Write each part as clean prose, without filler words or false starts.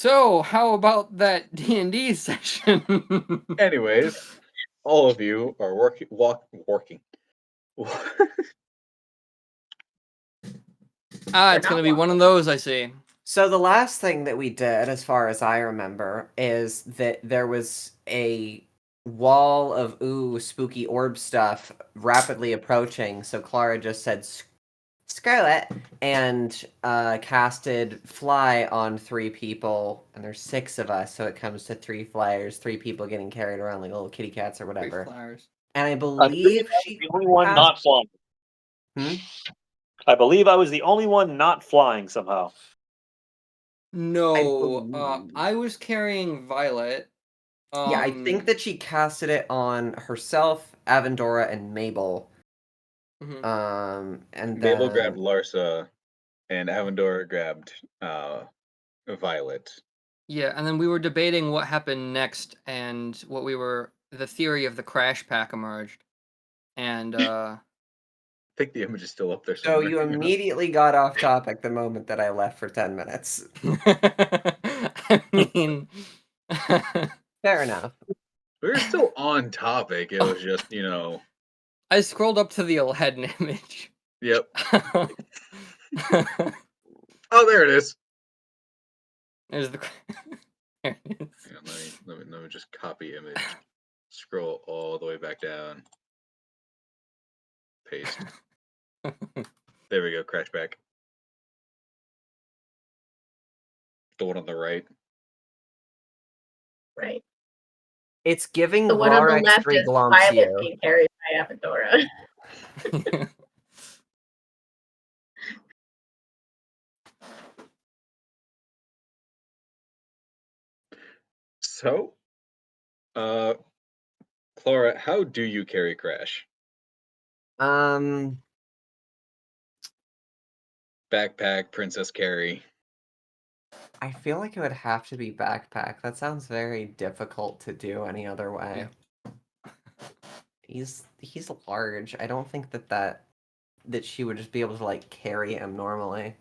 So, how about that D&D session? Anyways, all of you are working. It's gonna be one of those, I see. So the last thing that we did, as far as I remember, is that there was a wall of spooky orb stuff rapidly approaching. So Clara just said, "Screw it," and casted fly on 3 people, and there's 6 of us, so it comes to 3 flyers, 3 people getting carried around like little kitty cats or whatever. 3 flyers. And I believe she the only one not flying. I believe I was the only one not flying somehow. No, I was carrying Violet. Yeah, I think that she casted it on herself, Avendora, and Mabel. And Mabel then grabbed Larsa, and Avendora grabbed Violet. Yeah, and then we were debating what happened next, and the theory of the crash pack emerged, and I think the image is still up there so somewhere. you immediately got off topic the moment that I left for 10 minutes. I mean, fair enough. We were still on topic. It was just, I scrolled up to the Aladdin image. Yep. Oh, there it is. There's the. There it is. Yeah, let me just copy image. Scroll all the way back down. Paste. There we go. Crash back. The one on the right. Right. It's giving the one on the left is Violet being carried by Avendora. So, Clara, how do you carry Crash? Backpack, princess carry. I feel like it would have to be backpack. That sounds very difficult to do any other way. He's large. I don't think that she would just be able to like carry him normally.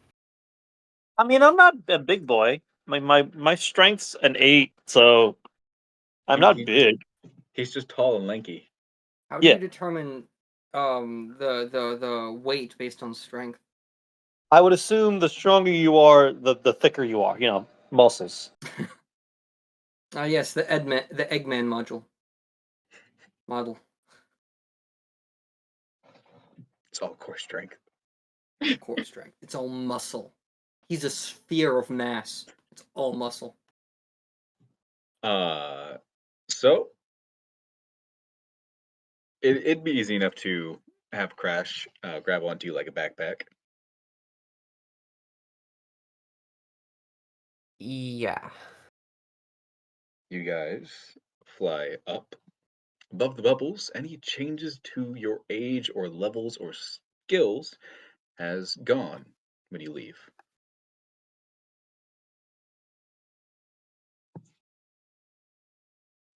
I mean, I'm not a big boy. My strength's an 8, so I'm not big. He's just tall and lanky. How do you determine the weight based on strength? I would assume the stronger you are, the thicker you are. Muscles. Yes, the Eggman model. It's all core strength. Core strength. It's all muscle. He's a sphere of mass. It's all muscle. So it'd be easy enough to have Crash grab onto you like a backpack. Yeah. You guys fly up above the bubbles. Any changes to your age or levels or skills has gone when you leave.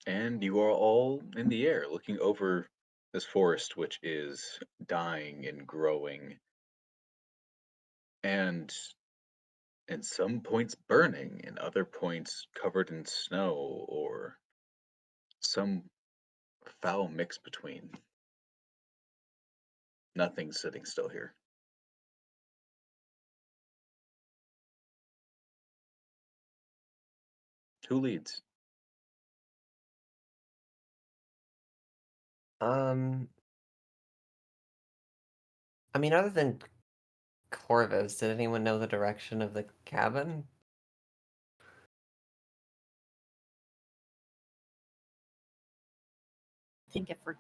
And you are all in the air looking over this forest, which is dying and growing. And in some points burning, and other points covered in snow, or some foul mix between. Nothing's sitting still here. Who leads? I mean, other than Corvus, did anyone know the direction of the cabin? I think if we're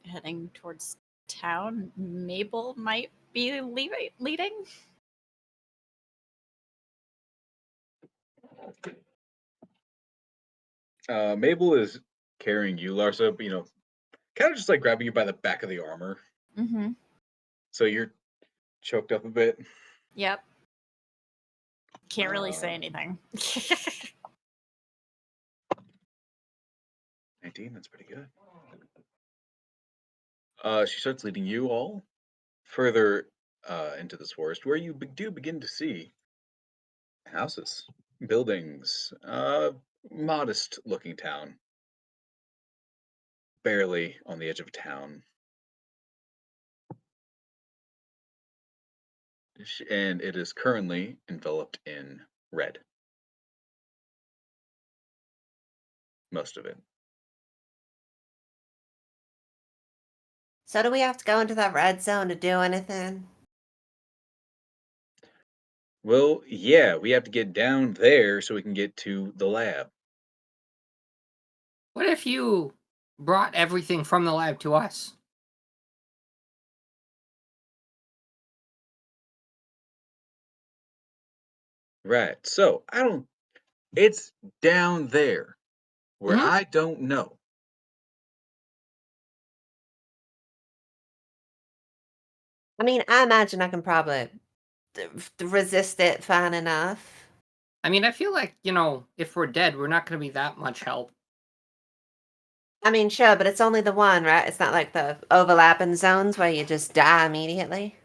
heading towards town, Mabel might be leading. Mabel is carrying you, Larsa, kind of just like grabbing you by the back of the armor. Mm-hmm. So you're choked up a bit. Yep. Can't really say anything. 19, that's pretty good. She starts leading you all further into this forest, where you do begin to see houses Buildings. Modest looking town. Barely on the edge of town. And it is currently enveloped in red. Most of it. So do we have to go into that red zone to do anything? Well, yeah, we have to get down there so we can get to the lab. What if you brought everything from the lab to us? Right. So it's down there where Mhm. I don't know. I mean, I imagine I can probably resist it fine enough. I mean, I feel like, if we're dead, we're not going to be that much help. I mean, sure, but it's only the one, right? It's not like the overlapping zones where you just die immediately.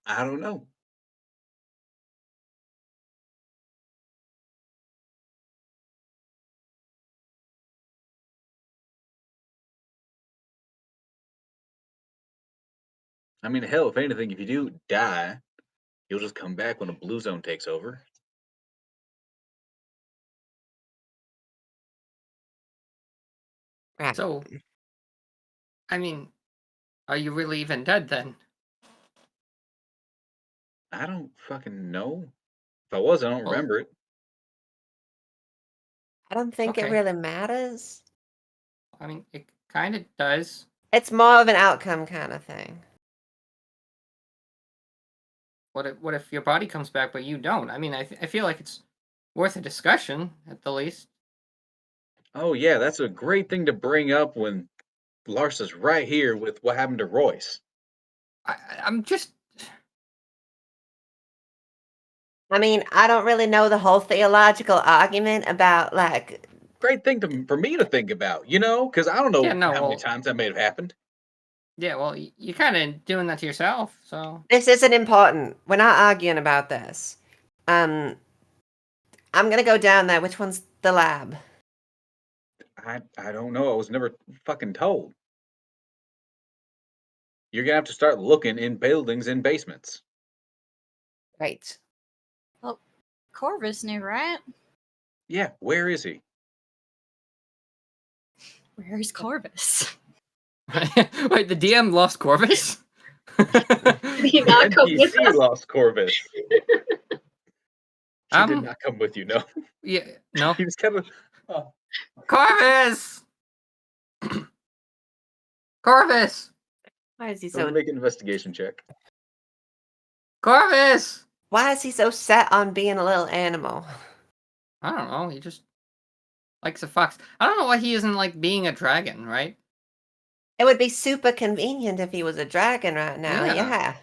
I don't know. I mean, hell, if anything, if you do die, you'll just come back when a blue zone takes over. Right. So, I mean, are you really even dead then? I don't fucking know. If I was, I don't Well, remember it. I don't think it okay. really matters. I mean, it kind of does. It's more of an outcome kind of thing. What if your body comes back but you don't? I mean, I feel like it's worth a discussion at the least. Oh yeah, that's a great thing to bring up when Larsa's right here with what happened to Royce. I'm just. I mean, I don't really know the whole theological argument about, like, Great thing for me to think about, because I don't Yeah, know no, how many well, times that may have happened. yeah, well, you're kind of doing that to yourself, so. this isn't important. We're not arguing about this. I'm gonna go down there. Which one's the lab? I don't know. I was never fucking told. You're gonna have to start looking in buildings and basements. Right. Well, Corvus knew, right? Yeah, where is he? Where's Corvus? Wait, the DM lost Corvus? Did he The not come with NPC us? lost Corvus. She did not come with you, no. Yeah, no. He was kind of. Oh. Corvus! Corvus! Why is he Someone so? make an investigation check. Corvus! Why is he so set on being a little animal? I don't know, he just likes a fox. I don't know why he isn't like being a dragon, right? It would be super convenient if he was a dragon right now. Yeah. Yeah.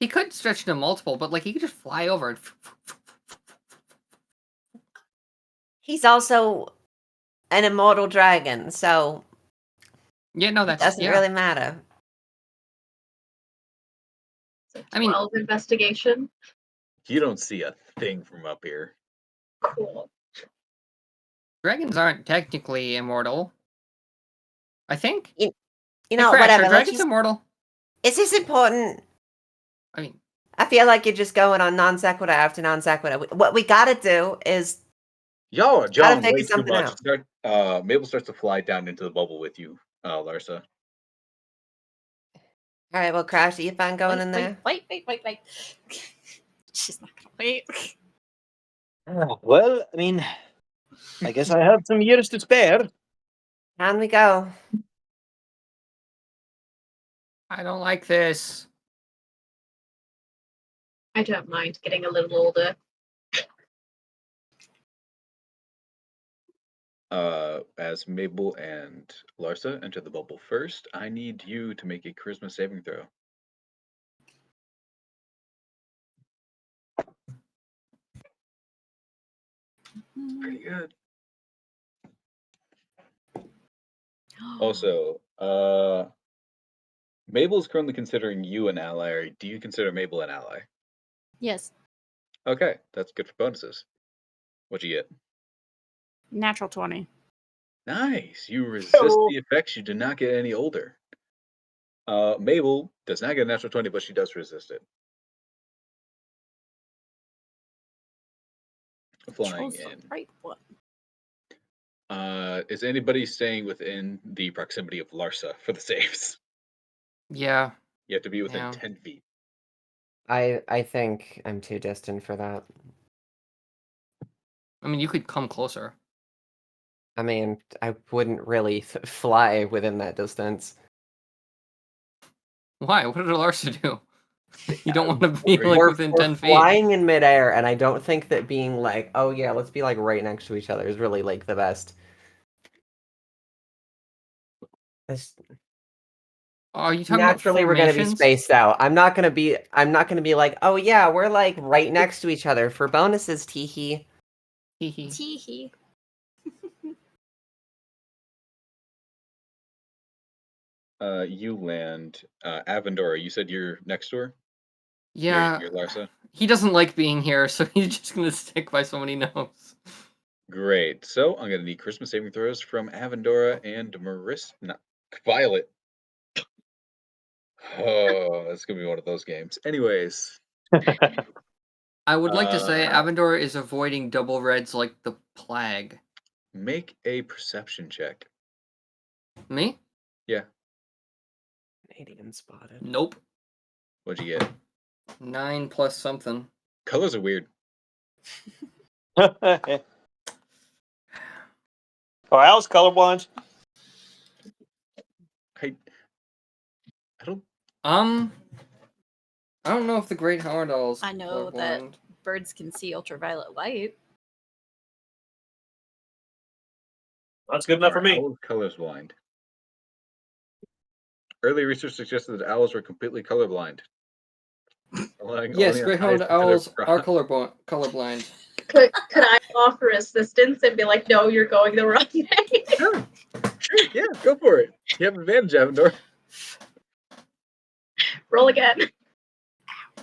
He could stretch to multiple, but like he could just fly over and He's also an immortal dragon, so yeah, no, it that's doesn't really matter. So I mean- 12 investigation. You don't see a thing from up here. Cool. Dragons aren't technically immortal. I think. You Hey, know, Crash, whatever. are Let's dragons just, immortal? is this important? I mean, I feel like you're just going on non sequitur after non sequitur. What we gotta do is Y'all are gotta John figure way too something much. out. Mabel starts to fly down into the bubble with you, Larsa. All right, well, Crash, are you fine going in there? Wait. She's not gonna wait. Well, I mean, I guess I have some years to spare. Down we go. I don't like this. I don't mind getting a little older. As Mabel and Larsa enter the bubble first, I need you to make a charisma saving throw. Pretty good. Also, Mabel's currently considering you an ally. Or do you consider Mabel an ally? Yes. Okay, that's good for bonuses. What'd you get? Natural 20. Nice. You resist the effects. You do not get any older. Mabel does not get a natural 20, but she does resist it. Flying Chose the in. right one. Is anybody staying within the proximity of Larsa for the saves? Yeah. You have to be within Yeah. 10 feet. I think I'm too distant for that. I mean, you could come closer. I mean, I wouldn't really fly within that distance. Why? What did Larsa do? You don't want to be like We're within 10 feet. flying in midair, and I don't think that being like, oh yeah, let's be like right next to each other is really like the best. Are you talking Naturally, about we're gonna be formations? spaced out. I'm not gonna be like, oh yeah, we're like right next to each other for bonuses, teehee. Hee-hee. Teehee. You land. Avendora, you said you're next door? Yeah. You're Larsa? He doesn't like being here, so he's just gonna stick by someone he knows. Great. So I'm gonna need Christmas saving throws from Avendora and Marissa. No, Violet. Oh, it's gonna be one of those games. Anyways, I would like to say Uh, Avendor is avoiding double reds like the plague. make a perception check. Me? Yeah. Canadian spotted. Nope. What'd you get? 9 plus something. Colors are weird. Oh, I was colorblind. I don't. I don't know if the Great Howard Owl's I know that colorblind. birds can see ultraviolet light. That's good enough for me. Owls colorblind. Early research suggested that owls were completely colorblind. Relying Yes, only on Great high Howard sensitive Owls pro- are colorblind. Could I offer assistance and be like, no, you're going the wrong way? Sure. Yeah, go for it. You have advantage, Avendor. Roll again.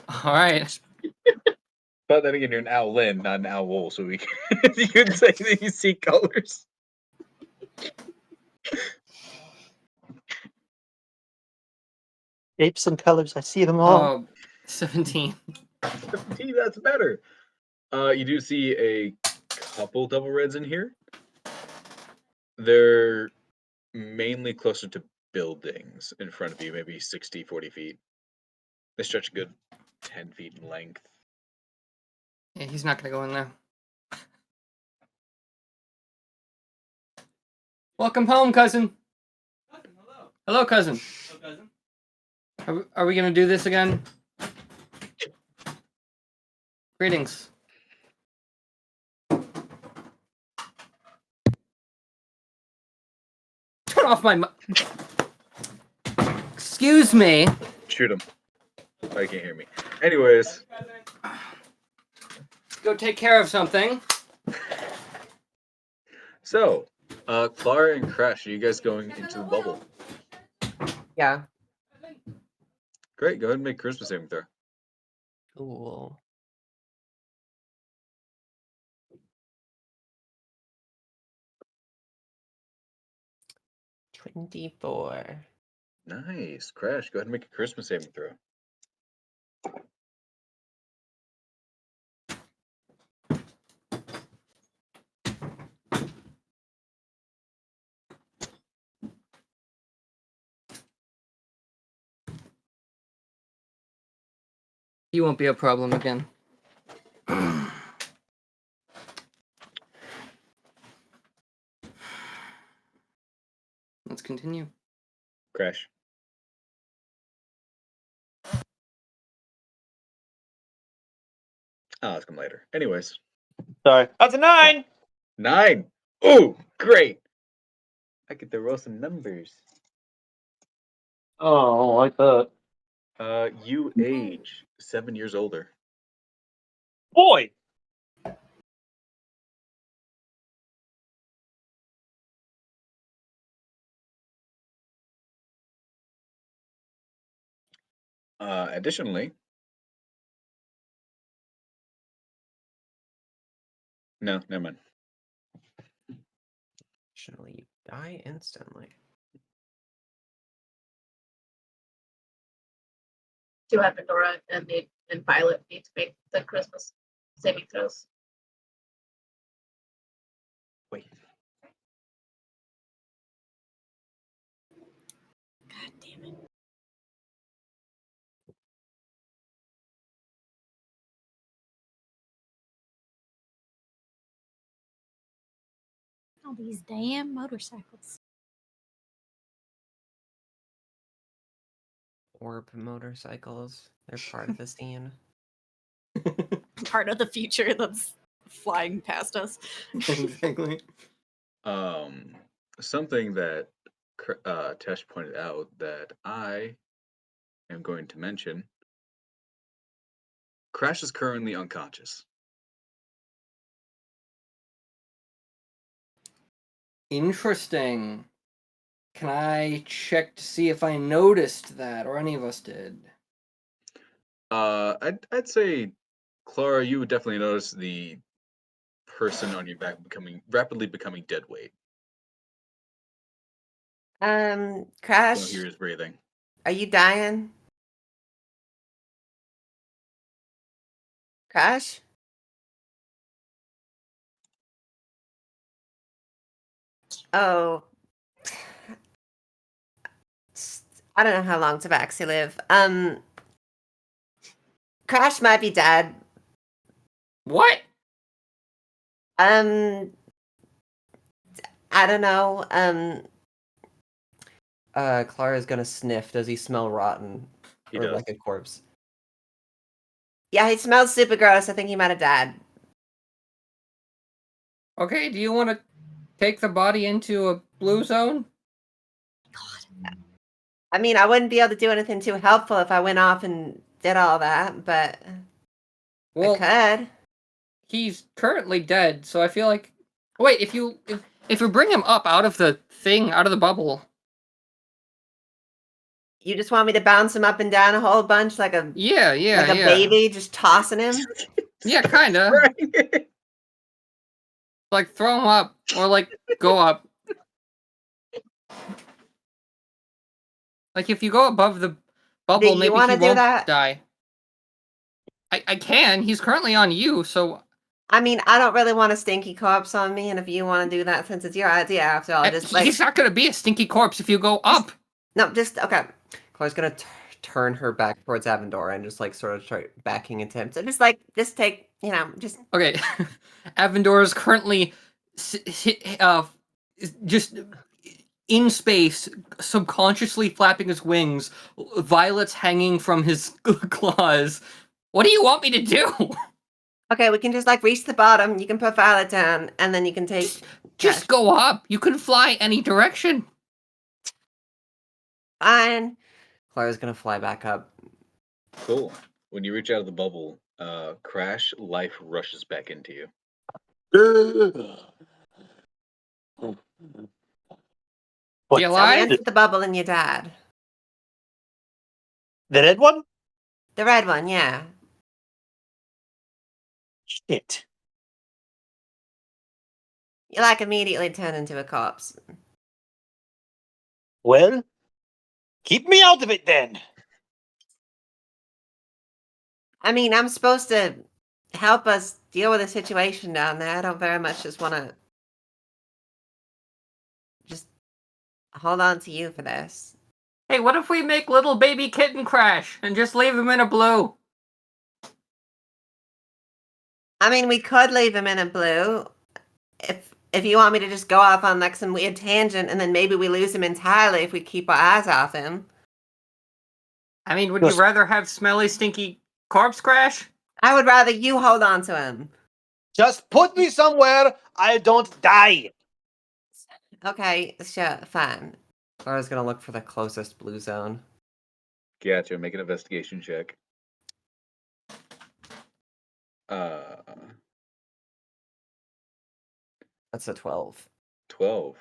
All right. But then again, you're an owlin, not an owl, so we you could say that you see colors. Shapes and colors, I see them all. 17. 17, that's better. You do see a couple double reds in here. They're mainly closer to buildings in front of you, maybe 60, 40 feet. They stretch a good 10 feet in length. Yeah, he's not gonna go in there. Welcome home, cousin. Hello. Hello, cousin. Hello, cousin. Are we gonna do this again? Greetings. Turn off my Excuse me. Shoot him. Oh, you can't hear me. Anyways. Go take care of something. So, Clara and Crash, are you guys going into the bubble? Yeah. Great, go ahead and make Christmas saving throw. Cool. $24. Nice. Crash, go ahead and make a Christmas saving throw. He won't be a problem again. Let's continue. Crash. Oh, let's come later. Anyways. Sorry. That's a 9! 9! Oh, great! I get to roll some numbers. Oh, I like that. You age 7 years older. Boy! Additionally, No, never mind. Actually, you die instantly. Do Avendora and Violet need to make the Christmas saving throws? Wait. God damn it. All these damn motorcycles. Orb motorcycles. They're part of the scene. Part of the future that's flying past us. Exactly. Something that Tesh pointed out that I am going to mention. Crash is currently unconscious. Interesting. Can I check to see if I noticed that, or any of us did? I'd say, Clara, you would definitely notice the person on your back rapidly becoming dead weight. You don't Crash, hear his breathing. are you dying? Crash? Oh. I don't know how long tabaxi live. Crash might be dead. What? I don't know. Clara's gonna sniff. Does he smell rotten? He or does. like a corpse? Yeah, he smells super gross. I think he might have died. Okay, do you want to take the body into a blue zone? I mean, I wouldn't be able to do anything too helpful if I went off and did all that, but Well, I could. he's currently dead, so I feel like... Wait, if you bring him up out of the thing, out of the bubble... You just want me to bounce him up and down a whole bunch like a baby, just tossing him? Yeah, kinda. Like, throw him up, or like, go up. Like, if you go above the bubble, Do you maybe wanna he do won't that? die. I can, he's currently on you, so... I mean, I don't really want a stinky corpse on me, and if you want to do that, since it's your idea, after all, just like... He's not gonna be a stinky corpse if you go up! No, just, okay. Clara's gonna turn her back towards Avendora and just, like, sort of start backing into him. So just, like, just take, you know, just... Okay, Avendor is currently just in space, subconsciously flapping his wings, violets hanging from his claws. What do you want me to do? Okay, we can just, like, reach the bottom, you can put Violet down, and then you can take... Just go up! You can fly any direction! Fine. Clara's gonna fly back up. Cool. When you reach out of the bubble, Crash, life rushes back into you. You alive? So we entered the bubble and you died. The red one? The red one, yeah. Shit. You, like, immediately turn into a corpse. Well, keep me out of it then. I mean, I'm supposed to help us deal with the situation down there. I don't very much just want to just hold on to you for this. Hey, what if we make little baby kitten Crash and just leave him in a blue? I mean, we could leave him in a blue if you want me to just go off on like some weird tangent and then maybe we lose him entirely if we keep our eyes off him. I mean, would you rather have smelly, stinky corpse Crash? I would rather you hold on to him. Just put me somewhere I don't die. Okay, sure, fine. Laura's gonna look for the closest blue zone. Gotcha. Make an investigation check. That's a 12. 12.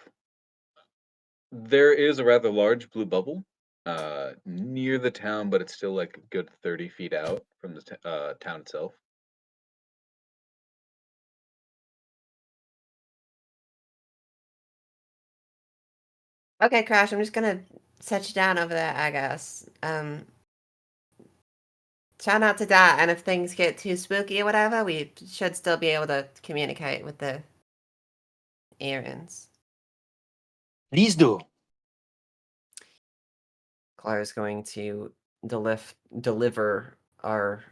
There is a rather large blue bubble near the town, but it's still like a good 30 feet out from the town itself. Okay, Crash, I'm just gonna set you down over there, I guess. Try not to die, and if things get too spooky or whatever, we should still be able to communicate with the earrings. Please do. Clara's going to deliver our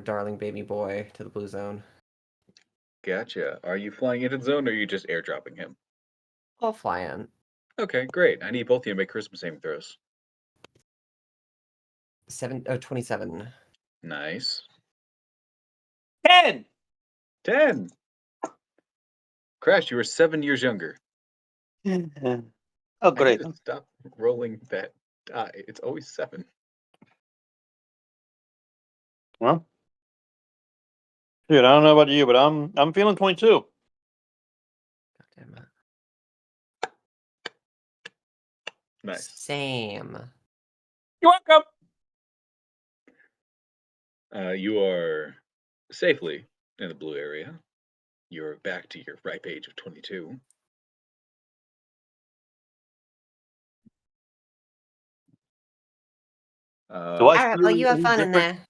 darling baby boy to the blue zone. Gotcha. Are you flying into the zone, or are you just airdropping him? I'll fly in. Okay, great. I need both of you to make Christmas saving throws. 27. Nice. 10. 10. Crash, you were 7 years younger. Oh, I need great. to stop rolling that die. It's always 7. Well, dude, I don't know about you, but I'm feeling 22. God damn it. Nice. Same. You're welcome. You are safely in the blue area. You're back to your ripe age of 22. Do I Alright, well, feel you have any fun in different? there.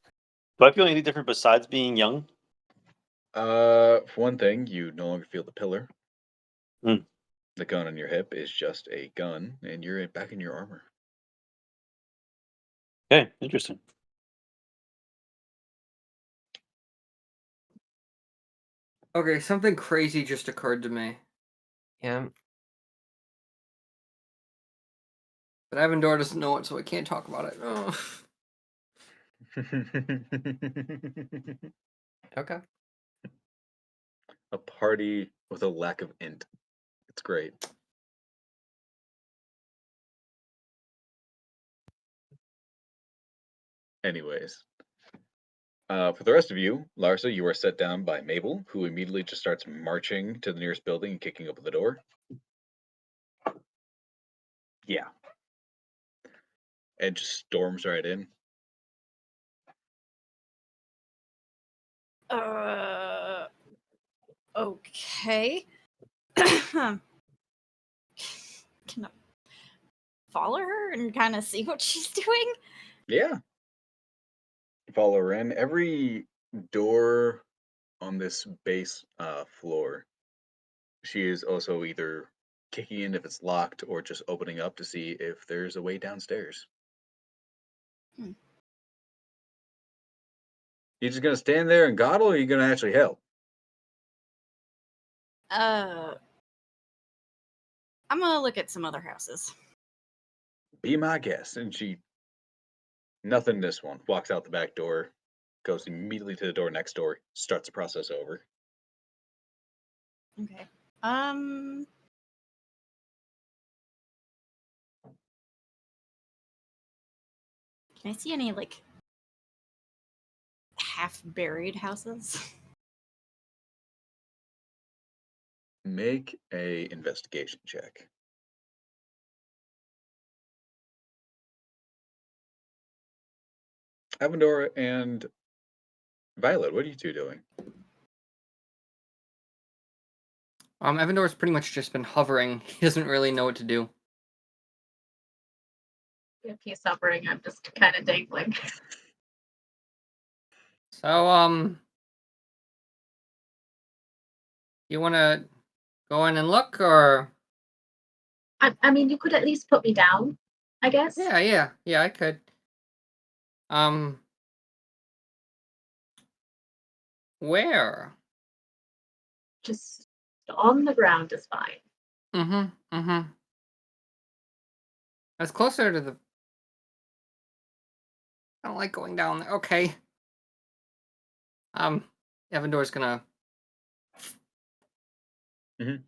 Do I feel any different besides being young? For one thing, you no longer feel the pillar. Hmm. The gun on your hip is just a gun, and you're back in your armor. Okay, interesting. Okay, something crazy just occurred to me. Yeah. But Avendor doesn't know it, so I can't talk about it. Oh. Okay. A party with a lack of int. It's great. Anyways. For the rest of you, Larsa, you are set down by Mabel, who immediately just starts marching to the nearest building and kicking open the door. Yeah. And just storms right in. Okay. Can I follow her and kind of see what she's doing? Yeah. Follow her in. Every door on this base floor, she is also either kicking in if it's locked or just opening up to see if there's a way downstairs. Hmm. You just gonna stand there and coddle, or are you gonna actually help? I'm gonna look at some other houses. Be my guest. And she, nothing this one, walks out the back door, goes immediately to the door next door, starts the process over. Okay. Can I see any like half buried houses? Make a investigation check. Avendor and Violet, what are you two doing? Avendor's pretty much just been hovering. He doesn't really know what to do. If he's suffering, I'm just kind of dangling. So, you want to go in and look, or? I mean, you could at least put me down, I guess. Yeah, I could. Where? Just on the ground is fine. Mm-hmm. That's closer to the... I don't like going down there. Okay. Avendor's gonna... Mhm.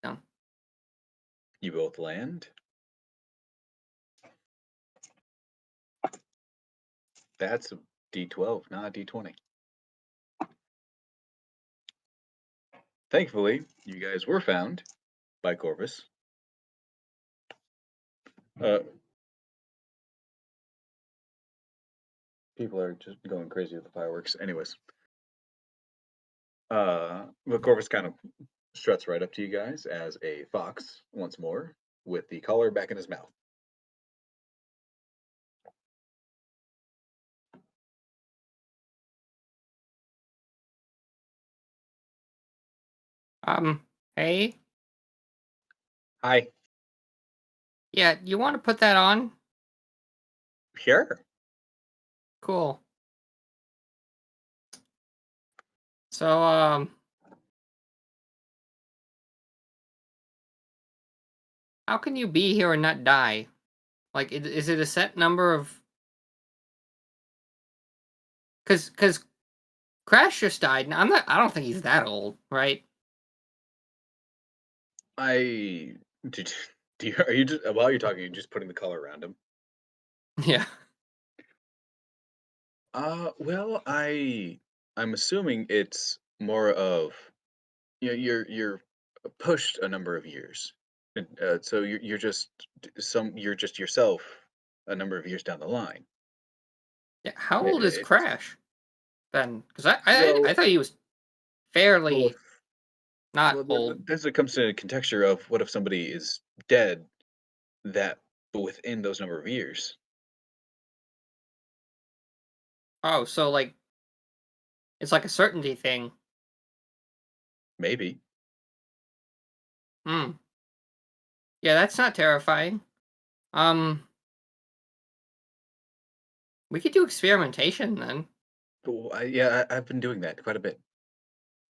Down. You both land. That's a D12, not a D20. Thankfully, you guys were found by Corvus. People are just going crazy with the fireworks. Anyways. But Corvus kind of struts right up to you guys as a fox once more. with the collar back in his mouth. Hey? Hi. Yeah, you want to put that on? Sure. Cool. So, how can you be here and not die? Like, is it a set number of... Cause Crash just died, and I don't think he's that old, right? Are you just, while you're talking, you're just putting the collar around him? Yeah. Well, I'm assuming it's more of, you're pushed a number of years, and so you're just you're just yourself a number of years down the line. Yeah. How old is It's Crash then? Because I well, thought he was well, fairly not well, old. this comes to a contexture of what if somebody is dead that but within those number of years. Oh, so like it's like a certainty thing. Maybe. Hmm. Yeah, that's not terrifying. Um, we could do experimentation then. Well, I've been doing that quite a bit.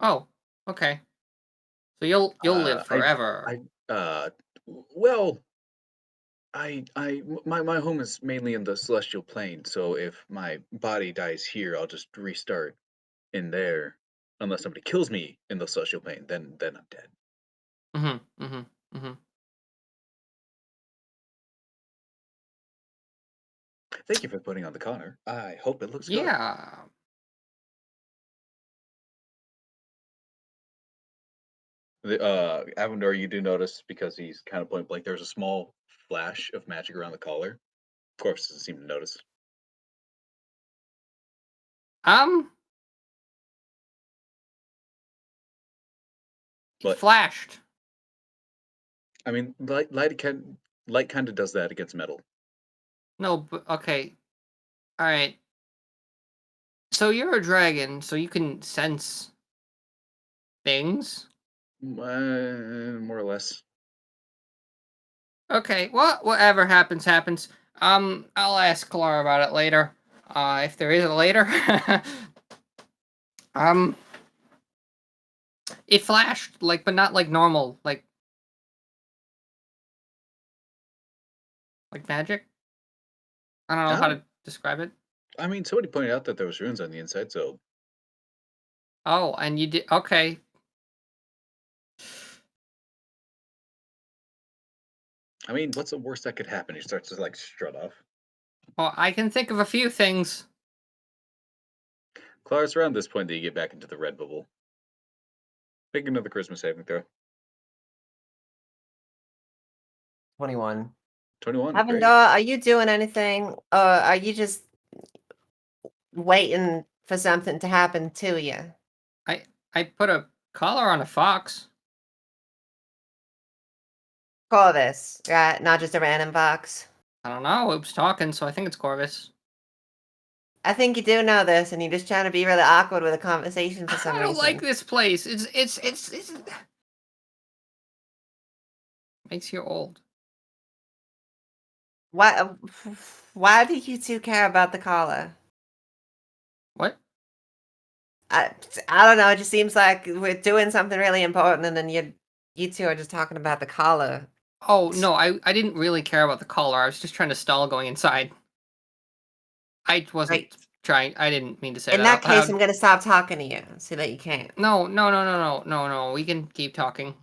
Oh, okay. So you'll live I forever. uh, well, my home is mainly in the celestial plane, so if my body dies here, I'll just restart in there, unless somebody kills me in the celestial plane, then I'm dead. Mm-hmm. Mm-hmm. Mm-hmm. Thank you for putting on the collar. I hope it looks good. Yeah. The Avendor, you do notice because he's kind of point blank. There's a small flash of magic around the collar. Of course, doesn't seem to notice. It But flashed. I mean, light kind of does that against metal. No, but okay. All right. So you're a dragon, so you can sense things. More or less. Okay, well, whatever happens, happens. I'll ask Clara about it later. If there is a later. um, it flashed, like, but not like normal, like magic. I don't know how Oh, to describe it. I mean, somebody pointed out that there was runes on the inside, so Oh, and you did, okay. I mean, what's the worst that could happen? He starts to like strut off. Well, I can think of a few things. Clara, it's around this point that you get back into the red bubble. Make another Christmas saving throw. 21. 21, Avendor, great. are you doing anything? Or are you just waiting for something to happen to you? I put a collar on a fox. Corvus, right? Not just a random fox. I don't know, it was talking, so I think it's Corvus. I think you do know this, and you're just trying to be really awkward with a conversation for some I don't reason. like this place. It's makes you old. Why? Why do you two care about the collar? What? I don't know. It just seems like we're doing something really important, and then you two are just talking about the collar. Oh, no, I didn't really care about the collar. I was just trying to stall going inside. I wasn't Right. trying. I didn't mean to say In that that out case, loud. I'm gonna stop talking to you so that you can't. No. We can keep talking.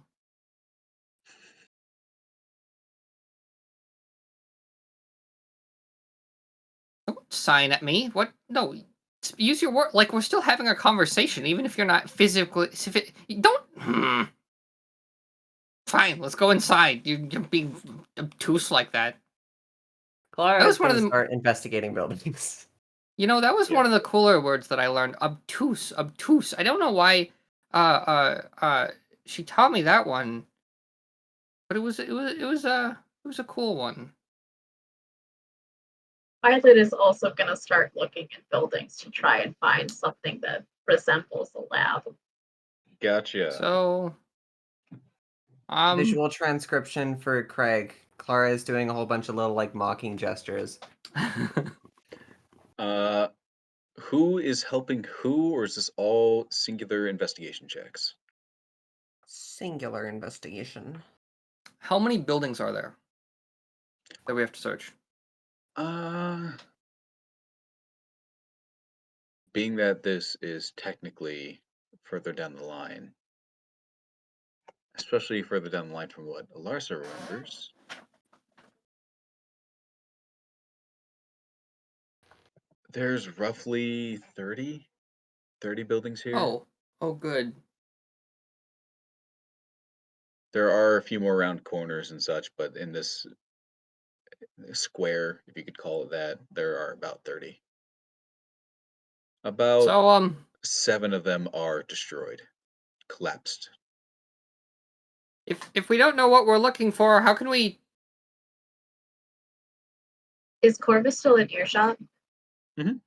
Don't sign at me. What? No. Use your word. Like, we're still having a conversation, even if you're not physically... Don't... Fine, let's go inside. You're being obtuse like that. Clara That is was one gonna of the... start investigating buildings. You know, that was Yeah. one of the cooler words that I learned. Obtuse. Obtuse. I don't know why she taught me that one. But it was a cool one. Violet is also going to start looking in buildings to try and find something that resembles a lab. Gotcha. So, Visual transcription for Craig. Clara is doing a whole bunch of little, like, mocking gestures. Who is helping who, or is this all singular investigation checks? Singular investigation. How many buildings are there that we have to search? Being that this is technically further down the line, especially further down the line from what Larsa remembers. There's roughly 30 buildings here. Oh, good. There are a few more round corners and such, but in this square, if you could call it that, there are about 30. About So, 7 of them are destroyed, collapsed. if we don't know what we're looking for, how can we? Is Corvus still in earshot? Mhm.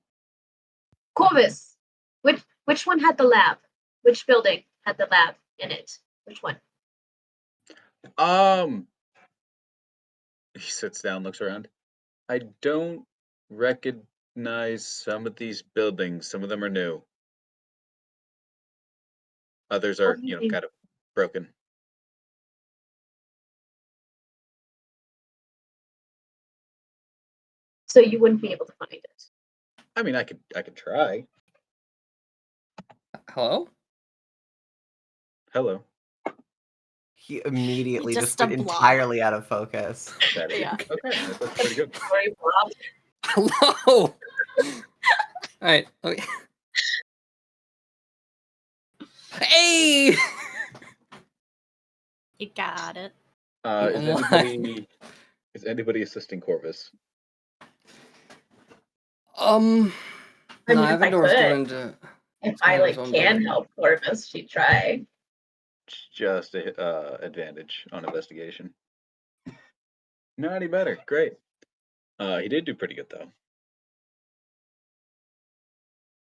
Corvus! Which one had the lab? Which building had the lab in it? Which one? He sits down, looks around. I don't recognize some of these buildings. Some of them are new. Others are, kind of broken. So you wouldn't be able to find it. I mean, I could try. Hello? Hello. He immediately Just just a went blob. entirely out of focus. That is Yeah. okay. That's pretty good. Sorry, Bob. Hello. All right. Okay. Hey. You got it. Is anybody assisting Corvus? I mean, if I Avendor's could. doing the. If It's kind of I his own can building. help Corvus, she'd try. Just a advantage on investigation. Not any better. Great. He did do pretty good though.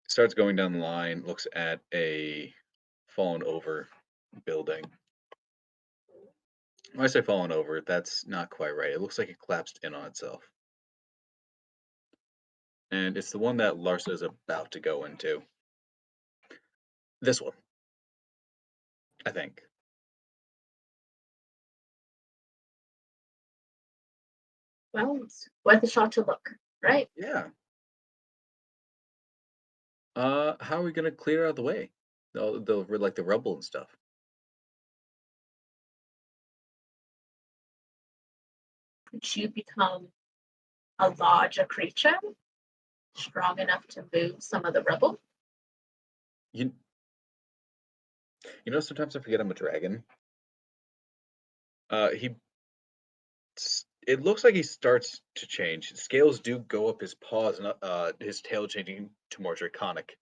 Starts going down the line, looks at a fallen over building. When I say fallen over, that's not quite right. It looks like it collapsed in on itself. And it's the one that Larsa is about to go into. This one. I think. Well, it's worth a shot to look, right? Yeah. How are we gonna clear out the way? Like the rubble and stuff. Could you become a larger creature, strong enough to move some of the rubble? You sometimes I forget I'm a dragon. It looks like he starts to change. Scales do go up his paws and his tail changing to more draconic.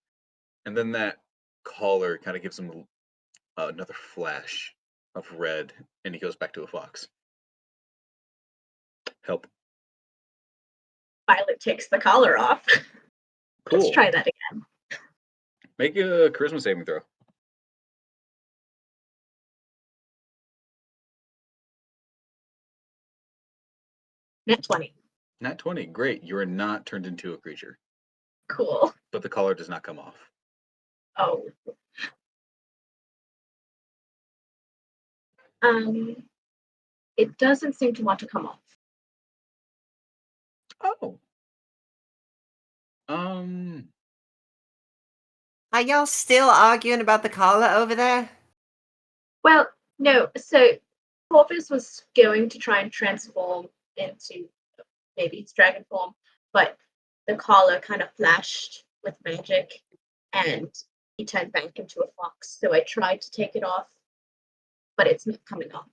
And then that collar kind of gives him another flash of red, and he goes back to a fox. Help. Violet takes the collar off. Cool. Let's try that again. Make a charisma saving throw. Net 20. Nat 20. Great. You are not turned into a creature, Cool. but the collar does not come off. Oh. It doesn't seem to want to come off. Oh. Are y'all still arguing about the collar over there? Well, no. So Corvus was going to try and transform into maybe its dragon form, but the collar kind of flashed with magic and he turned back into a fox. So I tried to take it off, but it's not coming off.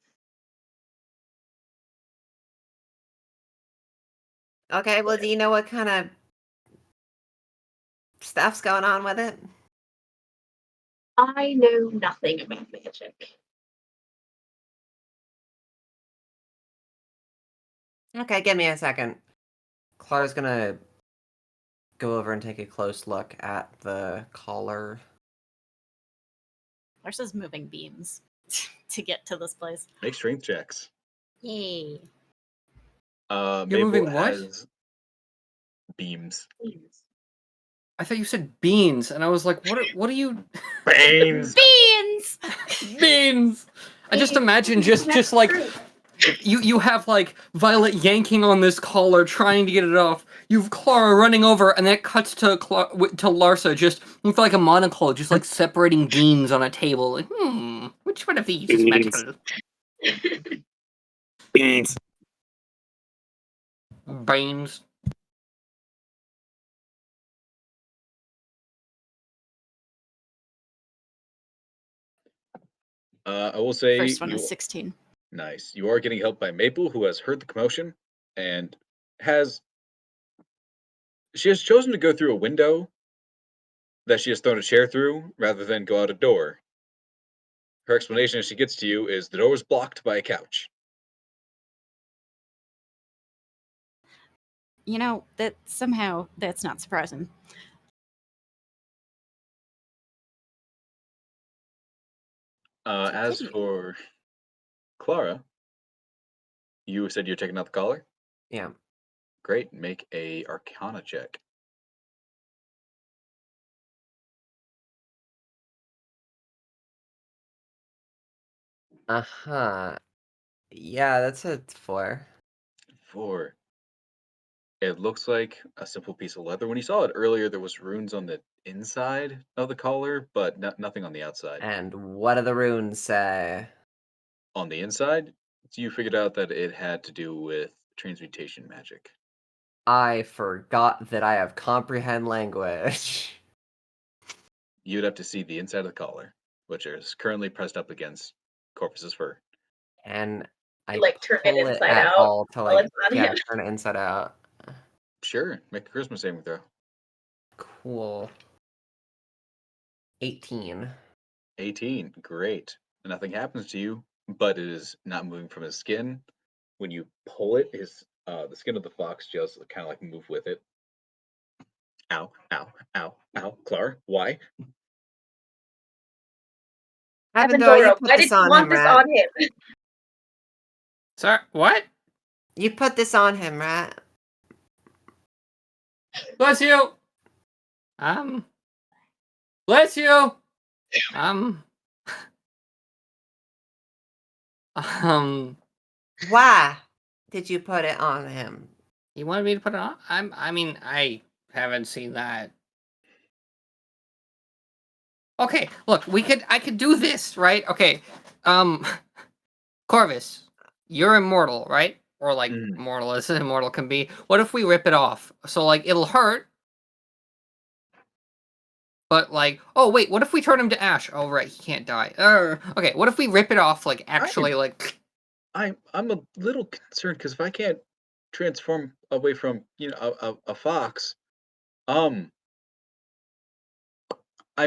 Okay, well, do you know what kind of stuff's going on with it? I know nothing about magic. Okay, give me a second. Clara's gonna go over and take a close look at the collar. Larsa's moving beams to get to this place. Make strength checks. Yay. You're Mabel moving what? has beams. I thought you said beans, and I was like, what are you? Beans! Beans! Beans! I just imagine just like you have like Violet yanking on this collar, trying to get it off. You've Clara running over, and then it cuts to to Larsa, just with like a monocle, just like separating beans on a table. Like, which one of these is Beans. magical? Beans. Beans. I will say First one you is 16. nice. You are getting helped by Maple, who has heard the commotion and she has chosen to go through a window that she has thrown a chair through rather than go out a door. Her explanation as she gets to you is the door was blocked by a couch. You know, that's not surprising. As Continue. for Clara, you said you're taking out the collar? Yeah. Great. Make a Arcana check. Uh-huh. Yeah, that's a 4. 4. It looks like a simple piece of leather. When you saw it earlier, there was runes on the inside of the collar, but nothing on the outside. And what do the runes say? On the inside, you figured out that it had to do with transmutation magic. I forgot that I have comprehend language. You'd have to see the inside of the collar, which is currently pressed up against Corvus's fur. And I Like, turn it pull it inside at out all to while like, it's on yeah, him. turn it inside out. Sure, make a Christmas saving throw. Cool. 18. 18, great. Nothing happens to you, but it is not moving from his skin. When you pull it, the skin of the fox just kind of like move with it. Ow, ow, ow, ow. Clara, why? Avendor, you Avendoro, put why did this you on want him, this right? on him? Sorry, what? You put this on him, right? Bless you. Bless you. Why did you put it on him? You wanted me to put it on? I mean, I haven't seen that. Okay, look, I could do this, right? Okay, Corvus, you're immortal, right? Or like mortal as immortal can be. What if we rip it off? So like it'll hurt, but like, oh wait, what if we turn him to ash? Oh right, he can't die. Okay, what if we rip it off? Like actually, like I'm a little concerned because if I can't transform away from a fox, I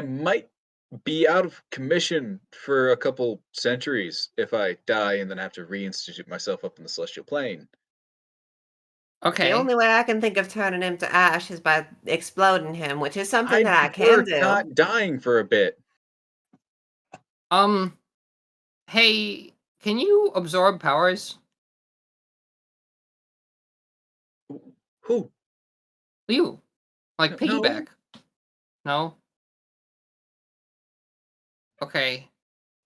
might be out of commission for a couple centuries if I die and then have to reinstitute myself up in the celestial plane. okay. The only way I can think of turning him to ash is by exploding him, which is something I'd that I prefer can do. not dying for a bit. Hey, can you absorb powers? Who? You, like No. piggyback? No. Okay,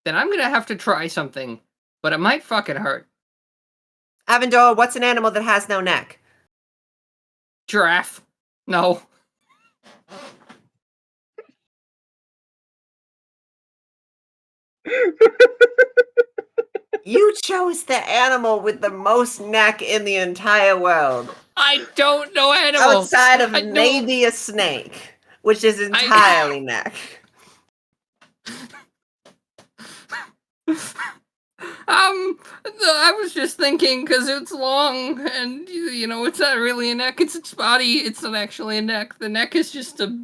then I'm gonna have to try something, but it might fucking hurt. Avendor, what's an animal that has no neck? Giraffe. No. You chose the animal with the most neck in the entire world. I don't know animals. Outside of I don't- maybe a snake, which is entirely neck. I was just thinking because it's long and you know it's not really a neck. It's its body. It's not actually a neck. The neck is just a.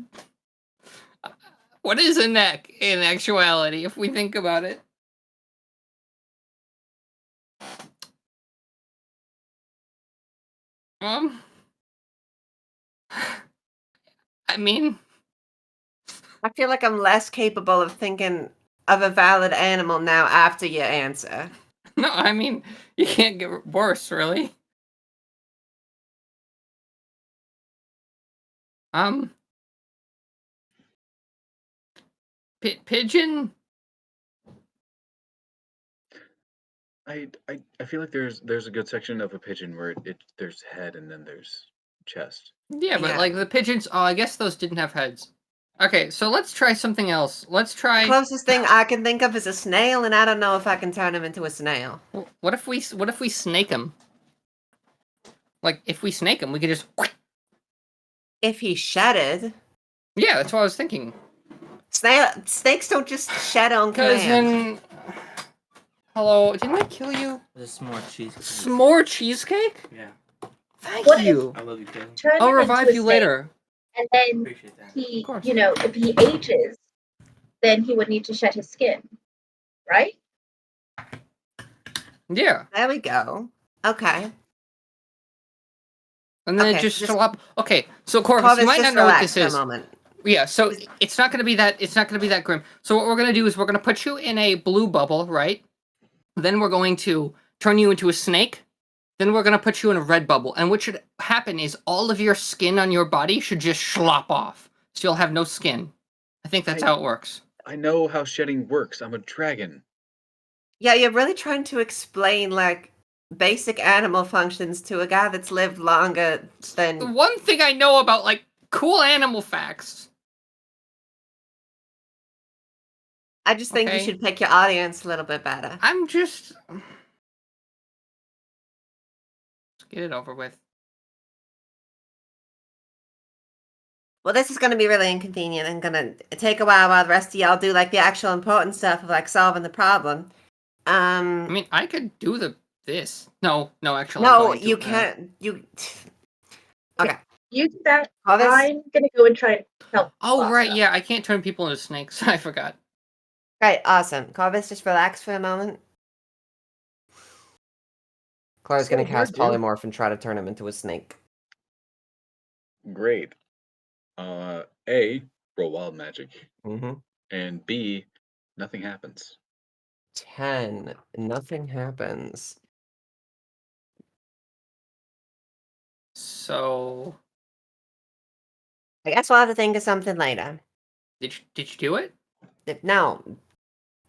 What is a neck in actuality? If we think about it. I mean, I feel like I'm less capable of thinking of a valid animal now after your answer. no, I mean, you can't get worse, really. Um, pigeon? I feel like there's a good section of a pigeon where there's head and then there's chest. Yeah, but Yeah. like the pigeons, oh, I guess those didn't have heads. Okay, so let's try something else. Let's try. Closest thing I can think of is a snail, and I don't know if I can turn him into a snail. What if we snake him? Like, if we snake him, we could just. If he shedded. Yeah, that's what I was thinking. Snakes don't just shed on Because command. then. Hello, didn't I kill you? There's s'more cheesecake. S'more cheesecake? Yeah. Thank What if- you. I love you, Kayla. Turn I'll him revive into a you snake, later. and then Appreciate that. he, Of course. you know, if he ages, then he would need to shed his skin, right? Yeah. There we go. Okay. And then Okay, it just just- slop. Okay, so Corvus, Corvus, you might just not know what relax this for a is. moment. Yeah, so it's not gonna be that. It's not gonna be that grim. So what we're gonna do is we're gonna put you in a blue bubble, right? Then we're going to turn you into a snake. Then we're gonna put you in a red bubble. And what should happen is all of your skin on your body should just slop off, so you'll have no skin. I think that's how it works. I know how shedding works. I'm a dragon. Yeah, you're really trying to explain, like, basic animal functions to a guy that's lived longer The than... one thing I know about like cool animal facts. I just think you Okay. should pick your audience a little bit better. I'm just. Let's get it over with. Well, this is going to be really inconvenient and going to take a while the rest of y'all do, like, the actual important stuff of, like, solving the problem. I mean, I could do this. No, actually. I'm No, going to, you can't. You... Okay. You do that. Corvus? I'm gonna go and try and help. Oh, Blanca. right, yeah, I can't turn people into snakes. I forgot. Right, awesome. Corvus, just relax for a moment. Clara's So going to cast hard, dude. Polymorph and try to turn him into a snake. Great. A, roll wild magic, Mm-hmm. and B, nothing happens. 10. Nothing happens. So, I guess we'll have to think of something later. did you do it? No.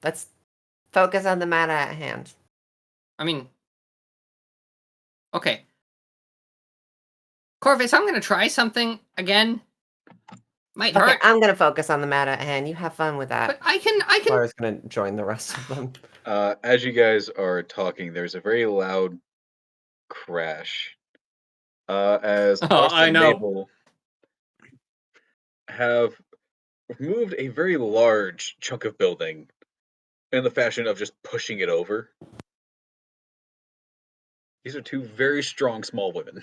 Let's focus on the matter at hand. I mean, okay. Corvus, I'm gonna try something again. Might Okay, hurt, I'm going to focus on the matter at hand. You have fun with that. but I can. Clara's going to join the rest of them. As you guys are talking, there's a very loud crash. As Oh, Arthur I and know. Mabel have moved a very large chunk of building in the fashion of just pushing it over. These are two very strong small women.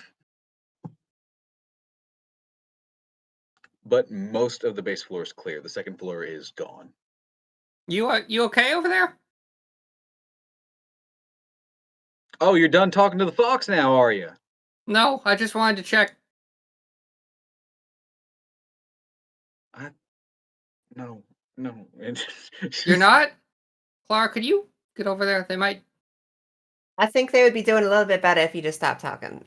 But most of the base floor is clear. The second floor is gone. You okay over there? Oh, you're done talking to the fox now, are you? No, I just wanted to check. No. You're not? Clara, could you get over there? They might. I think they would be doing a little bit better if you just stopped talking.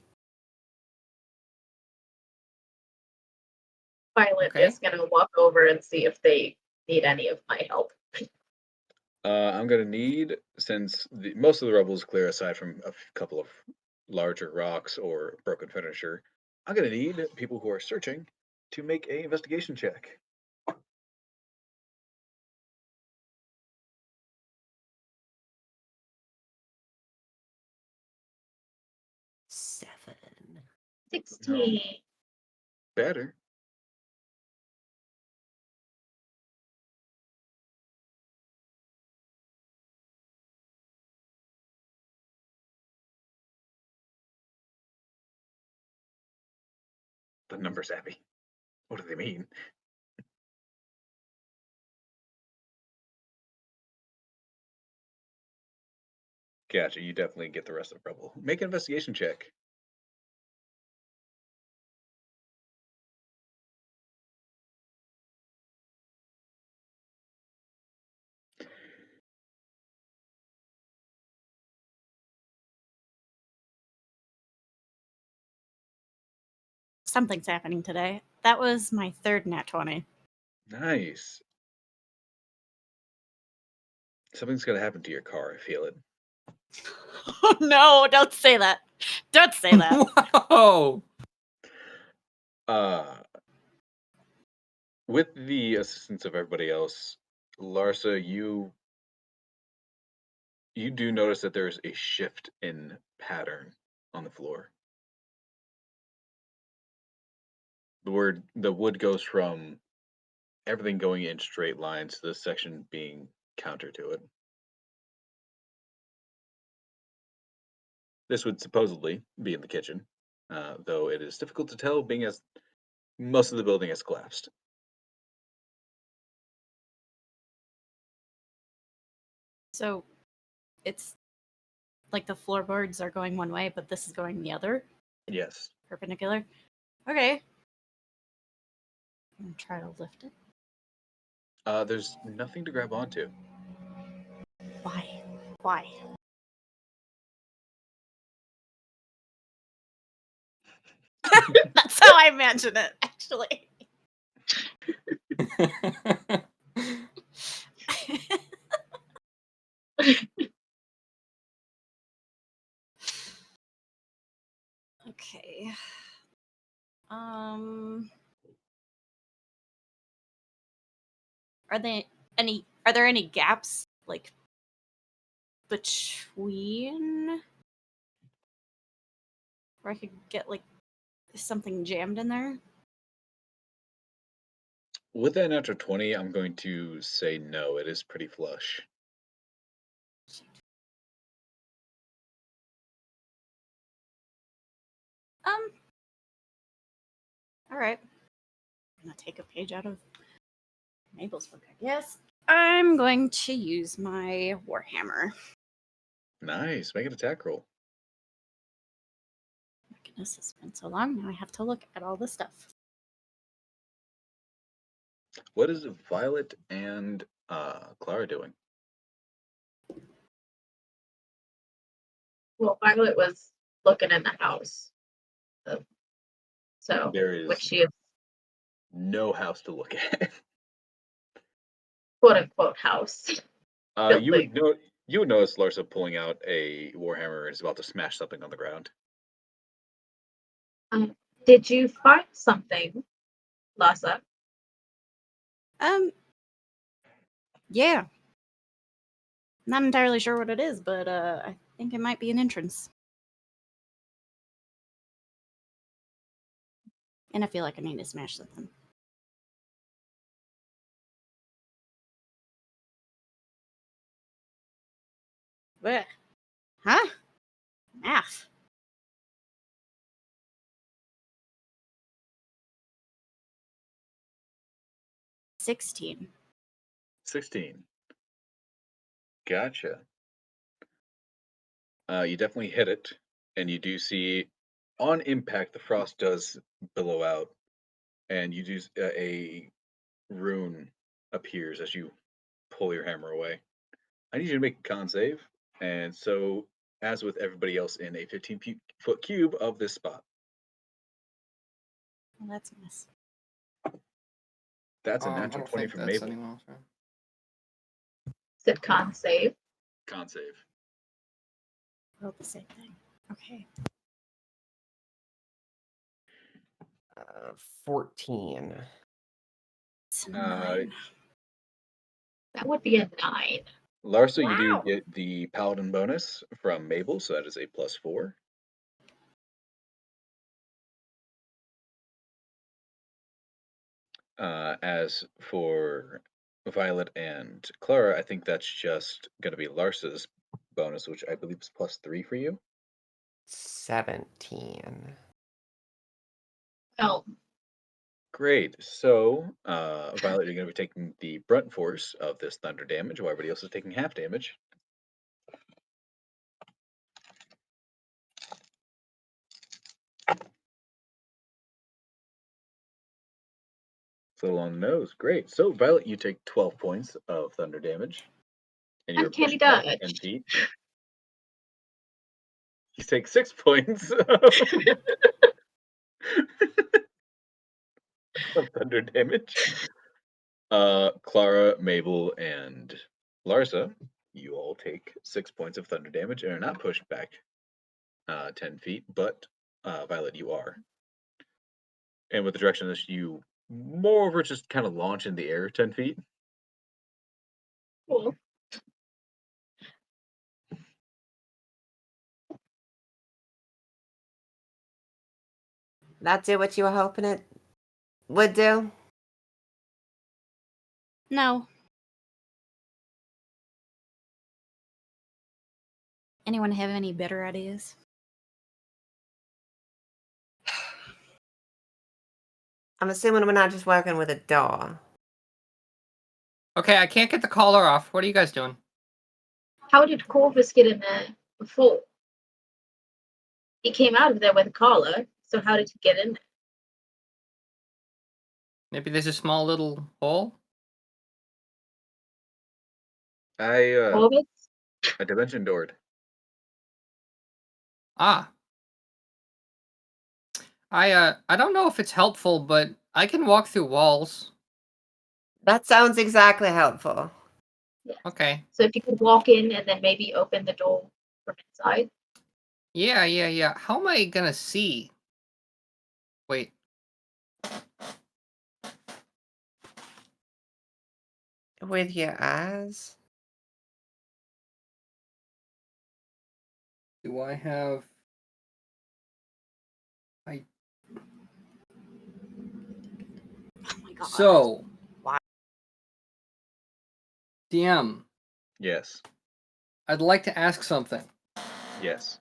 Violet Okay. is gonna walk over and see if they need any of my help. I'm gonna need, since most of the rubble is clear aside from a couple of larger rocks or broken furniture, I'm gonna need people who are searching to make an investigation check. Seven. 16. Better. The numbers, Abby. What do they mean? Gotcha, you definitely get the rest of the rubble. Make an investigation check. Something's happening today. That was my third nat 20. Nice. Something's gonna happen to your car. I feel it. Oh no, don't say that. Don't say that. Whoa! With the assistance of everybody else, Larsa, you do notice that there's a shift in pattern on the floor. The wood goes from everything going in straight lines to this section being counter to it. This would supposedly be in the kitchen, though it is difficult to tell, being as most of the building has collapsed. So it's like the floorboards are going one way, but this is going the other? Yes. Perpendicular? Okay. I'm gonna try to lift it. There's nothing to grab onto. Why? Why? That's how I imagine it, actually. Okay. Are there any gaps like between where I could get like something jammed in there? With that natural 20, I'm going to say no. It is pretty flush. All right. I'm gonna take a page out of Mabel's book, I guess. I'm going to use my Warhammer. Nice. Make an attack roll. My goodness, it's been so long. Now I have to look at all this stuff. What is Violet and Clara doing? Well, Violet was looking in the house. So, There is which she is no house to look at. quote unquote house. You would notice Larsa pulling out a Warhammer and is about to smash something on the ground. Did you find something, Lassa? Yeah. Not entirely sure what it is, but I think it might be an entrance. And I feel like I need to smash something. Blech. Huh? Math. $16. 16. Gotcha. You definitely hit it, and you do see, on impact, the frost does billow out, and you do a rune appears as you pull your hammer away. I need you to make a con save, and so, as with everybody else in a 15-foot cube of this spot. Well, that's a miss. That's a I natural don't 20 think from that's Mabel. anyone else, right? Said con save. Con save. Well, the same thing. Okay. 14. It's a 9. That would be a 9. Larsa, you do Wow. get the paladin bonus from Mabel, so that is a +4. As for Violet and Clara, I think that's just going to be Larsa's bonus, which I believe is +3 for you. 17. Oh, Great. So, Violet, you're going to be taking the brunt force of this thunder damage, while everybody else is taking half damage. It's a little on the nose. Great. So, Violet, you take 12 points of thunder damage, and you're uncanny pushed back dodge. 10 feet. You take 6 points. of thunder damage. Clara, Mabel, and Larsa, you all take 6 points of thunder damage and are not pushed back 10 feet, but Violet, you are. And with the direction of this, you moreover just kind of launch in the air 10 feet. Cool. That do what you were hoping it would do? No. Anyone have any better ideas? I'm assuming we're not just working with a door. Okay, I can't get the collar off. What are you guys doing? How did Corvus get in there before? He came out of there with a collar, so how did he get in there? Maybe there's a small little hole? I Corvus? dimension doored. Ah. I don't know if it's helpful, but I can walk through walls. That sounds exactly helpful. Yes. Okay. So if you could walk in and then maybe open the door from inside. Yeah. How am I gonna see? Wait. With your eyes? Do I have... Oh my god. So... Wow. DM, Yes. I'd like to ask something. Yes.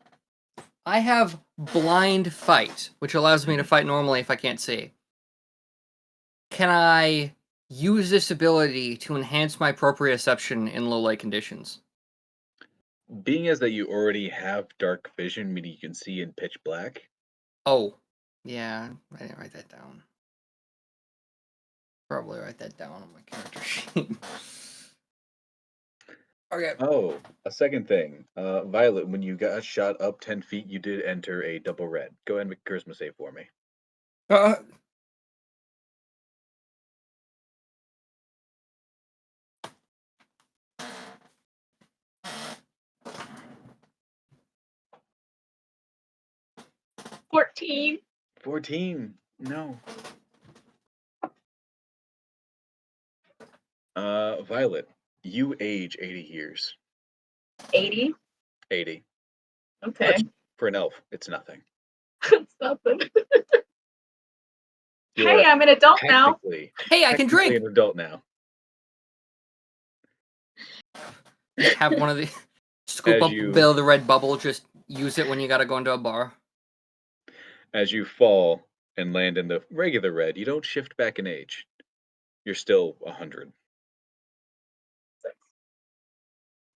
I have blind fight, which allows me to fight normally if I can't see. Can I use this ability to enhance my proprioception in low light conditions? Being as that you already have dark vision, meaning you can see in pitch black. Oh, yeah, I didn't write that down. Probably write that down on my character sheet. Okay. Oh, a second thing. Violet, when you got shot up 10 feet, you did enter a double red. Go ahead and make a charisma save for me. Uh, 14. 14. No. Violet, you age 80 years. 80. 80. Okay. Which, for an elf, it's nothing. It's nothing. You Hey, are I'm an adult now. technically, hey, I can technically drink! an adult now. Just have one of the... Scoop As up a you- bit of the red bubble, just use it when you gotta go into a bar. As you fall and land in the regular red, you don't shift back in age. You're still 100.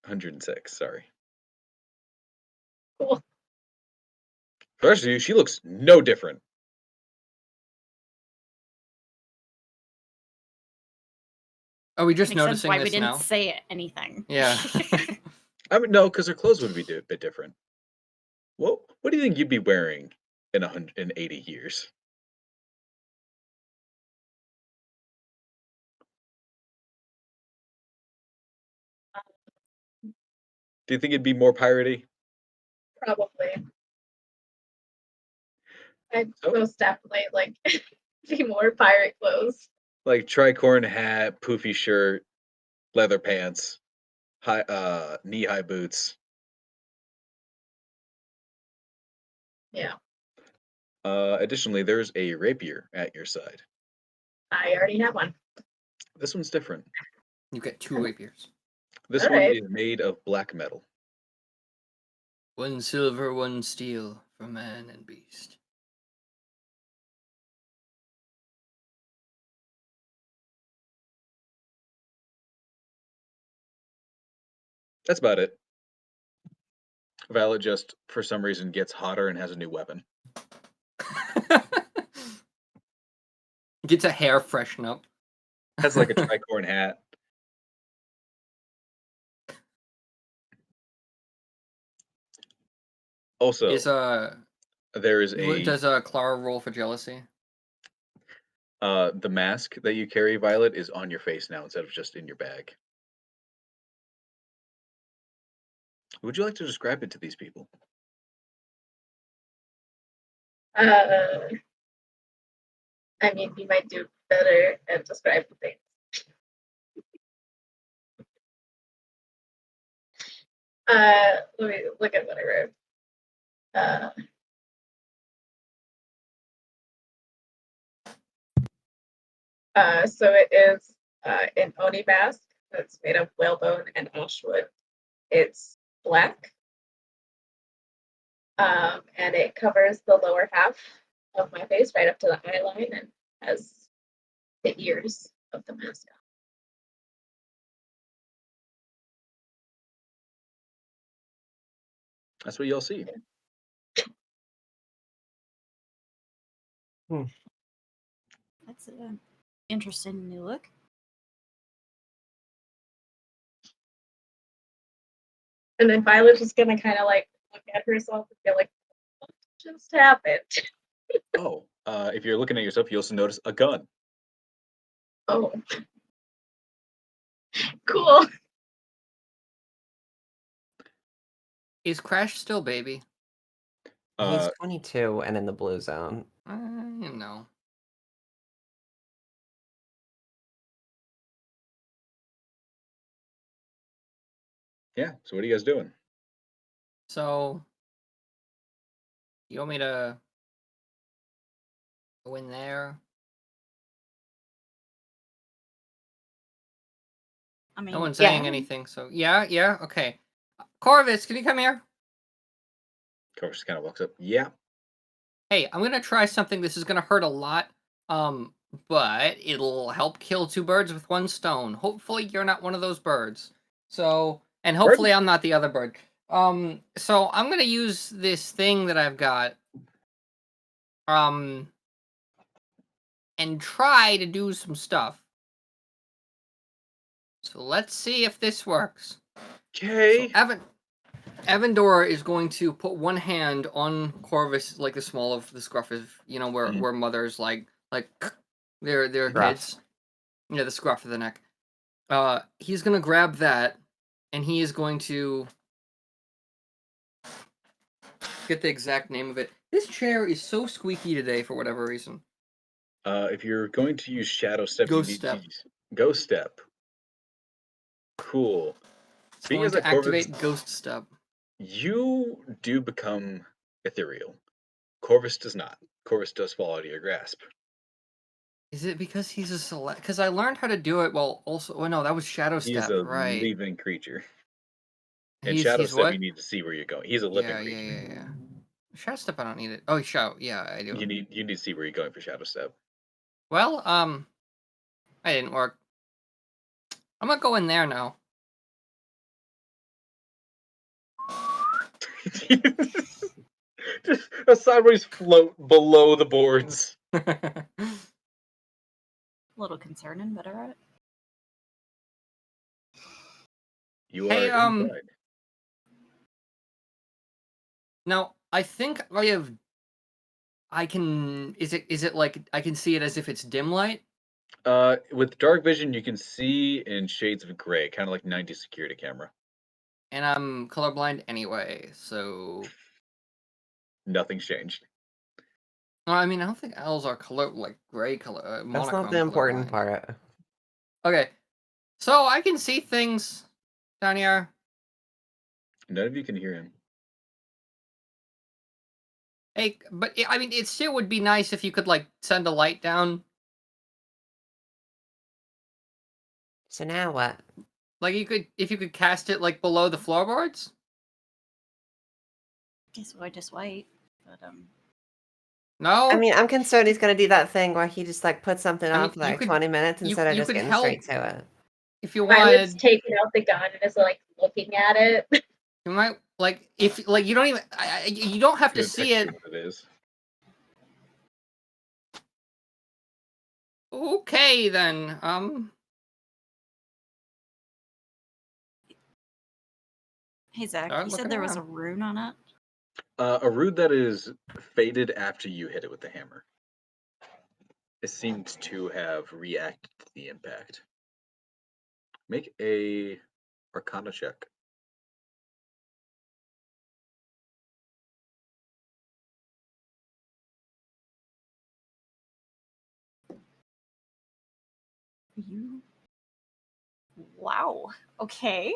106, sorry. Cool. For the rest of you, she looks no different. Are we just Makes sense noticing why we this didn't now? say anything. Yeah. I mean, no, because her clothes would be a bit different. What do you think you'd be wearing in 180 years? Do you think it'd be more piratey? Probably. I'd Oh. most definitely like be more pirate clothes. Like tricorn hat, poofy shirt, leather pants, high knee-high boots. Yeah. Additionally, there's a rapier at your side. I already have one. This one's different. You get 2 rapiers. This one Alright. is made of black metal. 1 silver, 1 steel for man and beast. That's about it. Violet just, for some reason, gets hotter and has a new weapon. Gets a hair freshen up. Has like a tricorn hat. Also, Is there is a does Clara roll for jealousy? The mask that you carry, Violet, is on your face now instead of just in your bag. Would you like to describe it to these people? I mean, you might do better at describing things. Let me look at what I wrote. So it is an oni mask that's made of whalebone and ashwood. It's black, and it covers the lower half of my face right up to the eye line and has the ears of the mask on. That's what y'all see. That's an interesting new look. And then Violet's just gonna kind of like look at herself and feel like, what just happened? Oh, if you're looking at yourself, you also notice a gun. Oh, cool. Is Crash still baby? He's 22 and in the blue zone. You know. Yeah, so what are you guys doing? So, you want me to go in there? I mean, No one's saying Yeah. anything, so yeah, okay. Corvus, can you come here? Corvus kind of walks up. Yeah. Hey, I'm gonna try something. This is gonna hurt a lot, but it'll help kill two birds with one stone. Hopefully, you're not one of those birds. So, and hopefully, I'm not the other bird. So I'm gonna use this thing that I've got, and try to do some stuff. So let's see if this works. Okay. So Avendora is going to put one hand on Corvus, like the small of the scruff of, where mothers like their Scruff. kids. Yeah, the scruff of the neck. He's gonna grab that, and he is going to get the exact name of it. This chair is so squeaky today for whatever reason. If you're going to use Shadow Step, Ghost you need Step. to use Ghost Step. Cool. It's Being going as to a Corvus, activate Ghost Step. you do become ethereal. Corvus does not. Corvus does fall out of your grasp. Is it because he's a select? Because I learned how to do it while also. Oh no, that was Shadow He's Step, a right? living creature. In He's Shadow Step, what? you need to see where you're going. He's a living creature. Yeah. Shadow Step, I don't need it. Oh, Shadow. Yeah, I do. You need to see where you're going for Shadow Step. Well, I didn't work. I'm gonna go in there now. Just a sideways float below the boards. a little concerning, but alright. You Hey, are inside. Now I think I can. Is it like I can see it as if it's dim light? With dark vision, you can see in shades of gray, kind of like 90 security camera. And I'm colorblind anyway, so. Nothing's changed. No, I mean I don't think owls are gray color. That's Monochrome not the important colorblind. part. Okay, so I can see things down here. None of you can hear him. Hey, but I mean, it still would be nice if you could like send a light down. So now what? Like if you could cast it like below the floorboards. Guess we'll just wait. But No. I mean, I'm concerned he's gonna do that thing where he just like puts something I mean, on for you like could- 20 minutes instead of you just could getting help. straight to it. If you Violet's wanted, taking out the gun and is like looking at it. you might if you don't even you don't have to Good see it. texture it is. Okay then. hey Zach, Start you said looking there was a around. rune on it? A rune that is faded after you hit it with the hammer. it seemed to have reacted to the impact. Make a Arcana check. You. Wow. Okay.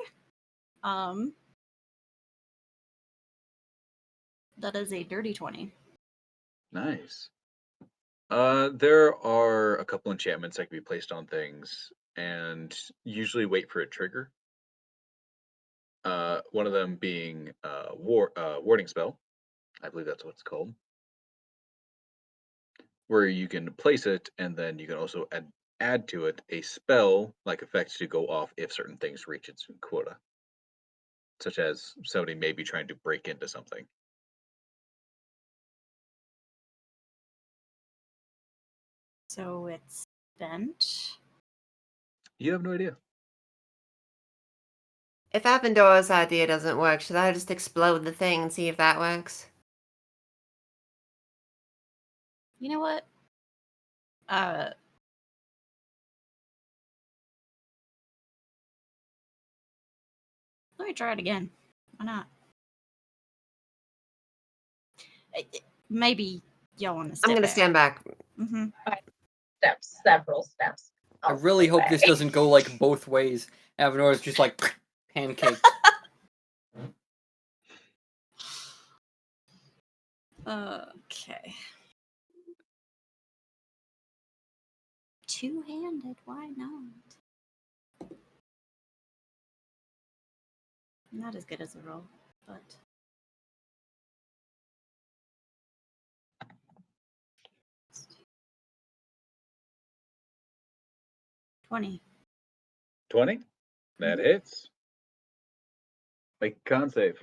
That is a dirty 20. Nice. There are a couple enchantments that can be placed on things, and usually wait for a trigger. One of them being warding spell. I believe that's what it's called. Where you can place it, and then you can also add to it a spell like effect to go off if certain things reach its quota, such as somebody may be trying to break into something. So it's bent. You have no idea. If Avendora's idea doesn't work, should I just explode the thing and see if that works? You know what? Let me try it again. Why not? Maybe y'all want to step I'm gonna back. stand back. Mm-hmm. Steps, several steps. I I'll really stay hope back. this doesn't go like both ways. Avenora's just like pancake. Okay. Two-handed, why not? Not as good as a roll, but... $20. 20. That hits. Make a con save.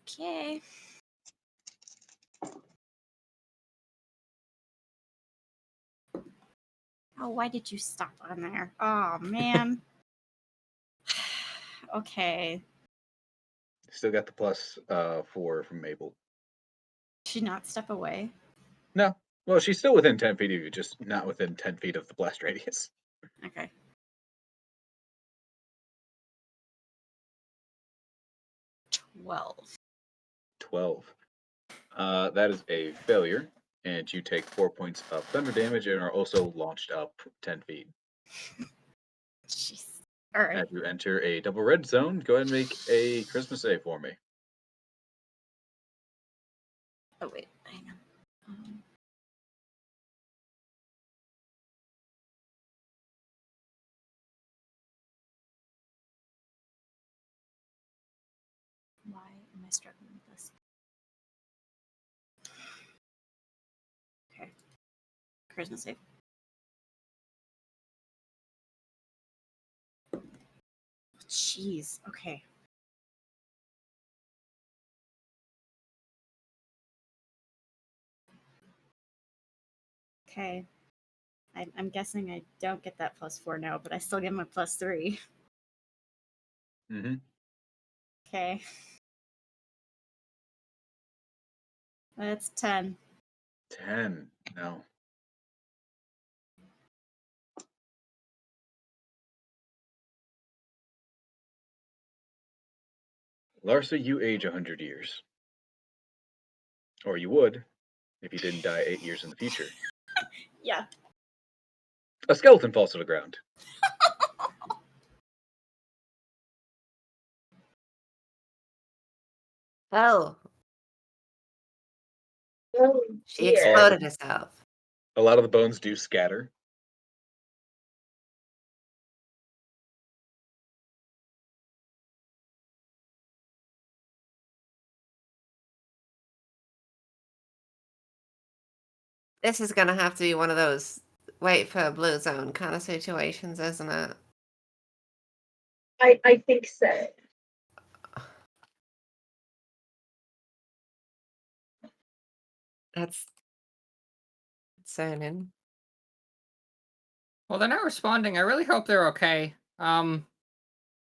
Okay. Oh, why did you stop on there? Oh, man. Okay. Still got the plus 4 from Mabel. Should not step away. No. Well, she's still within 10 feet of you, just not within 10 feet of the blast radius. Okay. $12. 12. That is a failure, and you take 4 points of thunder damage and are also launched up 10 feet. Jeez. All right. As you enter a double red zone, go ahead and make a Christmas save for me. Oh, wait. Hang on. Why am I struggling with this? Okay. Christmas save. Jeez. Okay. Okay. I'm guessing I don't get that +4 now, but I still get my +3. Mm-hmm. Okay. That's 10. 10. No. Larsa, you age 100 years. Or you would, if you didn't die 8 years in the future. Yeah. A skeleton falls to the ground. Oh, Oh, she dear. exploded herself. A lot of the bones do scatter. This is gonna have to be one of those wait for a blue zone kind of situations, isn't it? I think so. That's concerning. Well, they're not responding. I really hope they're okay. I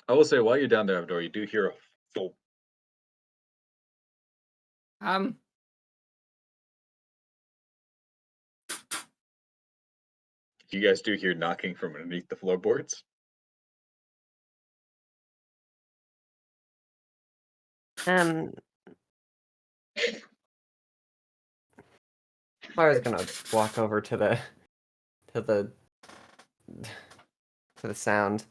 will say, while you're down there, Avdor, you do hear a thump. Um, You guys do hear knocking from underneath the floorboards. Clara's gonna walk over to the to the to the sound.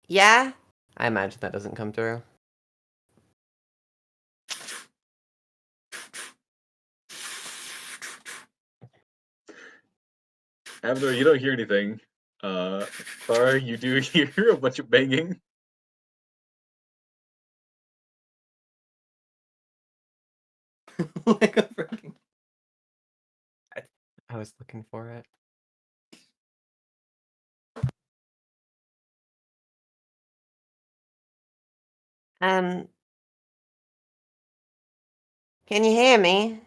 Yeah? I imagine that doesn't come through. Amador, you don't hear anything. Clara, you do hear a bunch of banging. Like a freaking. I was looking for it. Can you hear me?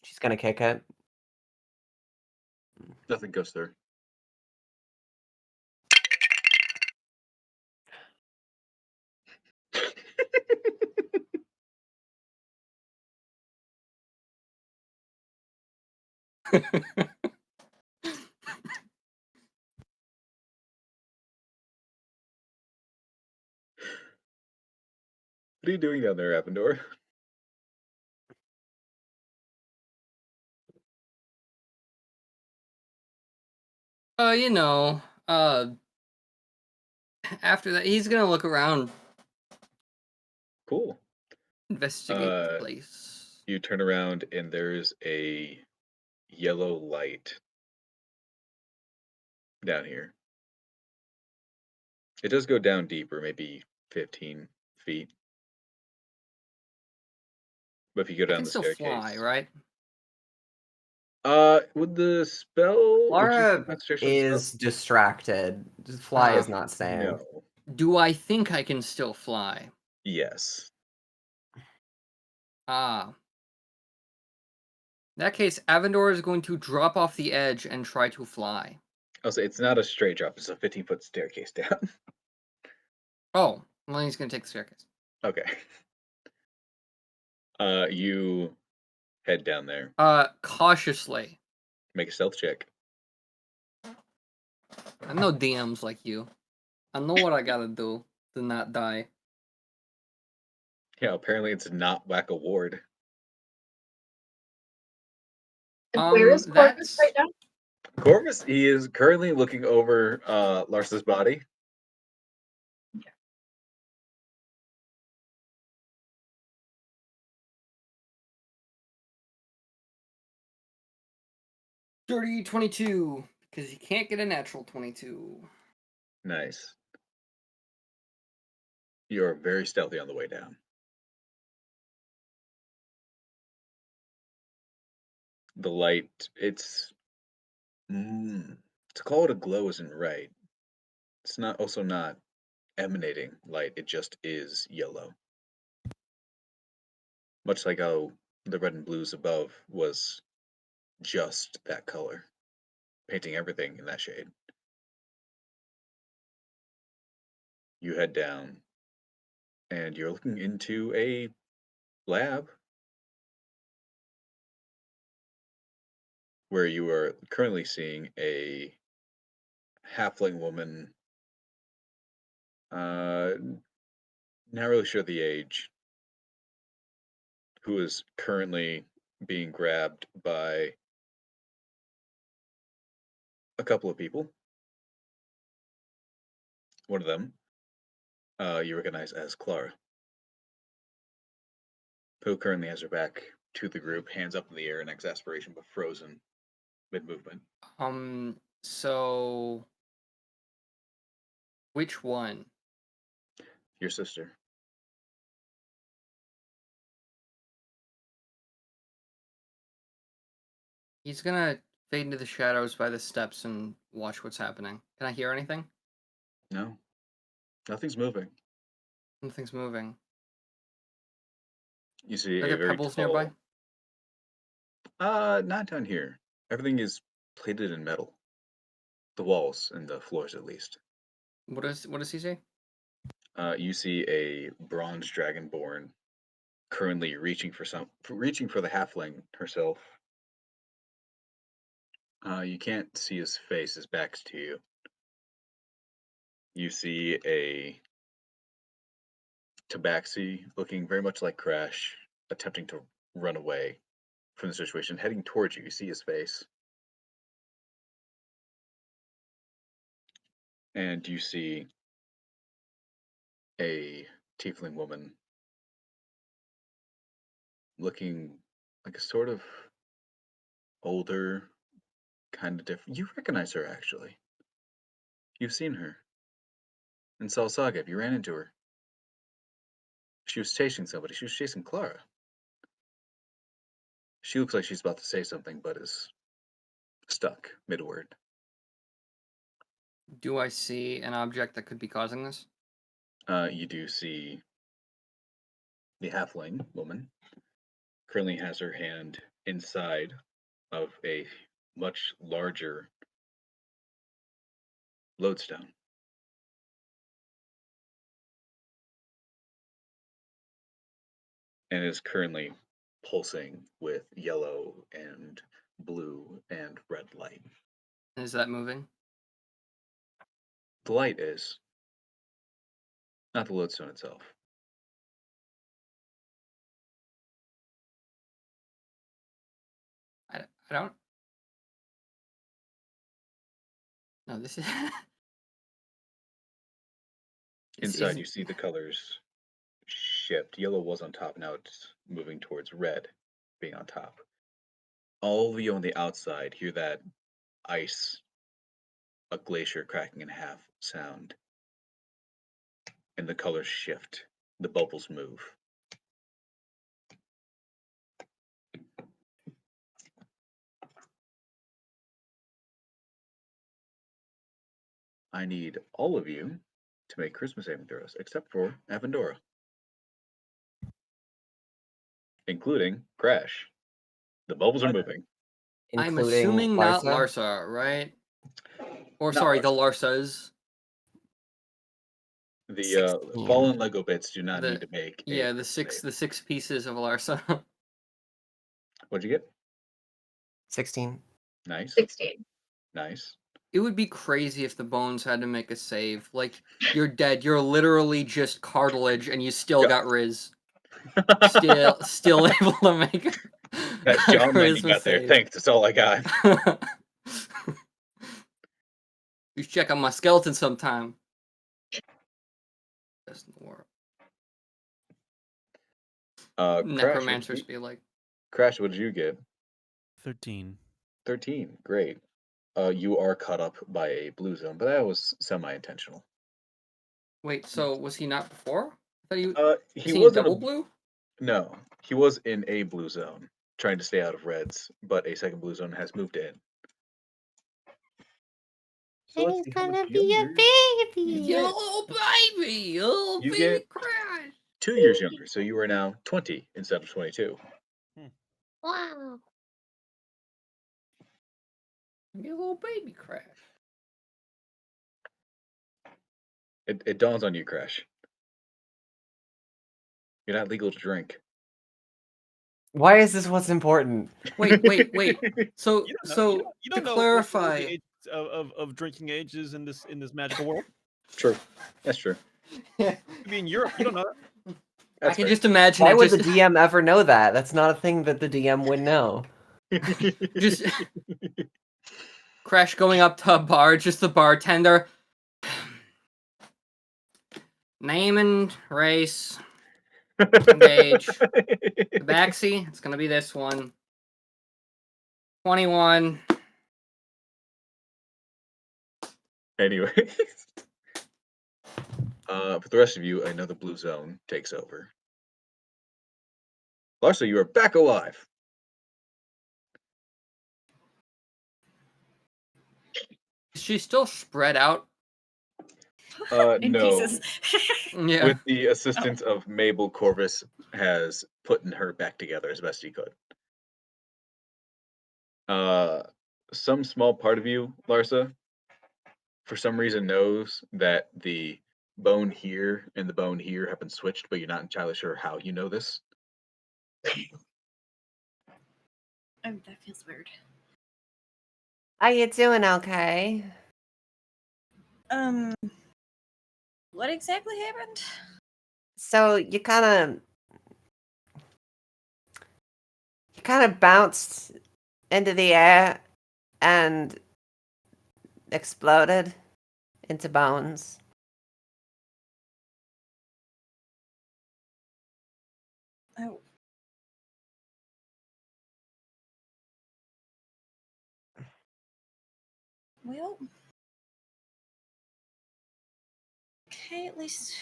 She's gonna kick it. Nothing goes through. What are you doing down there, Avendor? You know, after that, he's gonna look around, Cool. investigate the place. You turn around and there's a yellow light down here. It does go down deeper, maybe 15 feet. But if you go I down can the still staircase, fly, right? Would the spell? Would you Laura put concentration on the spell? is distracted. Fly is Ah. not saying. No. Do I think I can still fly? Yes. Ah. In that case, Avendor is going to drop off the edge and try to fly. I'll say it's not a straight drop. It's a 15-foot staircase down. Oh, well, he's gonna take the staircase. Okay. You head down there. Cautiously. Make a stealth check. I'm no DMs like you. I know what I gotta do to not die. Yeah, apparently it's not whack a ward. And where is Corvus That's right now? Corvus, he is currently looking over Lars's body. 22 because you can't get a natural 22. Nice. You're very stealthy on the way down. The light, to call it a glow isn't right. It's not also not emanating light. It just is yellow. Much like how the red and blues above was just that color, painting everything in that shade. You head down, and you're looking into a lab where you are currently seeing a halfling woman. Not really sure the age, who is currently being grabbed by a couple of people. One of them you recognize as Clara, who currently has her back to the group, hands up in the air in exasperation but frozen mid-movement. So which one? Your sister. He's gonna fade into the shadows by the steps and watch what's happening. Can I hear anything? No, nothing's moving. Nothing's moving. You see Are a there very pebbles tall. nearby? Not down here. Everything is plated in metal. The walls and the floors, at least. What does he say? You see a bronze dragonborn currently reaching for the halfling herself. You can't see his face; his back's to you. You see a tabaxi looking very much like Crash, attempting to run away from the situation, heading towards you. You see his face. And you see a tiefling woman looking like a sort of older, kind of different. You recognize her, actually. You've seen her. In Sol Saga, you ran into her. She was chasing somebody. She was chasing Clara. She looks like she's about to say something, but is stuck mid-word. Do I see an object that could be causing this? You do see the halfling woman currently has her hand inside of a much larger lodestone. And is currently pulsing with yellow and blue and red light. Is that moving? The light is, not the lodestone itself. I don't. No, this is. Inside, you see the colors shift. Yellow was on top, now it's moving towards red, being on top. All of you on the outside hear that ice, a glacier cracking in half sound. And the colors shift. The bubbles move. I need all of you to make Christmas saving throws, except for Avendora. Including Crash. The bubbles are moving. I'm Including assuming not Larsa? Larsa, right? Or Not sorry, the Larsa. Larsas. The 16. fallen Lego bits do not The need to make yeah, a the Christmas save. 6 pieces of Larsa. What'd you get? 16. Nice. 16. Nice. It would be crazy if the bones had to make a save. Like, you're dead. You're literally just cartilage, and you still Yeah. got Riz. Still able to make That a John Lenny Christmas got there. save. Thanks, that's all I got. You should check out my skeleton sometime. Doesn't work. Necromancers be like. Crash, what did you get? 13. 13. Great. You are caught up by a blue zone, but that was semi-intentional. Wait, so was he not before? I thought He is he was in double a blue? No, he was in a blue zone, trying to stay out of reds, but a second blue zone has moved in. So let's see how much younger. Yellow baby! Oh, You baby get Crash! 2 years younger, so you are now 20 instead of 22. Wow. Yellow baby Crash. It dawns on you, Crash. You're not legal to drink. Why is this what's important? Wait. So, You don't so know, you don't to know clarify, what the age of drinking ages in this magical world. True. That's true. I mean, you don't know that. That's I can fair. just imagine Why it would just, the DM ever know that? That's not a thing that the DM would know. just Crash going up to a bar, just the bartender. Name and race. Age. Tabaxi, it's gonna be this one. 21. Anyways. For the rest of you, another blue zone takes over. Larsa, you are back alive. Is she still spread out? In No. pieces. Yeah. With the assistance of Mabel, Corvus has put her back together as best he could. Some small part of you, Larsa, for some reason knows that the bone here and the bone here have been switched, but you're not entirely sure how you know this. Oh, that feels weird. Are you doing okay? What exactly happened? So you kind of bounced into the air and exploded into bones. Oh. Well. Okay, at least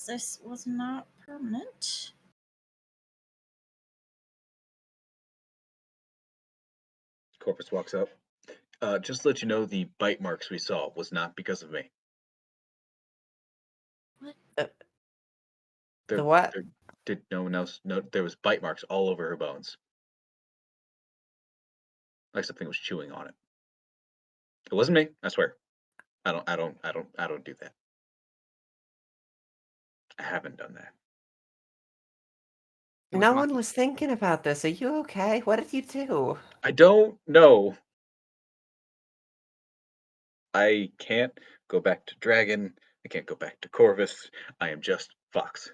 this was not permanent. Corvus walks up. Just to let you know, the bite marks we saw was not because of me. The what? Did no one else know? There was bite marks all over her bones, like something was chewing on it. It wasn't me. I swear. I don't do that. I haven't done that. It was No one Monkey. was thinking about this. Are you okay? What did you do? I don't know. I can't go back to Dragon. I can't go back to Corvus. I am just Fox.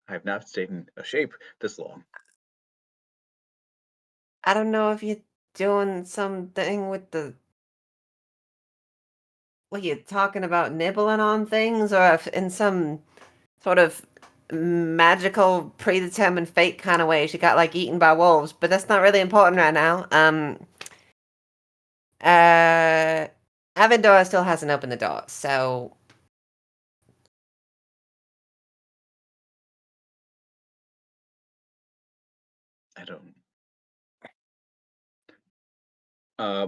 I have not stayed in a shape this long. I don't know if you're doing something with the... What, you talking about nibbling on things, or if in some sort of magical, predetermined fate kind of way she got, like, eaten by wolves, but that's not really important right now. Avendora still hasn't opened the door, so... I don't.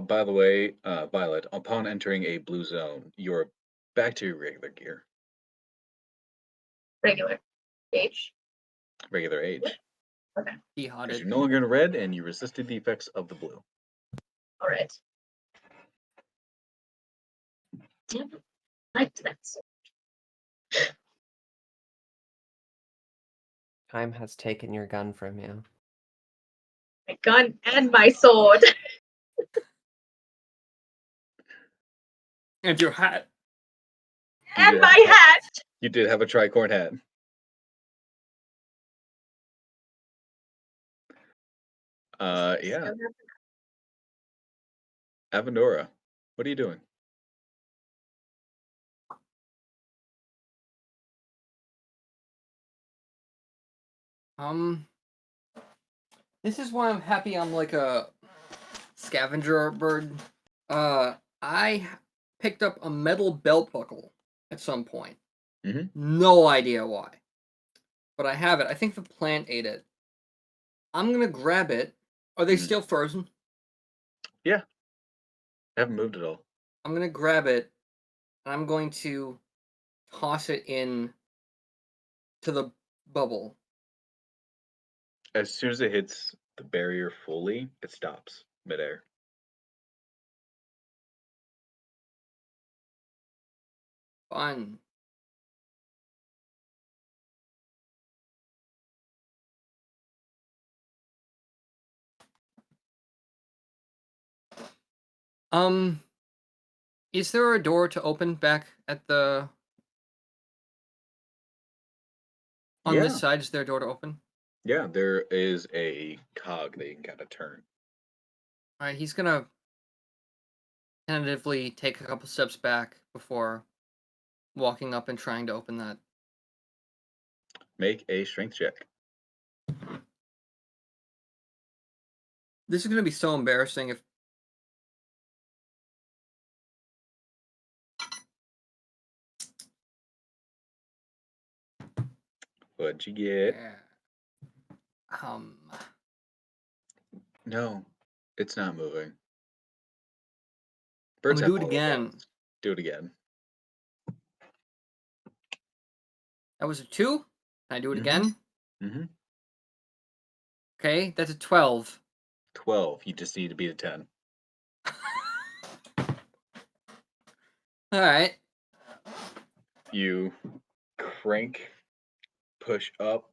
By the way, Violet, upon entering a blue zone, you're back to your regular gear, Regular age. regular age. Okay. He Because hunted. you're no longer in red and you resisted the effects of the blue. All right. Damn it. Liked that so Time has taken your gun from you. my gun and my sword. And your hat. You And did my have a- hat. You did have a tricorn hat. Yeah. Avendora, what are you doing? This is why I'm happy I'm like a scavenger bird. I picked up a metal belt buckle at some point. Mhm. No idea why. But I have it. I think the plant ate it. I'm gonna grab it. Are they Mhm. still frozen? Yeah. I haven't moved at all. I'm gonna grab it, and I'm going to toss it in to the bubble. As soon as it hits the barrier fully, it stops midair. Fun. Is there a door to open back at the... On this Yeah. side, is there a door to open? Yeah, there is a cog that you can kind of turn. Alright, he's gonna tentatively take a couple steps back before walking up and trying to open that. Make a strength check. This is gonna be so embarrassing if... What'd you get? Yeah. No, it's not moving. I'm Birds gonna have do it hollow again. bones. Do it again. That was a 2. Can I do it Mhm. again? Mm-hmm. Okay, that's a 12. 12. You just need to beat a 10. Alright. You crank, push up,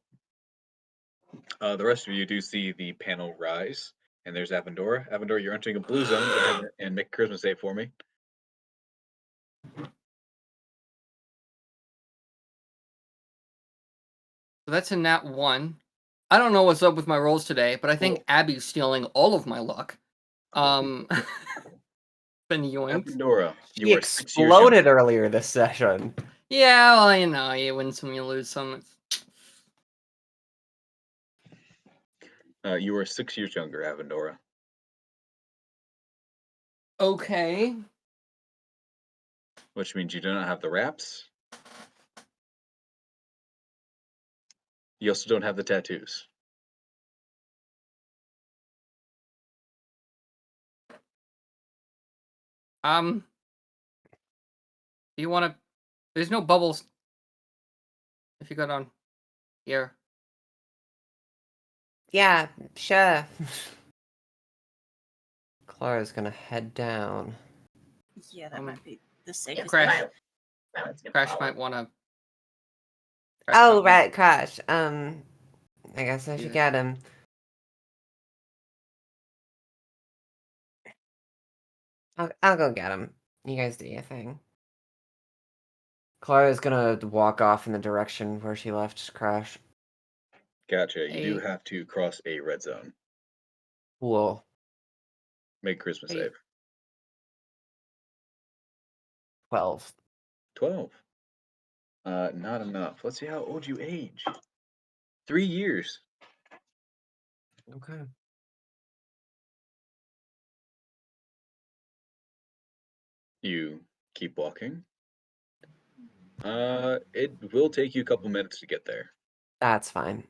The rest of you do see the panel rise, and there's Avendora. Avendora, you're entering a blue zone. Go ahead and make a charisma save for me. So that's a nat 1. I don't know what's up with my rolls today, but I think Abby's stealing all of my luck. Been yoinked. Avendora, you He are 6 years exploded younger. earlier this session. Yeah, well, you know, you win some, you lose some. You are 6 years younger, Avendora. Okay. Which means you do not have the wraps. You also don't have the tattoos. Do you want to? There's no bubbles. If you go down here. Yeah, sure. Clara's gonna head down. Yeah, that might be the safest. Crash. Violet's gonna Crash follow. might want to. Oh, right, Crash. I guess I should Yeah. get him. I'll go get him. You guys do your thing. Clara's gonna walk off in the direction where she left Crash. Gotcha. You do Hey. have to cross a red zone. Cool. Make a charisma Hey. save. 12. 12. Not enough. Let's see how old you age. 3 years. Okay. You keep walking. It will take you a couple minutes to get there. That's fine.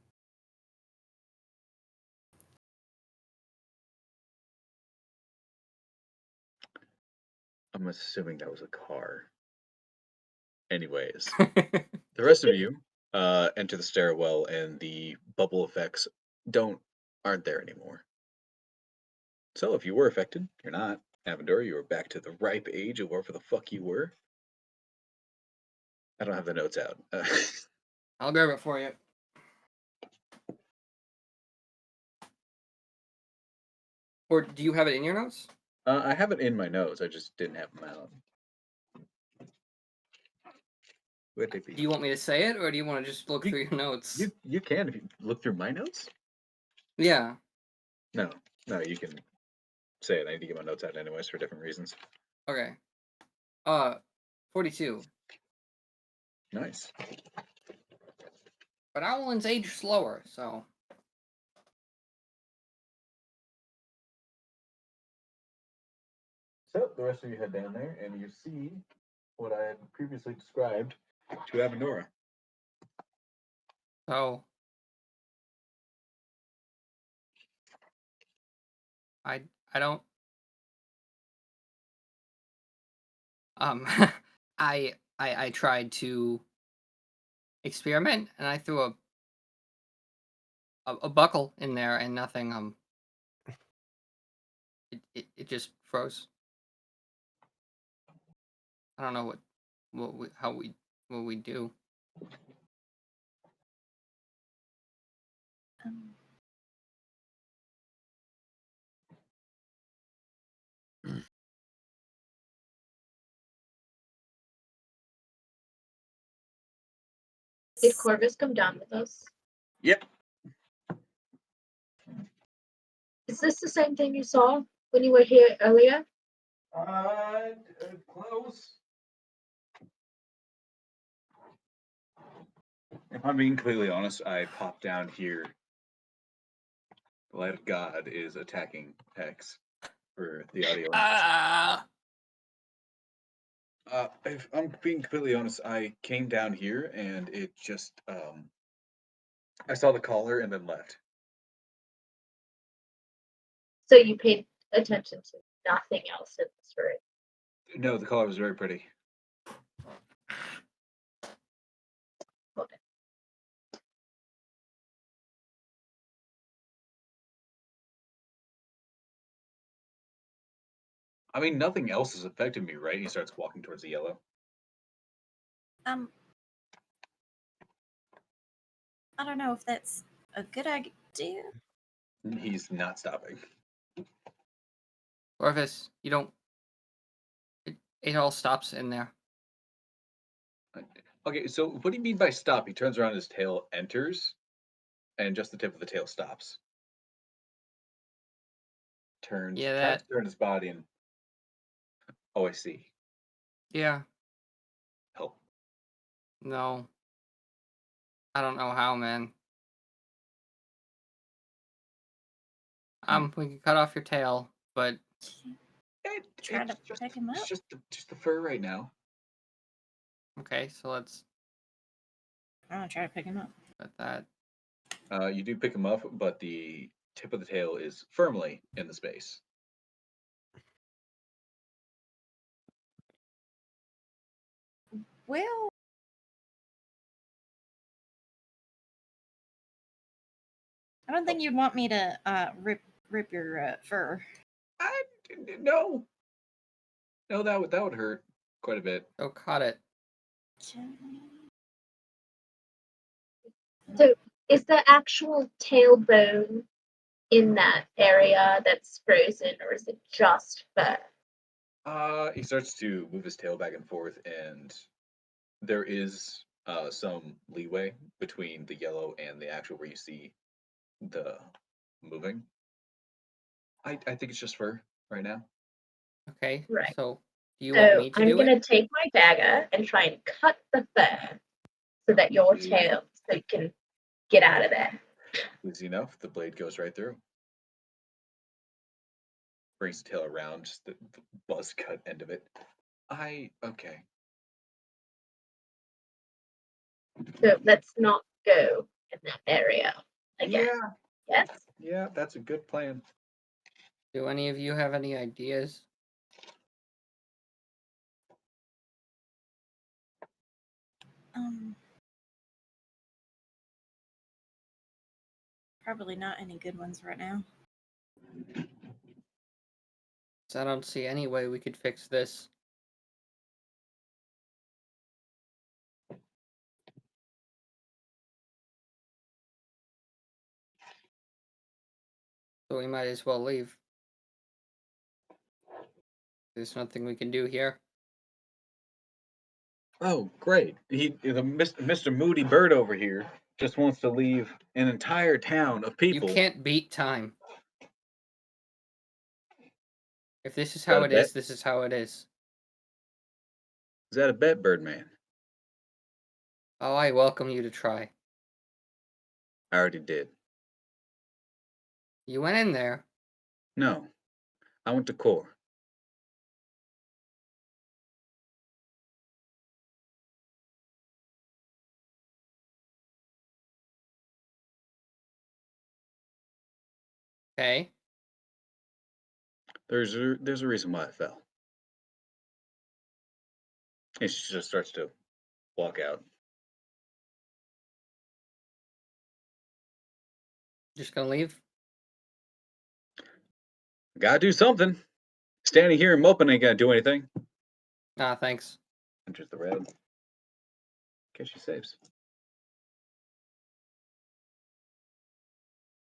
I'm assuming that was a car. Anyways, the rest of you enter the stairwell, and the bubble effects aren't there anymore. So if you were affected, you're not. Avendora, you are back to the ripe age of wherever the fuck you were. I don't have the notes out. I'll grab it for you. Or do you have it in your notes? I have it in my notes. I just didn't have them out. Where'd they be? Do you want me to say it, or do you want to just look through your notes? You can if you look through my notes. Yeah. No, you can say it. I need to get my notes out anyways for different reasons. Okay. 42. Nice. But Owlin's age slower, so. So the rest of you head down there, and you see what I had previously described to Avendora. So. I don't. I tried to experiment, and I threw a buckle in there, and nothing. It just froze. I don't know what we do. Did Corvus come down with us? Yep. Is this the same thing you saw when you were here earlier? Close. If I'm being completely honest, I popped down here. The light of God is attacking X for the audio. If I'm being completely honest, I came down here and it just I saw the collar and then left. So you paid attention to nothing else in this room. No, the collar was very pretty. Okay. I mean, nothing else has affected me, right? He starts walking towards the yellow. I don't know if that's a good idea. He's not stopping. Corvus, you don't. It all stops in there. Okay, so what do you mean by stop? He turns around, his tail enters, and just the tip of the tail stops. Tries to turn his body, and oh, I see. Yeah. Help. No. I don't know how, man. We can cut off your tail, but Try to pick him up. It's just the fur right now. okay. So let's I'm gonna try to pick him up. put that. You do pick him up, but the tip of the tail is firmly in the space. Well, I don't think you'd want me to rip your fur. No, that would hurt quite a bit. So cut it. So is the actual tailbone in that area that's frozen, or is it just fur? He starts to move his tail back and forth, and there is some leeway between the yellow and the actual where you see the moving. I think it's just fur right now. Okay. Right. So do you want me to I'm do gonna it? take my dagger and try and cut the fur so that your tail can get out of there. Easy enough. The blade goes right through. Brings the tail around, just the buzz cut end of it. Okay. So let's not go in that area again. Yes? Yeah, that's a good plan. Do any of you have any ideas? Probably not any good ones right now. So I don't see any way we could fix this. So we might as well leave. There's nothing we can do here. Oh, great. Mr. Moody Bird over here just wants to leave an entire town of people. You can't beat time. If this is Got how a it is, bet? this is how it is. Is that a bet, Birdman? Oh, I welcome you to try. I already did. You went in there. No, I went to core. Okay. There's a reason why I fell. And she just starts to walk out. Just gonna leave? Gotta do something. Standing here and moping ain't gonna do anything. Ah, thanks. Enters the red. Okay, she saves.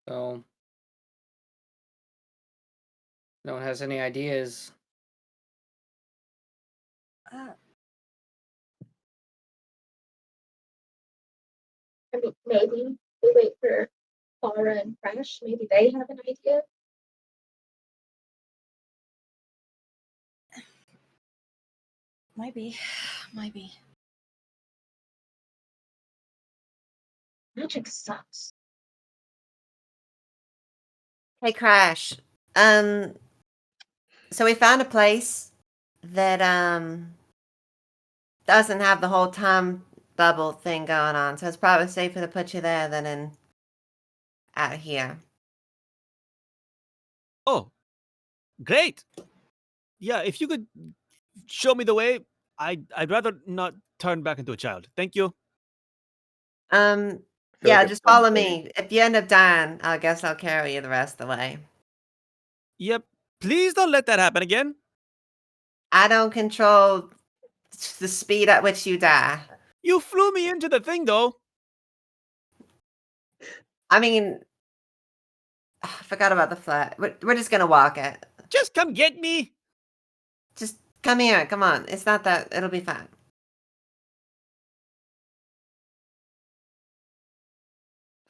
So no one has any ideas. I mean, maybe we wait for Clara and Crash. Maybe they have an idea. Maybe. Magic sucks. Hey, Crash. So we found a place that doesn't have the whole time bubble thing going on, so it's probably safer to put you there than in out here. Oh, great. Yeah, if you could show me the way, I'd rather not turn back into a child. Thank you. Yeah, just follow me. If you end up dying, I guess I'll carry you the rest of the way. Yep. Please don't let that happen again. I don't control the speed at which you die. You flew me into the thing, though. I mean, I forgot about the flat. We're just gonna walk it. Just come get me. Just come here. Come on. It's not that. It'll be fine.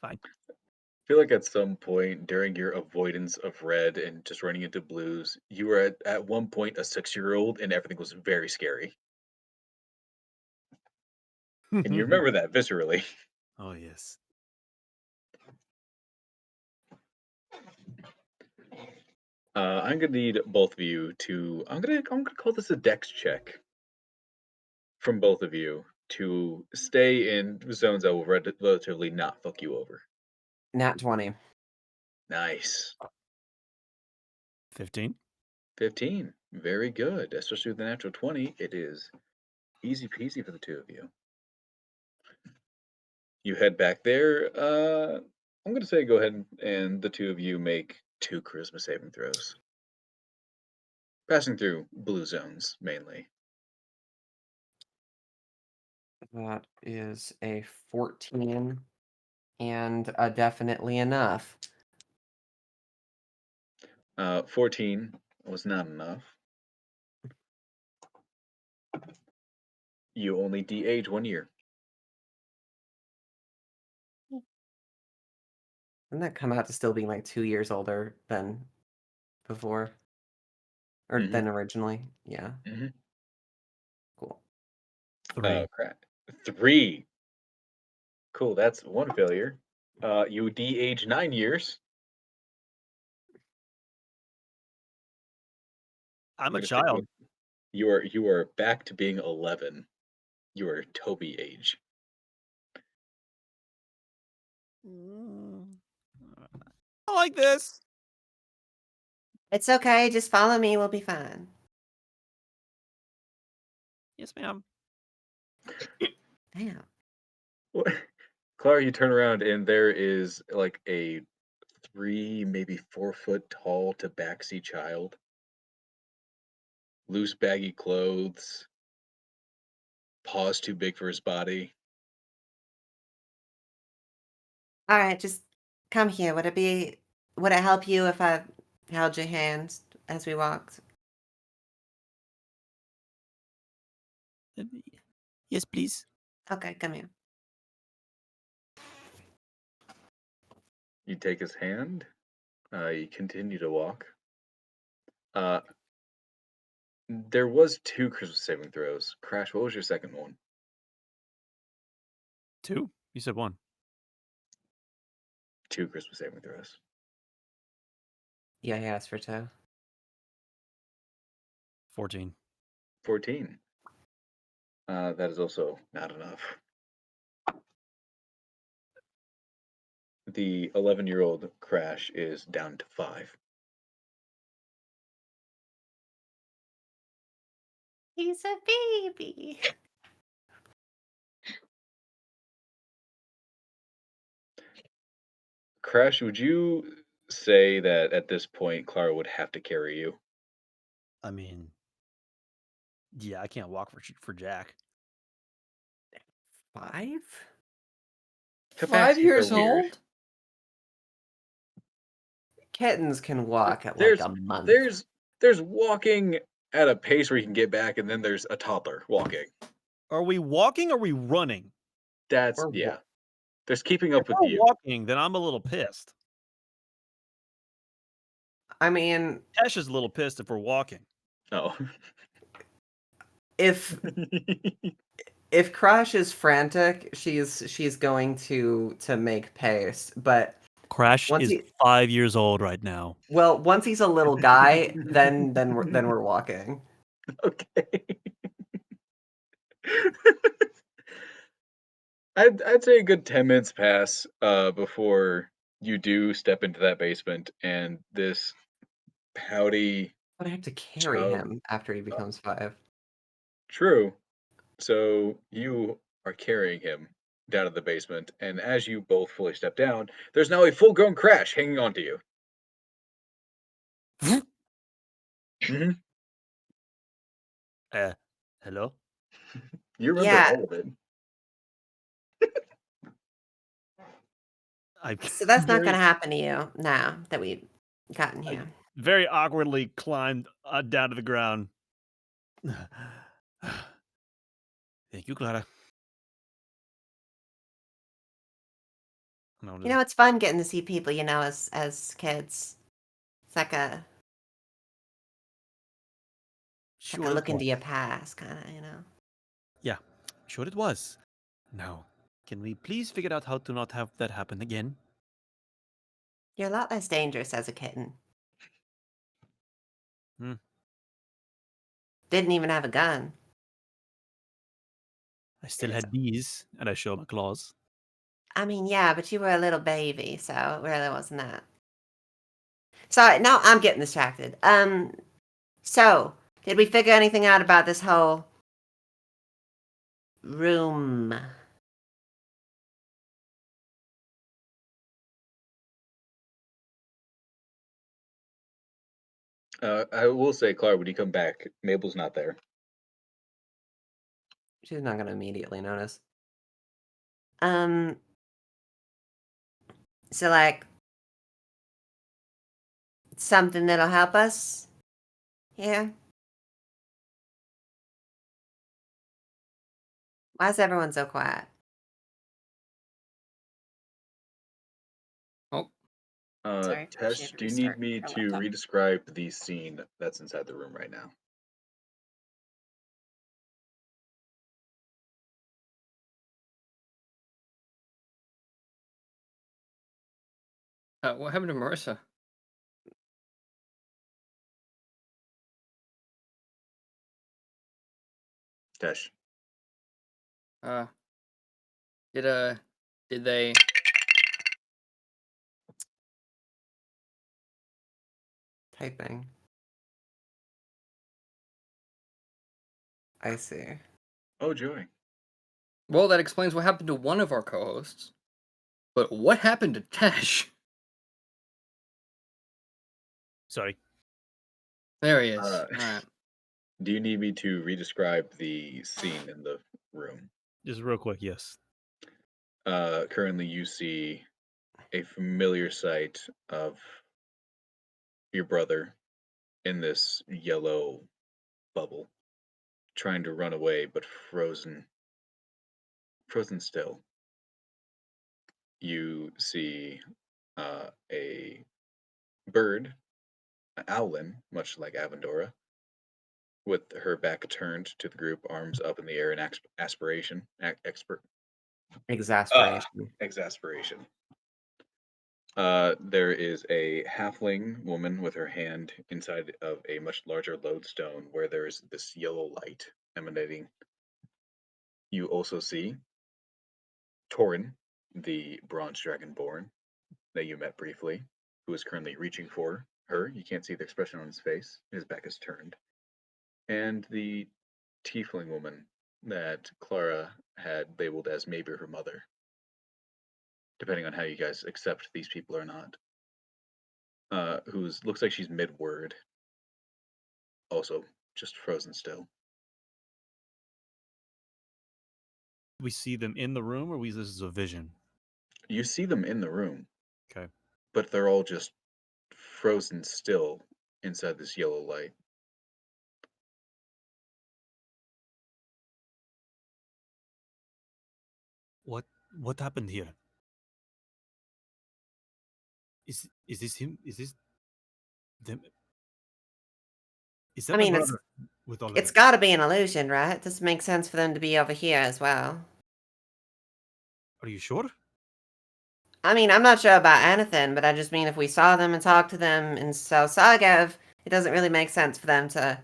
Fine. I feel like at some point during your avoidance of red and just running into blues, you were at one point a 6-year-old and everything was very scary. And you remember that viscerally. Oh yes. I'm gonna need both of you to. I'm gonna call this a dex check from both of you to stay in zones that will relatively not fuck you over. Nat 20. Nice. 15. 15. Very good. Especially with the natural 20, it is easy peasy for the two of you. You head back there. I'm gonna say go ahead and the two of you make 2 charisma saving throws. Passing through blue zones mainly. That is a 14 and a definitely enough. 14 was not enough. You only de-age 1 year. Doesn't that come out to still being like 2 years older than before? Or Mhm. than originally? Yeah. Mhm. Cool. 3. Crap. 3. Cool, that's 1 failure. You de-age 9 years. I'm a gonna stick child. with you are back to being 11. You are Toby age. I like this. It's okay. Just follow me. We'll be fine. Yes, ma'am. Damn. Clara, you turn around and there is like a 3, maybe 4 foot tall tabaxi child. Loose, baggy clothes. Paws too big for his body. All right, just come here. Would it help you if I held your hands as we walked? Yes, please. Okay, come here. You take his hand. You continue to walk. Uh, there was 2 Christmas saving throws. Crash, what was your second one? 2. You said 1. 2 Christmas saving throws. Yeah, he asked for 2. 14. 14. That is also not enough. The 11-year-old Crash is down to 5. He's a baby. Crash, would you say that at this point Clara would have to carry you? I mean, yeah, I can't walk for Jack. 5? 5 Tabaxis are years weird. old? Kittens can walk at There's like a month. there's walking at a pace where you can get back, and then there's a toddler walking. Are we walking or are we running? That's Or yeah. There's keeping up If with we're you. walking, then I'm a little pissed. I mean, Tesh is a little pissed if we're walking. Oh. if Crash is frantic, she's going to make pace, but Crash once is he 5 years old right now. once he's a little guy, then we're walking. Okay. I'd say a good 10 minutes pass before you do step into that basement and this pouty But I have to carry child. him after he becomes 5. True. So you are carrying him down to the basement, and as you both fully step down, there's now a full-grown Crash hanging onto you. hmm Hello? You remember Yeah. all of it. I So that's not very, going to happen to you now that we've gotten I here. very awkwardly climbed down to the ground. Thank you, Clara. You know, it's fun getting to see people, you know, as kids. It's like a Sure look it into was. your past, kind of, you know. Yeah, sure it was. Now, can we please figure out how to not have that happen again? You're a lot less dangerous as a kitten. Hmm. Didn't even have a gun. I still Yes. had these, and I show my claws. I mean, yeah, but you were a little baby, so it really wasn't that. Sorry, now I'm getting distracted. So, did we figure anything out about this whole room? I will say, Clara, when you come back, Mabel's not there. She's not going to immediately notice. So like something that'll help us here? Why is everyone so quiet? Oh, Sorry, she Tesh, had to do you need restart me her to laptop. redescribe the scene that's inside the room right now? what happened to Marissa? Tesh. Uh, did they? Typing. I see. Oh, joy. Well, that explains what happened to one of our co-hosts. But what happened to Tesh? Sorry. There he is. Uh, All right. Do you need me to redescribe the scene in the room? Just real quick, yes. Currently, you see a familiar sight of your brother in this yellow bubble, trying to run away, but frozen still. You see a bird, an owlin, much like Avendora, with her back turned to the group, arms up in the air in aspiration, Exasperation. exasperation. There is a halfling woman with her hand inside of a much larger lodestone where there is this yellow light emanating. You also see Torin, the bronze dragonborn that you met briefly, who is currently reaching for her. You can't see the expression on his face. His back is turned. And the tiefling woman that Clara had labeled as maybe her mother, depending on how you guys accept these people or not. Who's looks like she's mid-word, also just frozen still. We see them in the room, or this is a vision? You see them in the room, Okay. but they're all just frozen still inside this yellow light. What happened here? Is this him? Is this them? Is that I my mean, brother with all of it's them? got to be an illusion, right? It doesn't make sense for them to be over here as well. Are you sure? I mean, I'm not sure about anything, but I just mean if we saw them and talked to them in Sagev, it doesn't really make sense for them to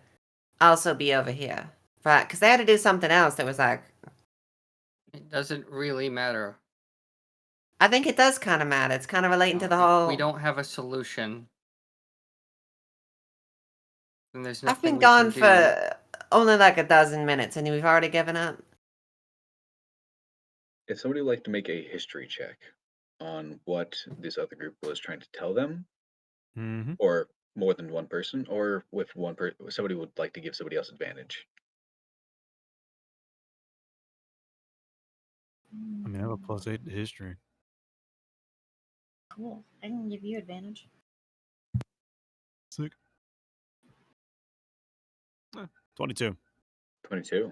also be over here. Right? Because they had to do something else that was like, It doesn't really matter. I think it does kind of matter. It's kind of relating to the If whole. we don't have a solution, then there's I've nothing been we gone can do. for only like a dozen minutes, and we've already given up. If somebody would like to make a history check on what this other group was trying to tell them, Mm-hmm. or more than one person, or with one person, somebody would like to give somebody else advantage. I mean, I have a +8 history. Cool. I can give you advantage. Sick. 22. 22.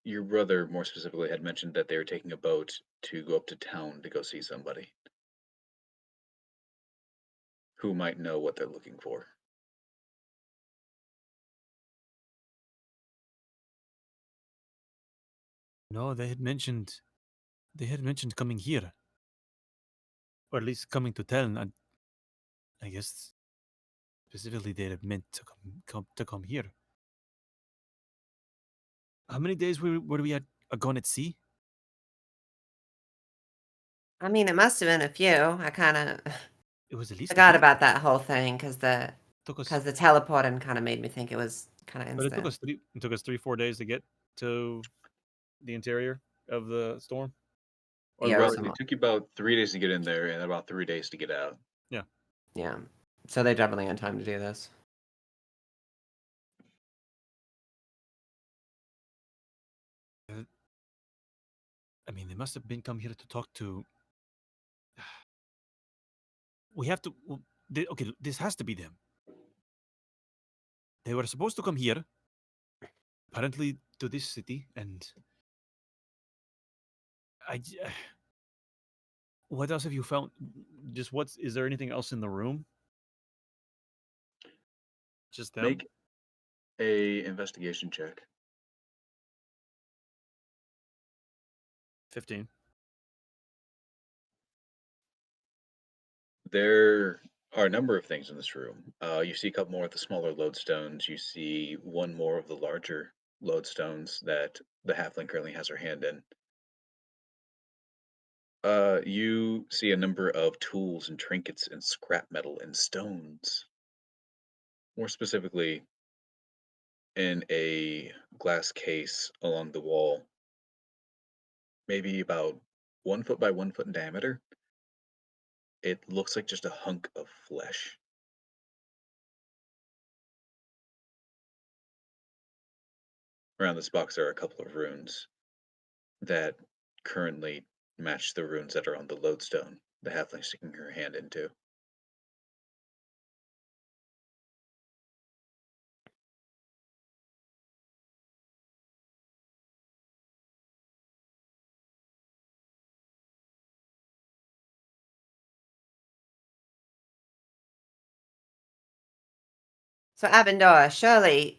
Your brother more specifically, had mentioned that they were taking a boat to go up to town to go see somebody who might know what they're looking for. No, they had mentioned coming here, or at least coming to town. I guess specifically they had meant to come here. How many days were we gone at sea? I mean, it must have been a few. I kind of It was at least a forgot week. about that whole thing because Took us, the teleporting kind of made me think it was kind of but instant. it took us 3-4 days to get to the interior of the storm. Or Yeah, Well, some- it took you about 3 days to get in there and about 3 days to get out. yeah. So they definitely had time to do this. I mean, they must have been come here to talk to. We have to. Okay, this has to be them. They were supposed to come here, apparently to this city, and what else have you found? Just is there anything else in the room? Just them? Make a investigation check. 15. There are a number of things in this room. You see a couple more of the smaller lodestones. You see one more of the larger lodestones that the halfling currently has her hand in. You see a number of tools and trinkets and scrap metal and stones. More specifically, in a glass case along the wall, maybe about 1 foot by 1 foot in diameter. It looks like just a hunk of flesh. Around this box, there are a couple of runes that currently match the runes that are on the lodestone the halfling sticking her hand into. So Avendora, surely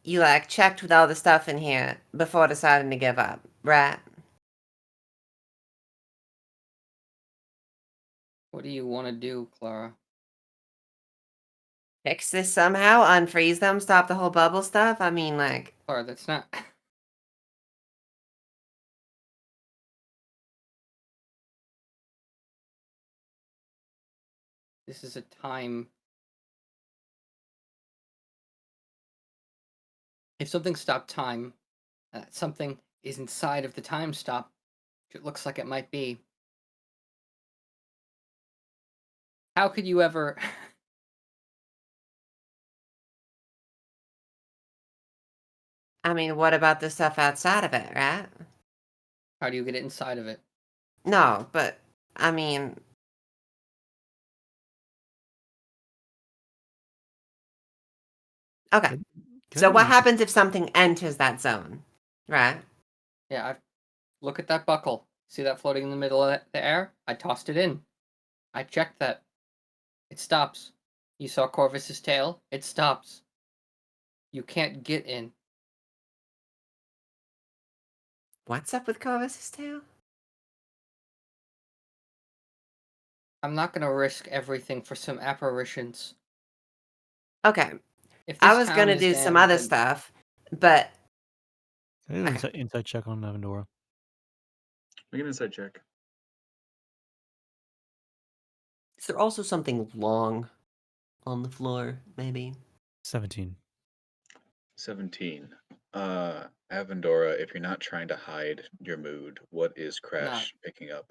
you like checked with all the stuff in here before deciding to give up, right? What do you want to do, Clara? Fix this somehow, unfreeze them, stop the whole bubble stuff. I mean, like, Clara, that's not. This is a time. If something stopped time, something is inside of the time stop, which it looks like it might be. How could you ever? I mean, what about the stuff outside of it, right? How do you get it inside of it? No, but I mean, okay. So what happens if something enters that zone, right? Yeah, look at that buckle. See that floating in the middle of the air? I tossed it in. I checked that. It stops. You saw Corvus's tail? It stops. You can't get in. What's up with Corvus's tail? I'm not gonna risk everything for some apparitions. Okay, If I this was town gonna is do some damned, other then stuff, but Can I do an inside check on Avendora? Make an insight check. is there also something long on the floor, maybe? 17. 17. Avendora, if you're not trying to hide your mood, what is Crash picking up?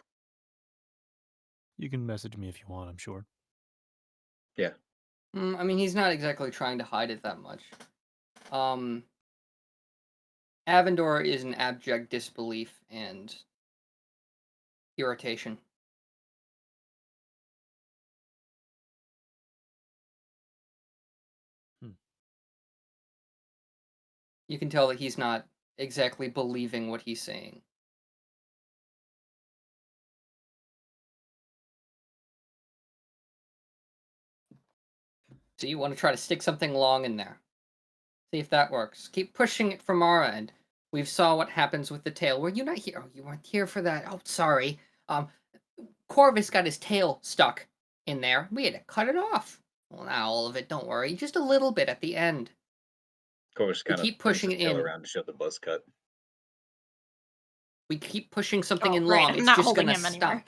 You can message me if you want, I'm sure. Yeah. I mean, he's not exactly trying to hide it that much. Avendor is in abject disbelief and irritation. You can tell that he's not exactly believing what he's saying. So you want to try to stick something long in there. See if that works. Keep pushing it from our end. We've saw what happens with the tail. Were you not here? Oh, you weren't here for that. Oh, sorry. Corvus got his tail stuck in there. We had to cut it off. Well, not all of it, don't worry. Just a little bit at the end. Corvus We kind of keep brings pushing his it tail in. around to show the buzz cut. We keep pushing something Oh, in right, long. I'm It's not just holding gonna him stop. anywhere.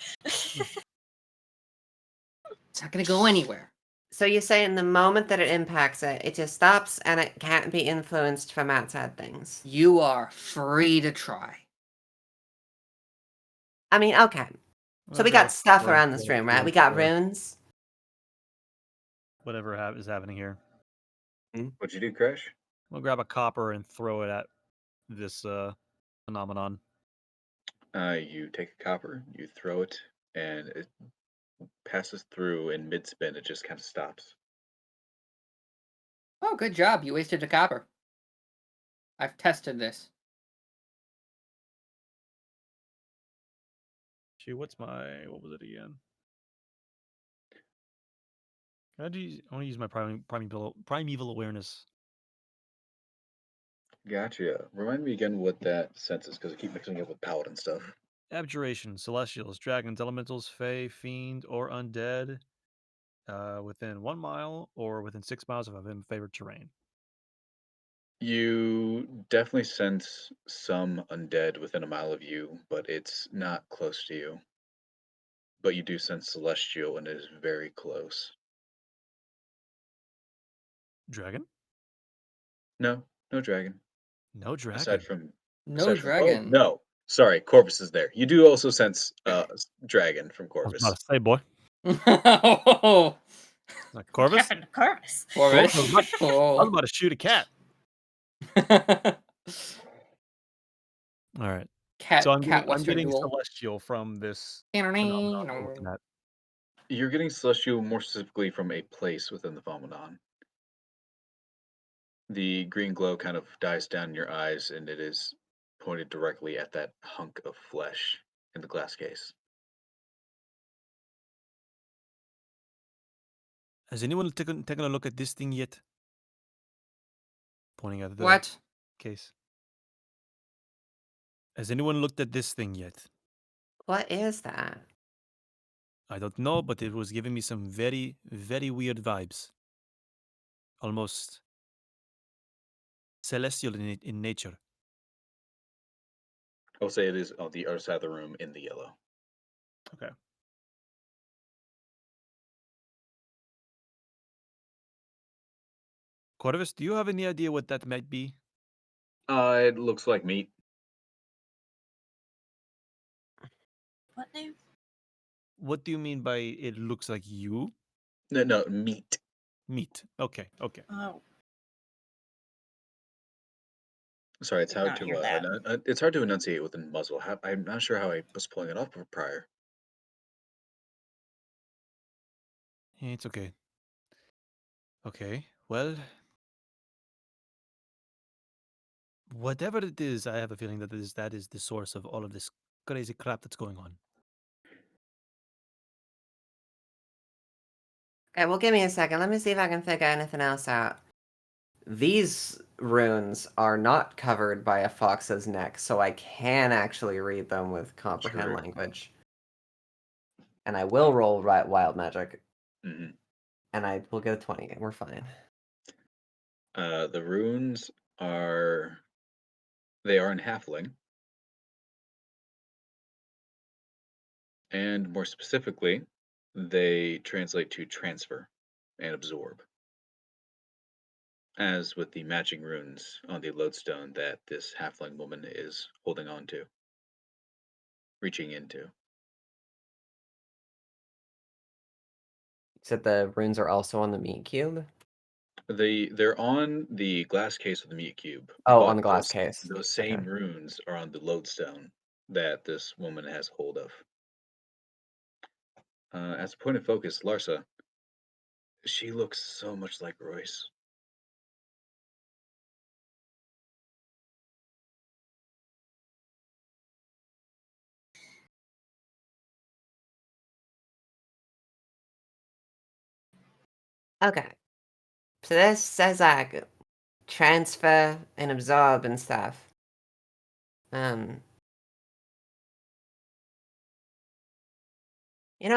It's not gonna go anywhere. So you say in the moment that it impacts it, it just stops and it can't be influenced from outside things. You are free to try. I mean, okay. So we got stuff around this room, right? We got runes. Whatever is happening here. What'd you do, Crash? We'll grab a copper and throw it at this phenomenon. You take a copper, you throw it, and it passes through in mid-spin. It just kind of stops. Oh, good job. You wasted a copper. I've tested this. Shoot, what was it again? I want to use my primeval awareness. Gotcha. Remind me again what that sense is, because I keep mixing it up with paladin stuff. Abjuration, celestials, dragons, elementals, fae, fiend, or undead, within 1 mile or within 6 miles of a favored terrain. You definitely sense some undead within a mile of you, but it's not close to you. But you do sense celestial, and it is very close. Dragon? No, no dragon. No dragon. Aside from No oh dragon. no, sorry, Corvus is there. You do also sense dragon from I was about Corvus. to say, boy. Oh, Like What Corvus? happened to Corvus? Corvus. I was Oh. about to shoot a cat. All right. Cat, So I'm Western getting duel. celestial from this phenomenon we're looking at. You're getting celestial more specifically from a place within the phenomenon. The green glow kind of dies down in your eyes, and it is pointed directly at that hunk of flesh in the glass case. Has anyone taken a look at this thing yet? Pointing at the What? case. Has anyone looked at this thing yet? What is that? I don't know, but it was giving me some very, very weird vibes. Almost celestial in nature. I'll say it is on the other side of the room in the yellow. Okay. Corvus, do you have any idea what that might be? It looks like meat. What now? What do you mean by it looks like you? No, meat. Meat. Okay. Oh, Sorry, it's did hard not to hear that. it's hard to enunciate with a muzzle. I'm not sure how I was pulling it off prior. Yeah, it's okay. Okay. Well, whatever it is, I have a feeling that is the source of all of this crazy crap that's going on. Okay, well, give me a second. Let me see if I can figure anything else out. These runes are not covered by a fox's neck, so I can actually read them with comprehend True. language. And I will roll wild magic, Mhm. and I will get a 20. We're fine. The runes are in halfling, and more specifically, they translate to transfer and absorb. As with the matching runes on the lodestone that this halfling woman is holding on to, reaching into. Said the runes are also on the meat cube? They're on the glass case of the meat cube. Oh, but on the glass case. Those Okay. same runes are on the lodestone that this woman has hold of. As a point of focus, Larsa, she looks so much like Royce. Okay. So this says like transfer and absorb and stuff.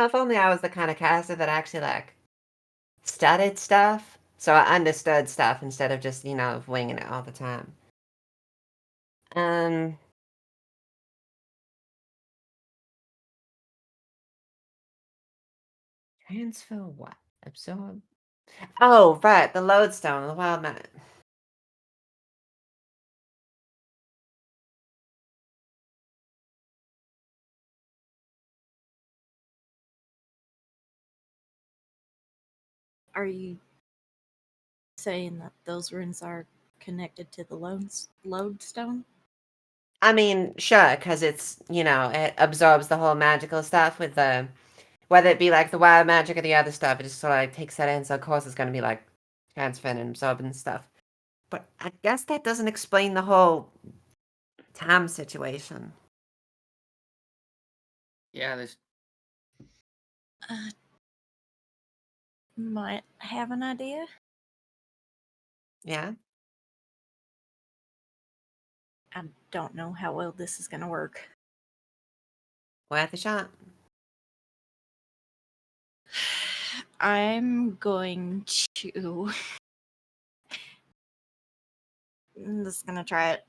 If only I was the kind of caster that actually like studied stuff, so I understood stuff instead of just winging it all the time. Transfer what? Absorb? Oh, right, the lodestone, the wild man. Are you saying that those runes are connected to the lodestone? I mean, sure, because it absorbs the whole magical stuff with the, whether it be like the wild magic or the other stuff, it just sort of like takes that in, so of course it's going to be like transferring and absorbing stuff. But I guess that doesn't explain the whole time situation. Yeah, there's Might have an idea. Yeah? I don't know how well this is going to work. Worth a shot. I'm going to. I'm just gonna try it.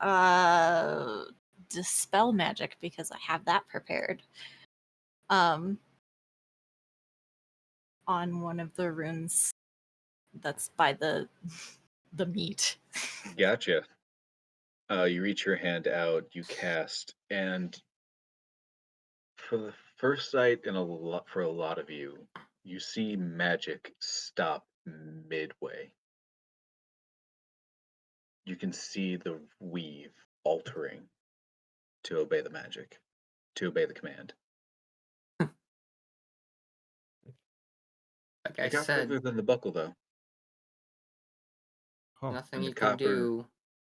Dispel magic because I have that prepared. On one of the runes that's by the meat. Gotcha. You reach your hand out, you cast, and for the first sight for a lot of you, you see magic stop midway. You can see the weave altering to obey the magic, to obey the command. like I It got said, further than the buckle, though. Oh, nothing And you can do.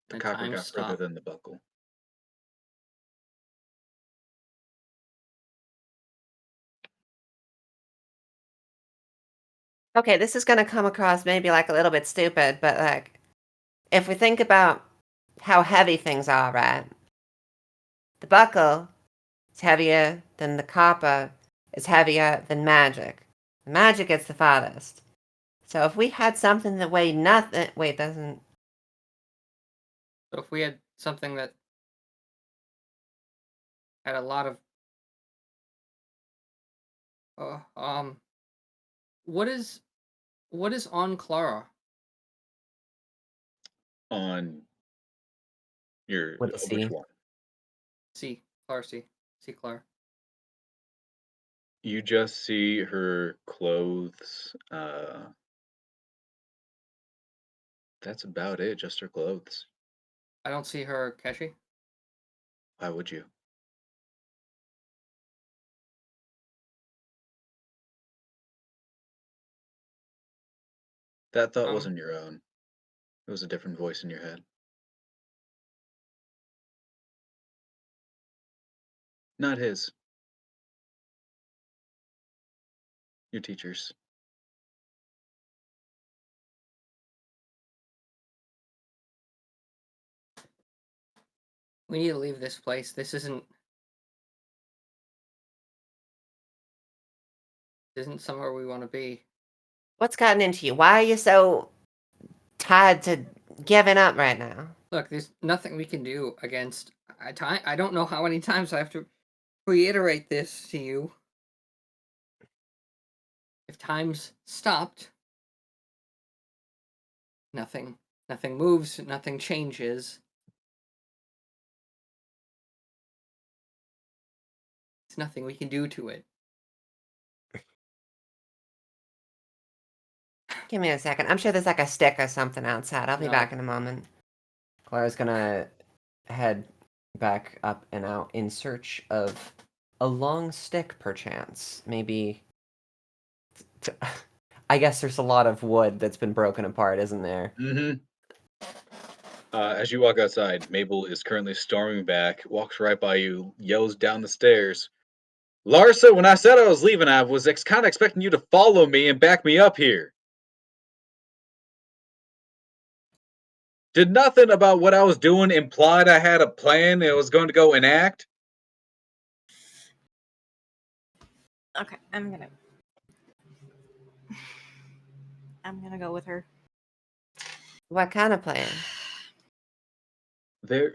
the when copper time got further stop. than the buckle. Okay, this is going to come across maybe like a little bit stupid, but like, if we think about how heavy things are, right? The buckle is heavier than the copper, is heavier than magic. Magic gets the farthest. So if we had something that weighed nothing, wait, doesn't. So if we had something that had a lot of, what is on Clara? On your With a C. which one? C. Clara C. C. Clara. You just see her clothes. That's about it. Just her clothes. I don't see her Keshi. Why would you? That thought wasn't your own. It was a different voice in your head. Not his. Your teacher's. We need to leave this place. This isn't somewhere we want to be. What's gotten into you? Why are you so tied to giving up right now? Look, there's nothing we can do against. I don't know how many times I have to reiterate this to you. If time's stopped, nothing moves, nothing changes. There's nothing we can do to it. Give me a second. I'm sure there's like a stick or something outside. I'll be No. back in a moment. Clara's gonna head back up and out in search of a long stick, perchance. Maybe I guess there's a lot of wood that's been broken apart, isn't there? Mm-hmm. As you walk outside, Mabel is currently storming back, walks right by you, yells down the stairs. Larsa, when I said I was leaving, I was kind of expecting you to follow me and back me up here. Did nothing about what I was doing implied I had a plan and I was going to go enact? Okay, I'm gonna go with her. What kind of plan? Do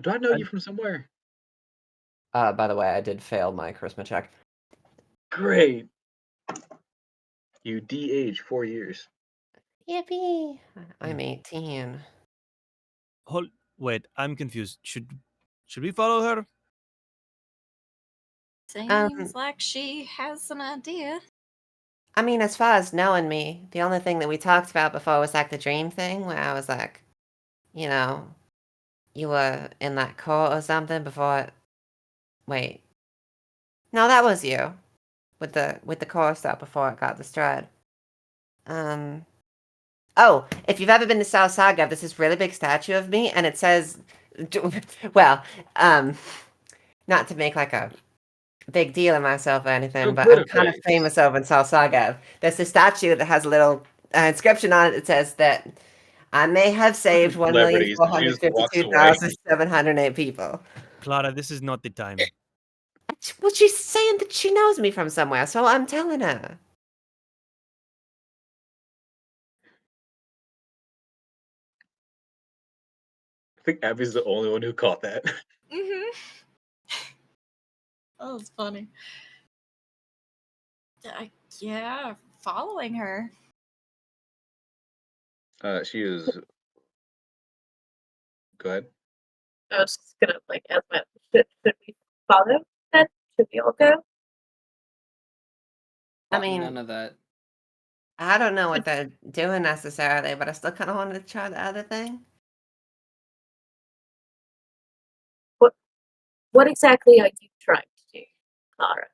I know you from somewhere? By the way, I did fail my charisma check. Great. You de-age 4 years. Yippee! I'm 18. Wait, I'm confused. Should we follow her? Seems like she has an idea. I mean, as far as knowing me, the only thing that we talked about before was like the dream thing, where I was like, you know, you were in that court or something before. Wait, no, that was you with the core stuff before it got destroyed. Oh, if you've ever been to South Saga, there's this really big statue of me, and it says, well, not to make like a big deal of myself or anything, but I'm kind of famous over in South Saga. There's a statue that has a little inscription on it that says that I may have saved 1,452,708 people. Clara, this is not the time. Well, she's saying that she knows me from somewhere, so I'm telling her. I think Abby's the only one who caught that. Mm-hmm. That was funny. Yeah, following her. She is. Go ahead. I was just gonna ask my should we follow then? Should we all go? I mean, none of that. I don't know what they're doing necessarily, but I still kind of wanted to try the other thing. What exactly are you trying to do, Clara?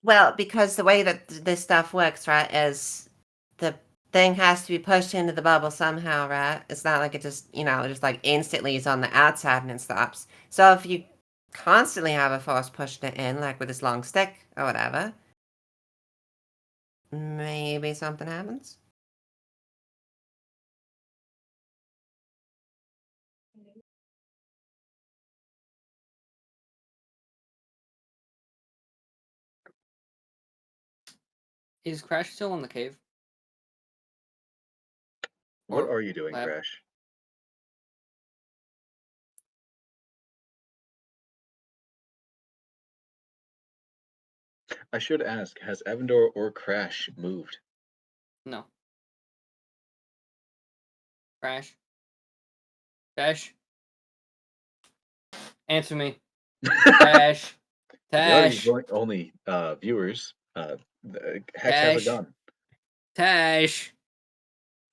Well, because the way that this stuff works, right, is the thing has to be pushed into the bubble somehow, right? It's not like it just, just like instantly is on the outside and it stops. So if you constantly have a force pushing it in, like with this long stick or whatever, maybe something happens. Is Crash still in the cave? What Or are you doing, lab? Crash? I should ask, has Evandor or Crash moved? No. Crash? Tash? Answer me. Tash? Tash? Only viewers. Hex has a Tash? gun. Tash?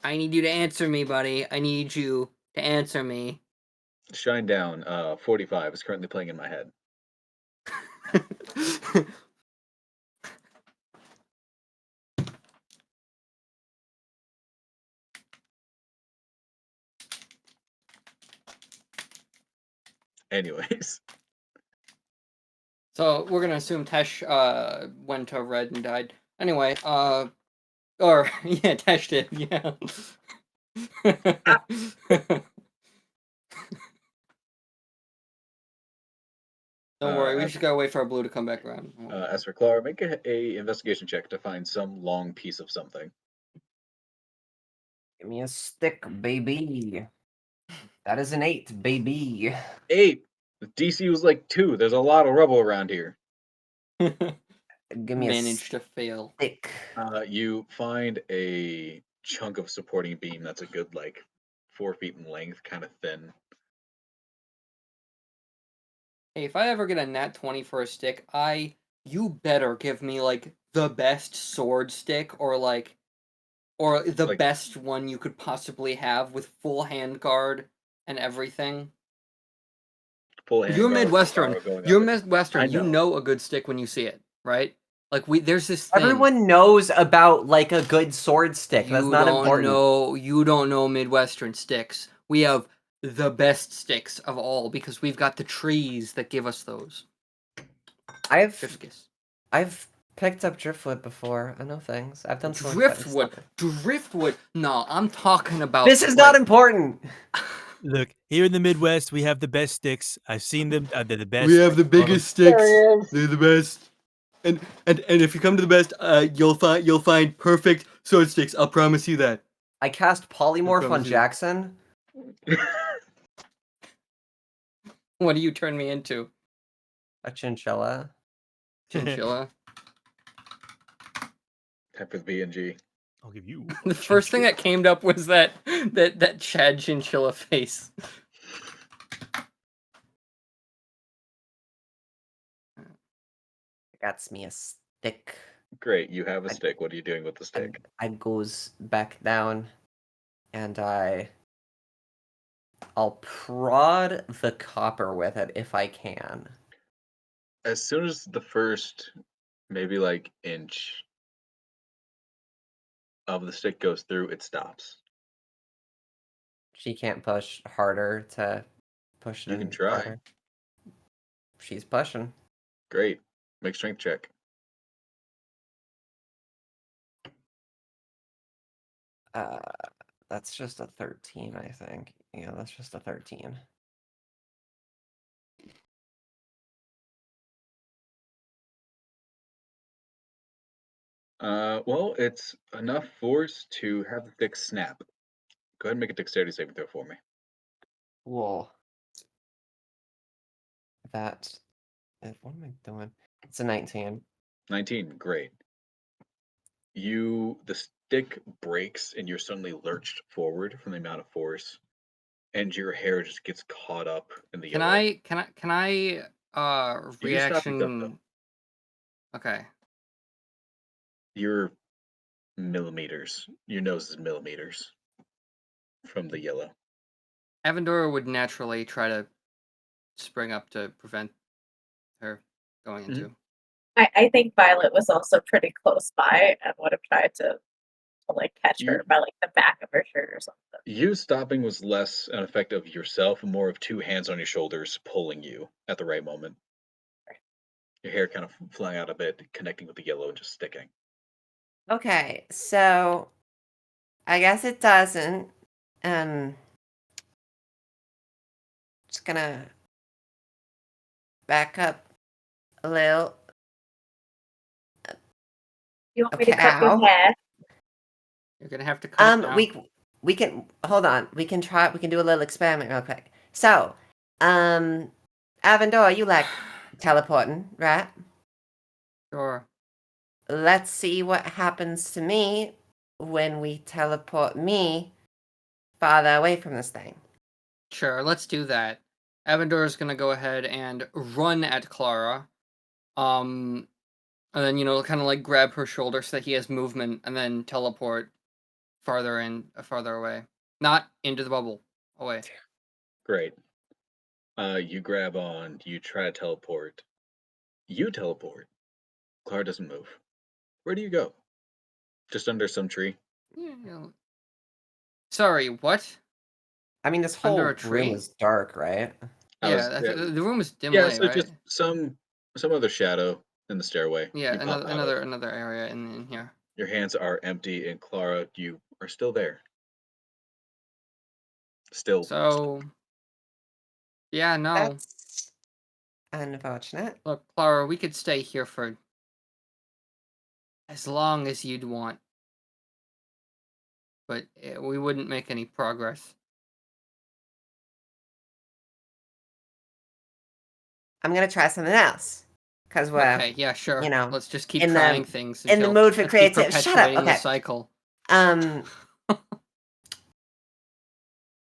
I need you to answer me, buddy. I need you to answer me. Shine Down 45 is currently playing in my head. Anyways. So we're gonna assume Tesh went to red and died. Anyway, or yeah, Tesh did, yeah. Don't worry, we just gotta wait for our blue to come back around. As for Clara, make a investigation check to find some long piece of something. Give me a stick, baby. That is an 8, baby. 8. The DC was like 2. There's a lot of rubble around here. Give me Managed to fail. Stick. You find a chunk of supporting beam that's a good 4 feet in length, kind of thin. Hey, if I ever get a nat 20 for a stick, you better give me the best sword stick or the best one you could possibly have with full hand guard and everything. Full hand You're guard, Midwestern. going You're up. Midwestern. I You know a good stick when you see it, right? Like there's this thing. Everyone knows about like a good sword stick. That's not important. You don't know Midwestern sticks. We have the best sticks of all because we've got the trees that give us those. I've picked up driftwood before. I know things. I've done Driftwood. No, I'm talking about. This is not important. Look, here in the Midwest, we have the best sticks. I've seen them. They're the best. We have the biggest sticks. They're the best. And if you come to the best, you'll find perfect sword sticks. I'll promise you that. I cast polymorph on Jackson. What do you turn me into? A chinchilla. Chinchilla. Type with B and G. I'll give you. The first thing that came up was that Chad chinchilla face. Got me a stick. Great, you have a stick. What are you doing with the stick? I goes back down, and I'll prod the copper with it if I can. As soon as the first, maybe like inch of the stick goes through, it stops. She can't push harder to push it. You can try. Harder. She's pushing. Great. Make strength check. That's just a 13, I think. Yeah, that's just a 13. Well, it's enough force to have the stick snap. Go ahead and make a dexterity saving throw for me. Cool. What am I doing? It's a 19. 19, great. The stick breaks and you're suddenly lurched forward from the amount of force, and your hair just gets caught up in the yellow. Can I reaction? Okay. You're millimeters. Your nose is millimeters from the yellow. Avendora would naturally try to spring up to prevent her going into. I think Violet was also pretty close by and would have tried to like catch her by like the back of her shirt or something. You stopping was less an effect of yourself and more of two hands on your shoulders pulling you at the right moment. Your hair kind of flying out a bit, connecting with the yellow and just sticking. Okay, so I guess it doesn't. Just gonna back up a little. You want me to cut your hair? You're gonna have to cut it now. We can hold on. We can do a little experiment real quick. So, Avendor, you like teleporting, right? Sure. Let's see what happens to me when we teleport me farther away from this thing. Sure, let's do that. Avendor is gonna go ahead and run at Clara. And then, kind of like grab her shoulder so that he has movement, and then teleport farther away. Not into the bubble, away. Great. You grab on, you try to teleport. You teleport. Clara doesn't move. Where do you go? Just under some tree? Yeah. Sorry, what? I mean, this whole room is dark, right? The room is dim light, so right? just some other shadow in the stairway. Yeah, another area in here. Your hands are empty, and Clara, you are still there. Still. So, yeah, no. That's unfortunate. Look, Clara, we could stay here for as long as you'd want. But we wouldn't make any progress. I'm going to try something else. Because we're... Okay, yeah, sure. Let's just keep in trying things. In the mood for creativity. Shut up, okay. The cycle.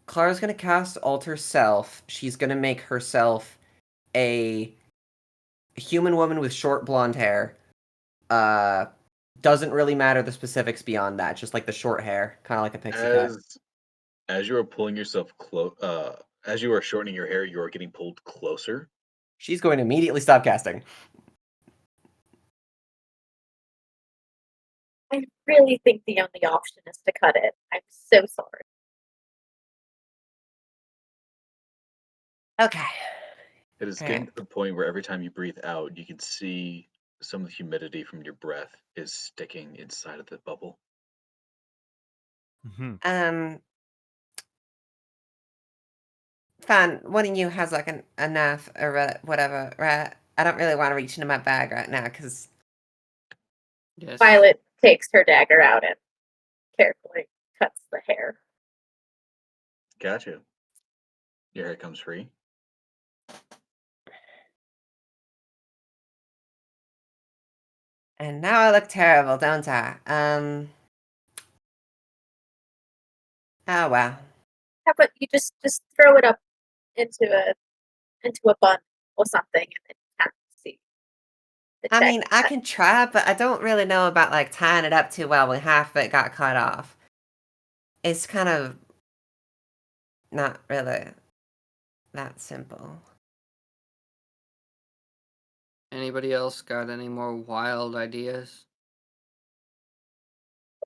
Clara's going to cast Alter Self. She's going to make herself a human woman with short blonde hair. Doesn't really matter the specifics beyond that. Just like the short hair. Kind of like a pixie cut. As you are pulling yourself close... as you are shortening your hair, you are getting pulled closer. She's going to immediately stop casting. I really think the only option is to cut it. I'm so sorry. Okay. It is getting to the point where every time you breathe out, you can see some of the humidity from your breath is sticking inside of the bubble. Mm-hmm. Fine. One of you has like a knife or whatever, right? I don't really want to reach into my bag right now because Yes. Violet takes her dagger out and carefully cuts the hair. Gotcha. Your hair comes free. and now I look terrible, don't I? Oh well. How about you just throw it up into a bun or something and then kind of see the I check. mean, I can try, but I don't really know about like tying it up too well when half of it got cut off. It's kind of not really that simple. Anybody else got any more wild ideas?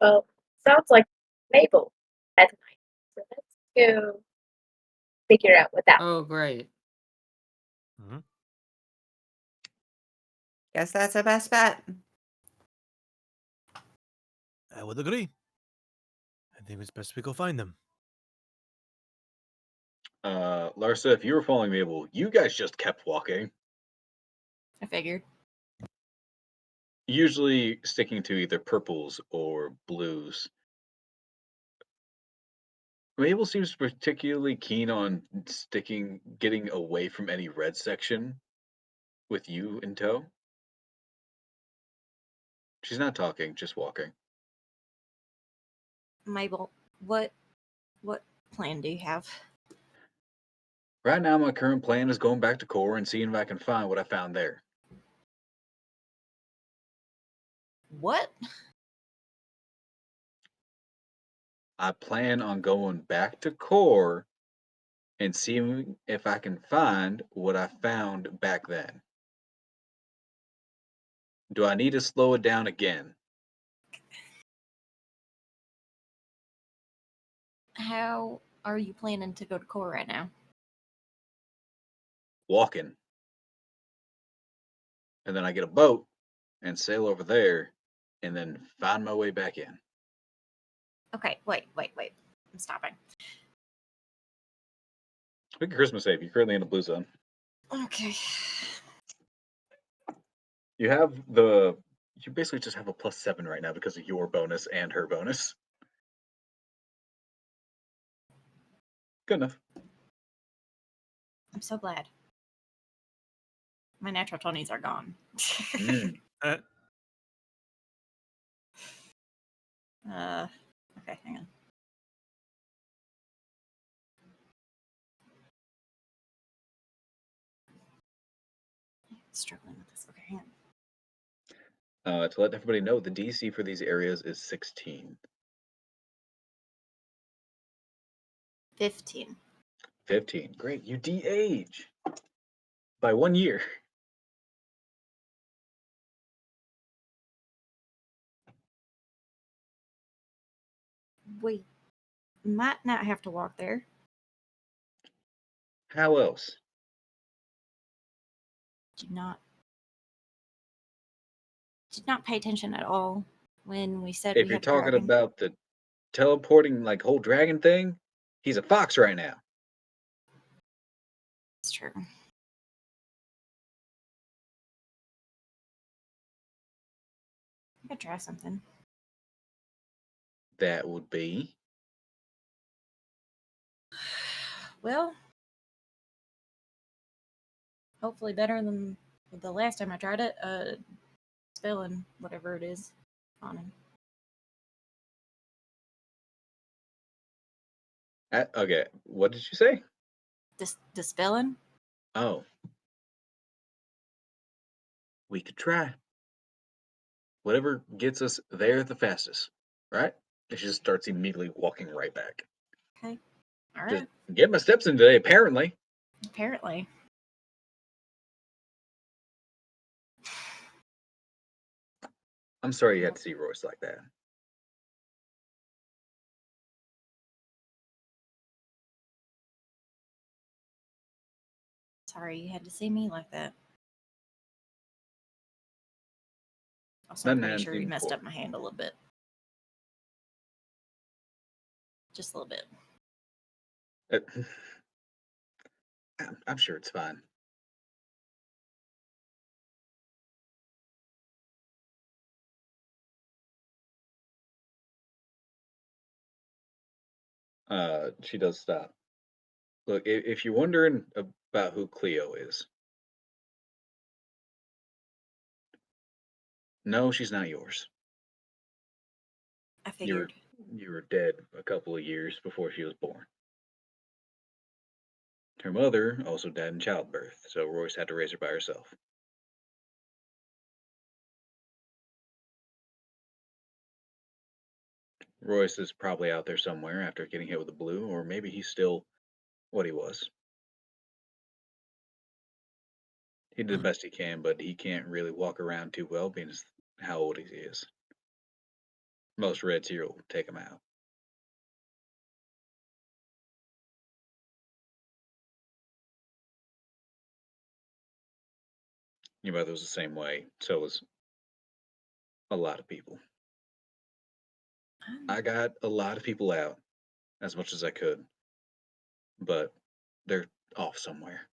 Well, sounds like Mabel had night. So let's go figure out what that. Oh, great. Mm-hmm. Guess that's our best bet. I would agree. I think it's best we go find them. Larsa, if you were following Mabel, you guys just kept walking. I figured. Usually sticking to either purples or blues. Mabel seems particularly keen on getting away from any red section with you in tow. She's not talking, just walking. Mabel, what plan do you have? Right now, my current plan is going back to core and seeing if I can find what I found there. What? I plan on going back to core and seeing if I can find what I found back then. Do I need to slow it down again? How are you planning to go to core right now? Walking. And then I get a boat and sail over there and then find my way back in. Okay, wait. I'm stopping. Speaking of Christmas Eve, you're currently in the blue zone. Okay. You basically just have a +7 right now because of your bonus and her bonus. Good enough. I'm so glad. My natural 20s are gone. Okay, hang on. Struggling with this. Okay, hang on. To let everybody know, the DC for these areas is 16. 15. 15. Great. You de-age by 1 year. We might not have to walk there. How else? Did not pay attention at all when we said If we you're had a talking dragon. about the teleporting like whole dragon thing, he's a fox right now. It's true. I could try something. That would be Well, hopefully better than the last time I tried it. Spelling whatever it is on him. okay. What did you say? Dispelling? Oh. We could try. Whatever gets us there the fastest, right? And she just starts immediately walking right back. Okay. All Just right. get my steps in today, apparently. Apparently. I'm sorry you had to see Royce like that. Sorry you had to see me like that. Also, Nothing I'm pretty hadn't sure you seen messed before. up my hand a little bit. Just a little bit. I'm sure it's fine. She does stop. Look, if you're wondering about who Cleo is, no, she's not yours. I figured. You were dead a couple of years before she was born. Her mother also died in childbirth, so Royce had to raise her by herself. Royce is probably out there somewhere after getting hit with a blue, or maybe he's still what he was. He did the best he can, but he can't really walk around too well, being how old he is. Most Reds here will take him out. Your mother was the same way, so was a lot of people. I got a lot of people out as much as I could, but they're off somewhere.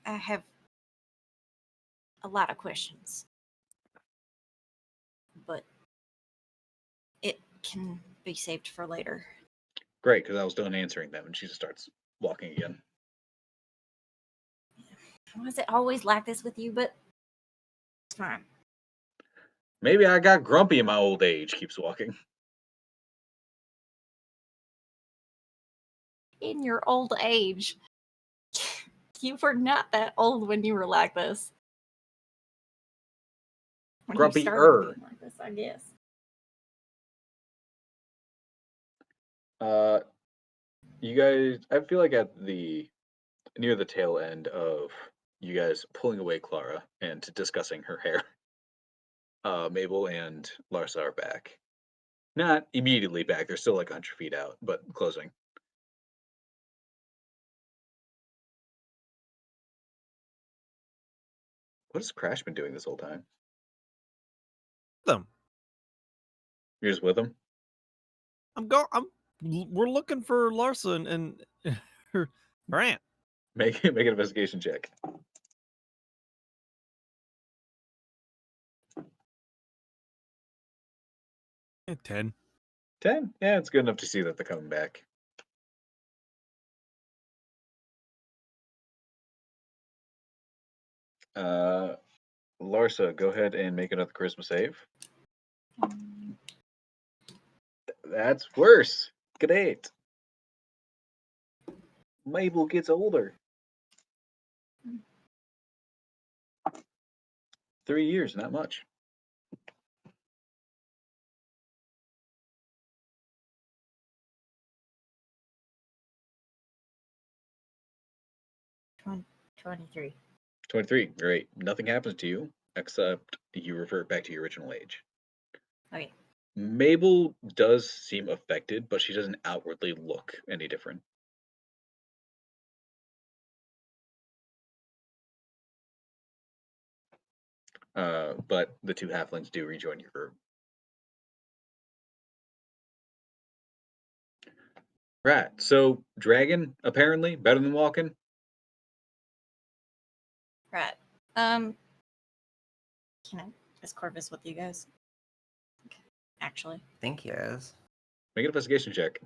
I have a lot of questions, but it can be saved for later. Great, because I was done answering them, and she just starts walking again. Why is it always like this with you? But it's fine. Maybe I got grumpy in my old age. Keeps walking. In your old age, you were not that old when you were like this. When you started Grumpy-er. being like this, I guess. You guys, I feel like at near the tail end of you guys pulling away Clara and discussing her hair, Mabel and Larsa are back. Not immediately back, they're still like 100 feet out, but closing. What has Crash been doing this whole time? Them. You're just with him? We're looking for Larsa and her aunt. Make an investigation check. Yeah, 10. 10? Yeah, it's good enough to see that they're coming back. Larsa, go ahead and make another charisma save. That's worse. Great. Mabel gets older. 3 years, not much. 23. 23, great. Nothing happens to you, except you revert back to your original age. Okay. Mabel does seem affected, but she doesn't outwardly look any different. But the two halflings do rejoin your group. Right, so dragon, apparently, better than walking? Right. Is Corvus with you guys? Actually. I think he is. Make an investigation check.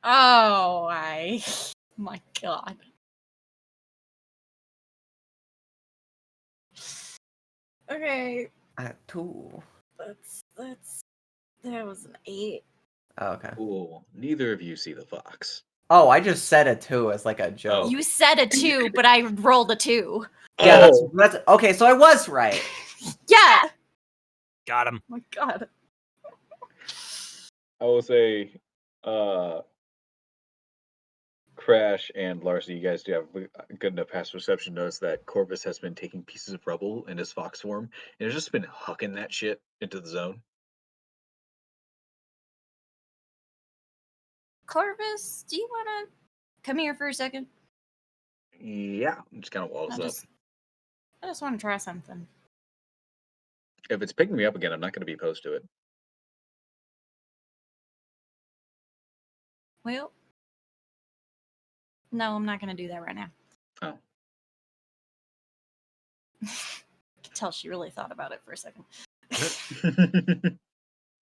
Oh, my God. Okay. 2. That was an 8. Oh, okay. Cool. Neither of you see the fox. Oh, I just said a 2 as like a joke. You said a 2, but I rolled a 2. Yeah, that's okay. So I was right. Yeah. Got him. Oh my God. I will say, Crash and Larcy, you guys do have good enough past perception to notice that Corvus has been taking pieces of rubble in his fox form and has just been hucking that shit into the zone. Corvus, do you want to come here for a second? Yeah, just kind of walls up. I just want to try something. If it's picking me up again, I'm not going to be opposed to it. Well, no, I'm not going to do that right now. Oh. I can tell she really thought about it for a second.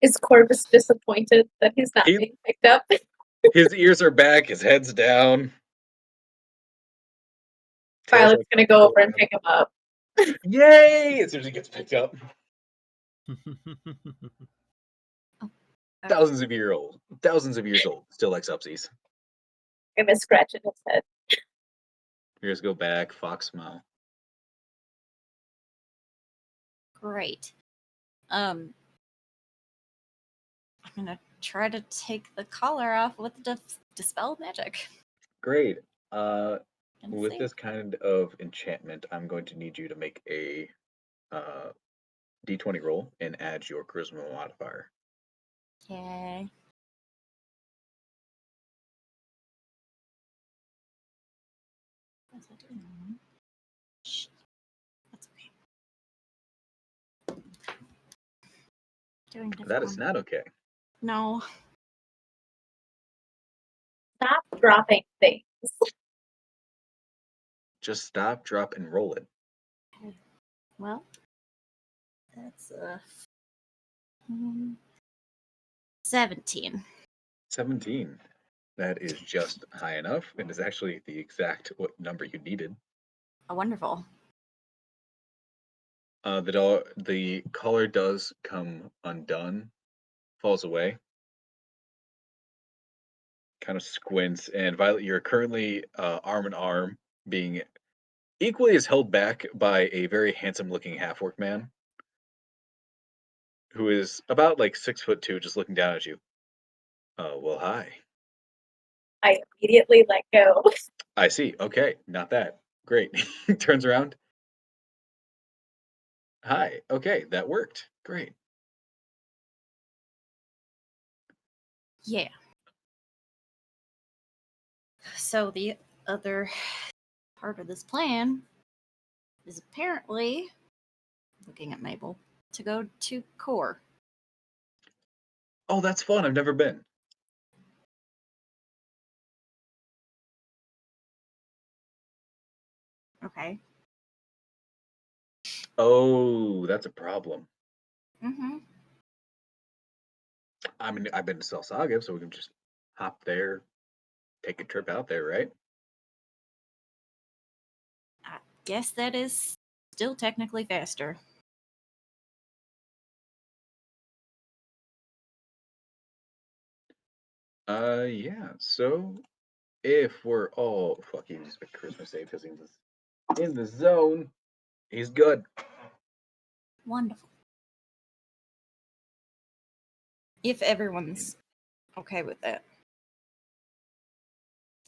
Is Corvus disappointed that he's not being picked up? His ears are back, his head's down. Violet's gonna go over and pick him up. Yay! As soon as he gets picked up. Thousands of years old, still likes upsies. I'm gonna scratch in his head. Ears go back, fox smile. Great. I'm gonna try to take the collar off with dispel magic. Great. And With see. this kind of enchantment, I'm going to need you to make a d20 roll and add your charisma modifier. Okay. Shh. That's okay. Doing That is not okay. No. Stop dropping things. Just stop, drop, and roll it. Okay. Well, that's 17. 17. That is just high enough, and is actually the exact what number you needed. Oh, wonderful. The collar does come undone, falls away, kind of squints, and Violet, you're currently arm in arm, being equally as held back by a very handsome-looking half-orc man, who is about like 6'2", just looking down at you. Well, hi. I immediately let go. I see. Okay, not that. Great. Turns around. Hi. Okay, that worked. Great. Yeah. So the other part of this plan is apparently, looking at Mabel, to go to Core. Oh, that's fun. I've never been. Okay. Oh, that's a problem. Mm-hmm. I mean, I've been to Salsaga, so we can just hop there, take a trip out there, right? I guess that is still technically faster. Yeah. So if we're all fucking just make Christmas save because he's in the zone, he's good. Wonderful. If everyone's okay with that.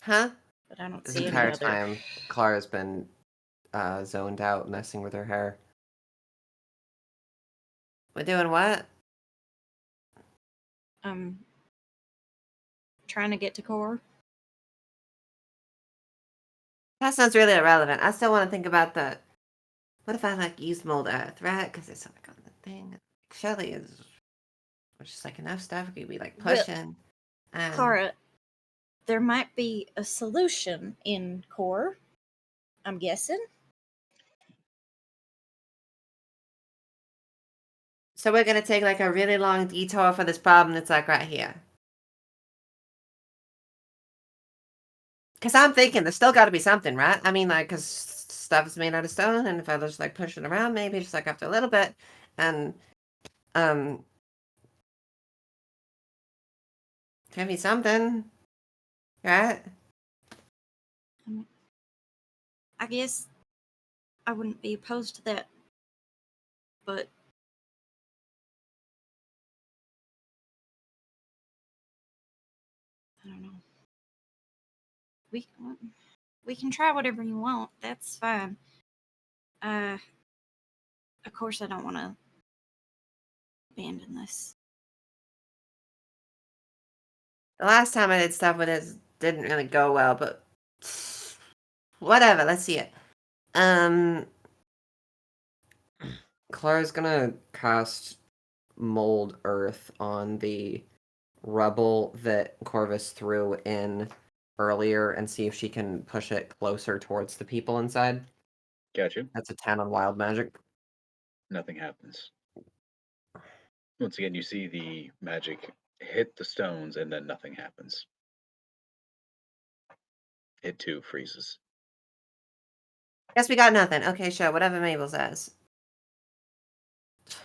Huh? But I don't This see any entire other. time, Clara's been zoned out, messing with her hair. We're doing what? Trying to get to Core. That sounds really irrelevant. I still want to think about the. What if I like use mold earth, right? Because it's like on the thing. Surely is just like enough stuff. We could be like Well, pushing. And Kara, there might be a solution in Core. I'm guessing. so we're gonna take like a really long detour for this problem that's like right here. Because I'm thinking there's still got to be something, right? I mean, like, because stuff is made out of stone, and if I just like push it around, maybe just like after a little bit, and can be something, right? I guess I wouldn't be opposed to that, but I don't know. we can try whatever you want. That's fine. Of course, I don't want to abandon this. The last time I did stuff with it didn't really go well, but whatever. Let's see it. Clara's gonna cast Mold Earth on the rubble that Corvus threw in earlier and see if she can push it closer towards the people inside. Gotcha. That's a 10 on Wild Magic. Nothing happens. Once again, you see the magic hit the stones, and then nothing happens. It too freezes. Guess we got nothing. Okay, sure. Whatever Mabel says.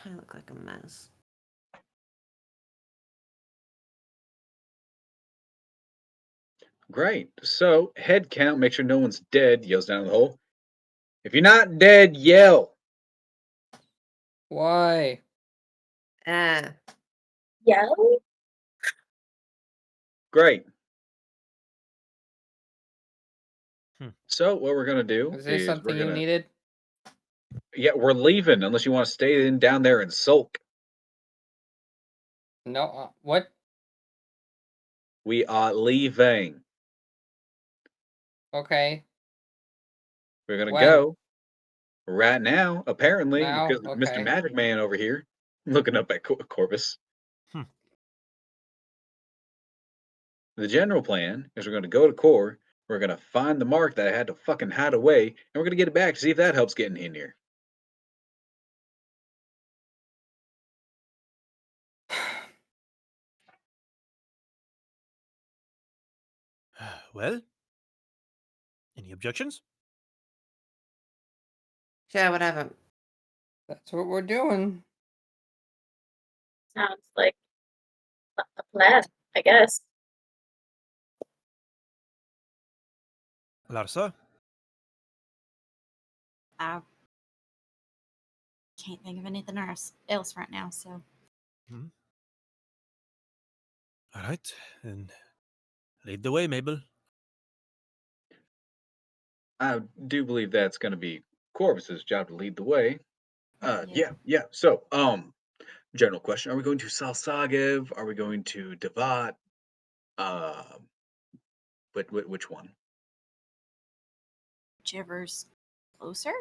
I look like a mess. Great. So, head count, make sure no one's dead, yells down the hole. If you're not dead, yell. Why? Ah. Yell? Great. Hmm. So, what we're going to do Is there is something we're you going to. needed? Yeah, we're leaving unless you want to stay down there and sulk. No. What? We are leaving. Okay. We're going to When? go right now, apparently, Now? because of Mr. Okay. Magic Man over here looking up at Corvus. Hmm. The general plan is we're going to go to Core, we're going to find the mark that I had to fucking hide away, and we're going to get it back to see if that helps getting in here. Well, any objections? Sure, whatever. That's what we're doing. Sounds like a plan, I guess. Larsa? I can't think of anything else right now, so. All right, then lead the way, Mabel. I do believe that's going to be Corvus's job to lead the way. Yeah. Yeah. So, general question: are we going to Salsagev? Are we going to Devat? Which one? Whichever's closer.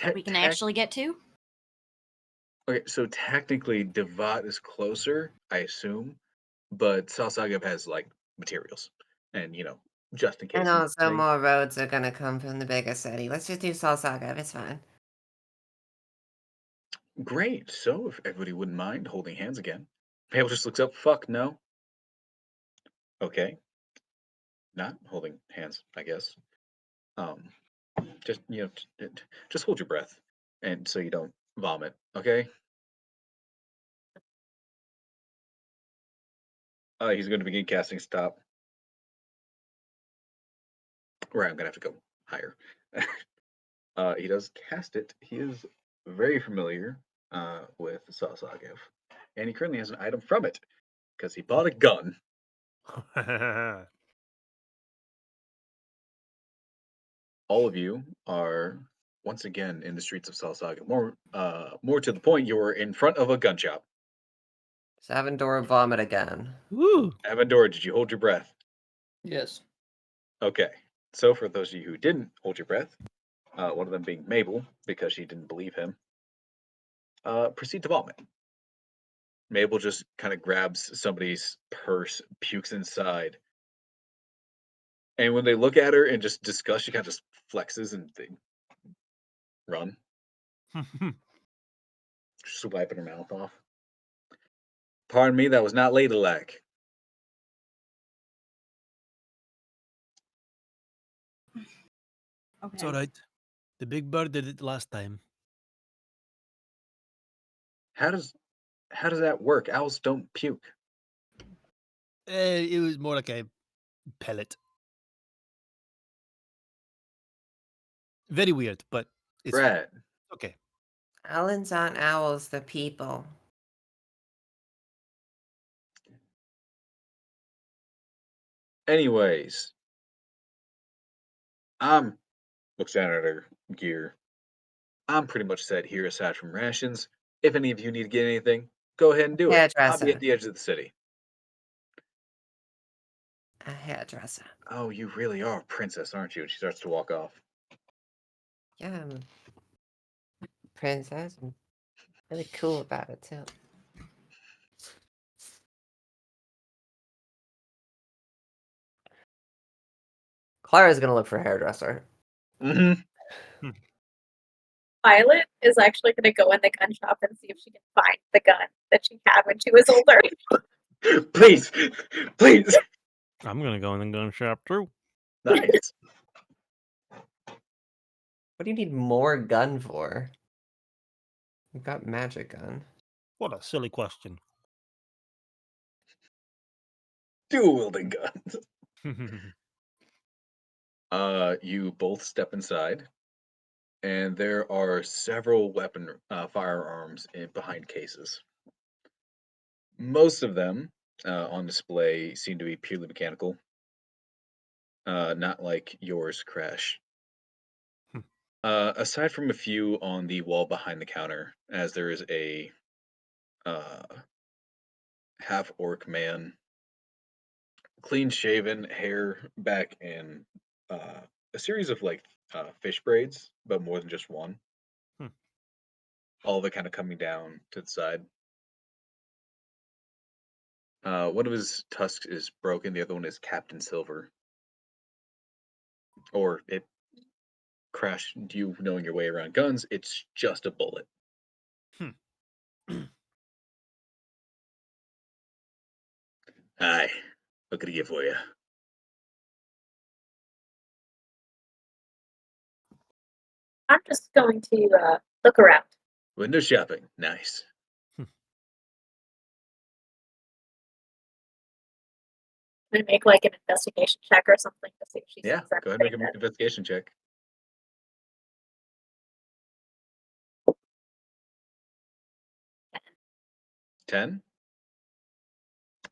That we can actually get to. Okay, so technically Devat is closer, I assume, but Salsagev has like materials, and just in case. And also more roads are gonna come from the bigger city. Let's just do Salsagev. It's fine. Great. So, if everybody wouldn't mind holding hands again, Hale just looks up. Fuck no. Okay. Not holding hands, I guess. Just just hold your breath, and so you don't vomit. Okay. He's going to begin casting stop. Right, I'm gonna have to go higher. He does cast it. He is very familiar with Salsagev, and he currently has an item from it because he bought a gun. All of you are once again in the streets of Salsagev. More to the point, you are in front of a gun shop. Savendor vomit again. Woo! Avendora, did you hold your breath? Yes. Okay. So for those of you who didn't hold your breath, one of them being Mabel, because she didn't believe him, proceed to vomit. Mabel just kind of grabs somebody's purse, pukes inside. And when they look at her in just disgust, she kind of just flexes and they run. Just wiping her mouth off. Pardon me, that was not ladylike. Okay. It's all right. The big bird did it last time. How does that work? Owls don't puke. It was more like a pellet. Very weird, but it's Brad, okay. Owlins aren't owls, they're people. Anyways, looks down at her gear. I'm pretty much set here aside from rations. If any of you need to get anything, go ahead and do it. I'll be Hairdresser. at the edge of the city. A hairdresser. Oh, you really are a princess, aren't you? And she starts to walk off. Yeah, I'm a princess. I'm really cool about it too. Clara's gonna look for a hairdresser. Mm-hmm. Violet is actually going to go in the gun shop and see if she can find the gun that she had when she was older. Please, please. I'm gonna go in the gun shop too. Nice. What do you need more gun for? You've got magic gun. What a silly question. Dual wielding guns. You both step inside, and there are several firearms behind cases. Most of them on display seem to be purely mechanical, not like yours, Crash. Aside from a few on the wall behind the counter, as there is a half-orc man, clean-shaven, hair back in a series of fish braids, but more than just one. All of it kind of coming down to the side. One of his tusks is broken. The other one is capped in silver. Or it Crash, you knowing your way around guns, it's just a bullet. Hi, what can I get for you? I'm just going to look around. Window shopping, nice. Can I make like an investigation check or something to see if she Yeah, sees go ahead and make anything an investigation check. that- 10.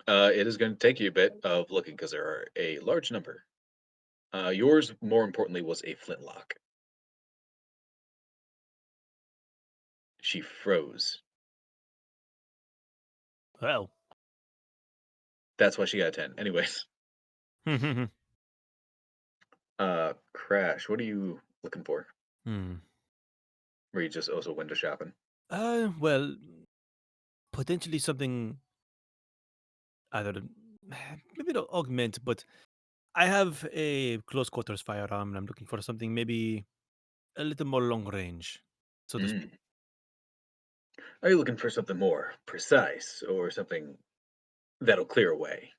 It is going to take you a bit of looking because there are a large number. Yours, more importantly, was a flintlock. She froze. Well. That's why she got a 10. Anyways, Crash, what are you looking for? Were you just also window shopping? Well, potentially something either maybe to augment, but I have a close quarters firearm and I'm looking for something maybe a little more long range, so to speak. Are you looking for something more precise or something that'll clear away?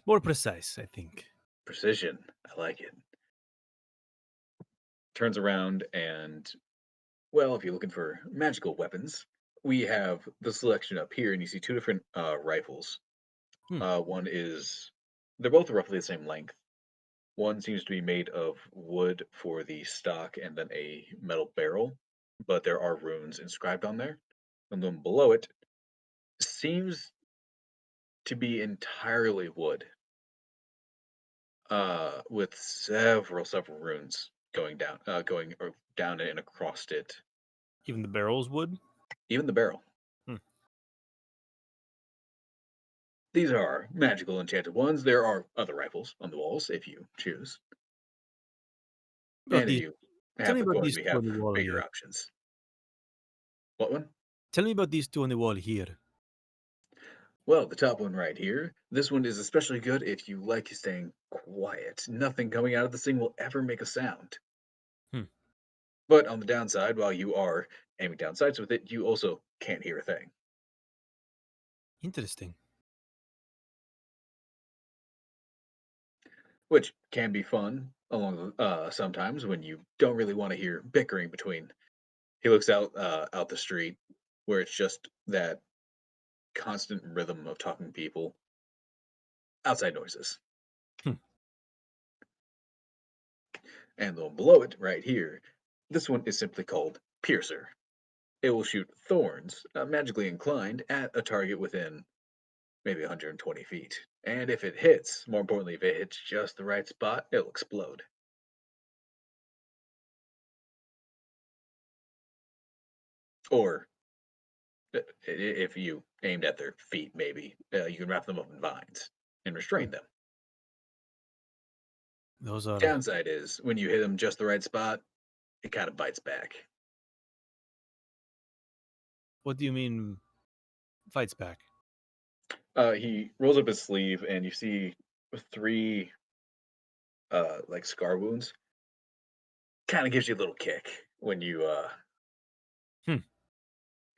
More precise, I think. Precision. I like it. Turns around and, well, if you're looking for magical weapons, we have the selection up here, and you see two different rifles. One is, they're both roughly the same length. One seems to be made of wood for the stock and then a metal barrel, but there are runes inscribed on there. And then below it seems to be entirely wood, with several runes going down and across it. Even the barrels would? Even the barrel. These are magical enchanted ones. There are other rifles on the walls if you choose. About And if these, you tell have me the about coin, these we two on have the wall bigger here. options. What one? Tell me about these two on the wall here. Well, the top one right here. This one is especially good if you like staying quiet. Nothing coming out of this thing will ever make a sound. But on the downside, while you are aiming down sights with it, you also can't hear a thing. Interesting. Which can be fun along sometimes when you don't really want to hear bickering between. He looks out the street where it's just that constant rhythm of talking people. Outside noises. And the one below it, right here, this one is simply called Piercer. It will shoot thorns, magically inclined, at a target within maybe 120 feet. And if it hits, more importantly, if it hits just the right spot, it'll explode. Or if you aimed at their feet, maybe you can wrap them up in vines and restrain them. Those are. Downside is when you hit them just the right spot, it kind of bites back. What do you mean? Fights back. He rolls up his sleeve, and you see 3 like scar wounds. Kind of gives you a little kick when you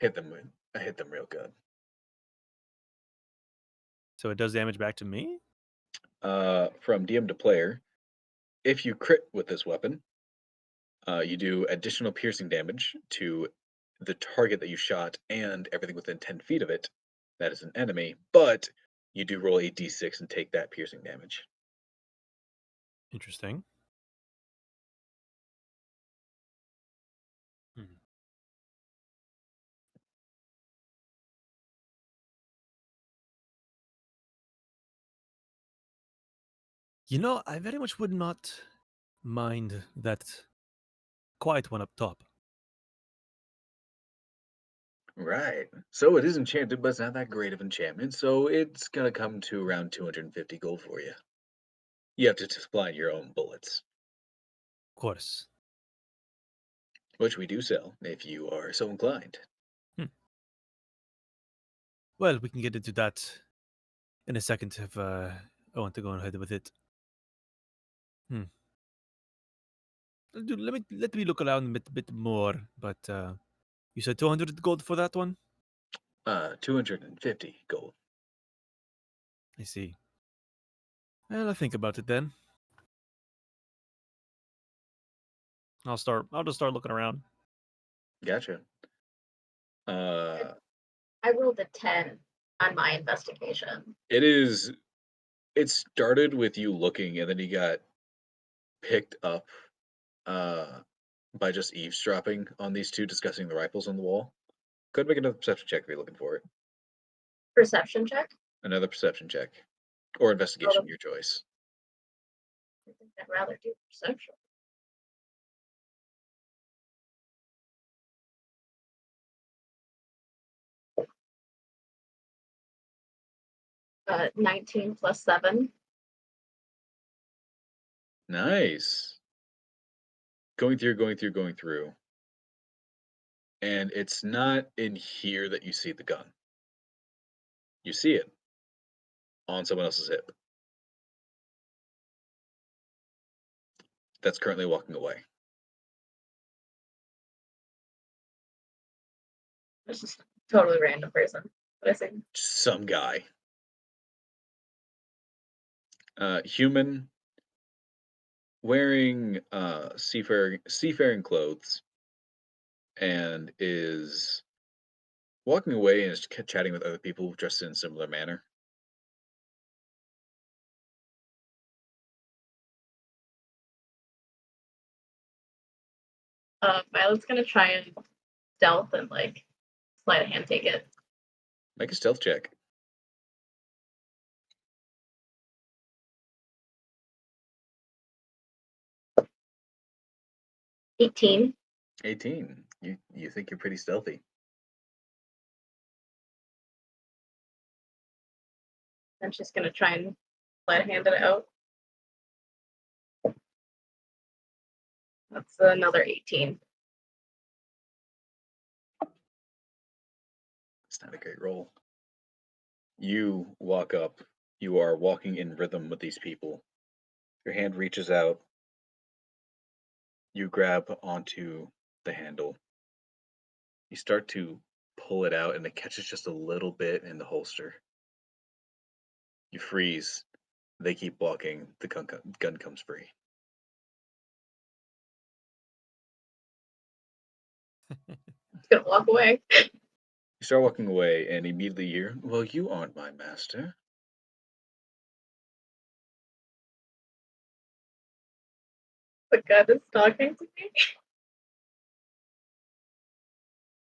hit them real good. So it does damage back to me? From DM to player, if you crit with this weapon, you do additional piercing damage to the target that you shot and everything within 10 feet of it. That is an enemy, but you do roll a d6 and take that piercing damage. Interesting. You know, I very much would not mind that quiet one up top. Right. So it is enchanted, but it's not that great of enchantment, so it's gonna come to around 250 gold for you. You have to supply your own bullets, Of course. which we do sell if you are so inclined. Well, we can get into that in a second if I want to go ahead with it. Dude, let me look around a bit more. But you said 200 gold for that one? 250 gold. I see. Well, I'll think about it then. I'll just start looking around. Gotcha. I rolled a 10 on my investigation. It started with you looking, and then you got picked up by just eavesdropping on these two discussing the rifles on the wall. Could make another perception check if you're looking for it. Perception check? Another perception check. Or investigation, your choice. I think I'd rather do perception. Uh, 19 plus 7. Nice. Going through. And it's not in here that you see the gun. You see it on someone else's hip. That's currently walking away. This is a totally random person. What I say? Some guy. Human, wearing seafaring clothes, and is walking away and is chatting with other people dressed in a similar manner. Violet's gonna try and stealth and like sleight of hand take it. Make a stealth check. 18. 18. You think you're pretty stealthy. I'm just gonna try and sleight of hand it out. That's another 18. It's not a great roll. You walk up. You are walking in rhythm with these people. Your hand reaches out. You grab onto the handle. You start to pull it out, and it catches just a little bit in the holster. You freeze. They keep walking. The gun comes free. It's gonna walk away. You start walking away, and immediately you're, well, you aren't my master. The gun is talking to me.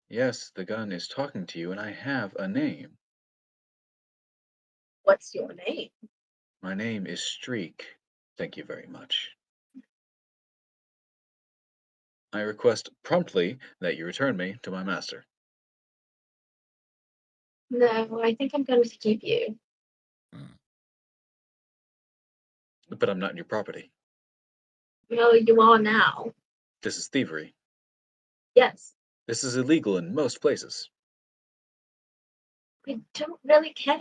Yes, the gun is talking to you, and I have a name. What's your name? My name is Streak. Thank you very much. I request promptly that you return me to my master. No, I think I'm going to keep you. But I'm not your property. Well, you are now. This is thievery. Yes. This is illegal in most places. I don't really care.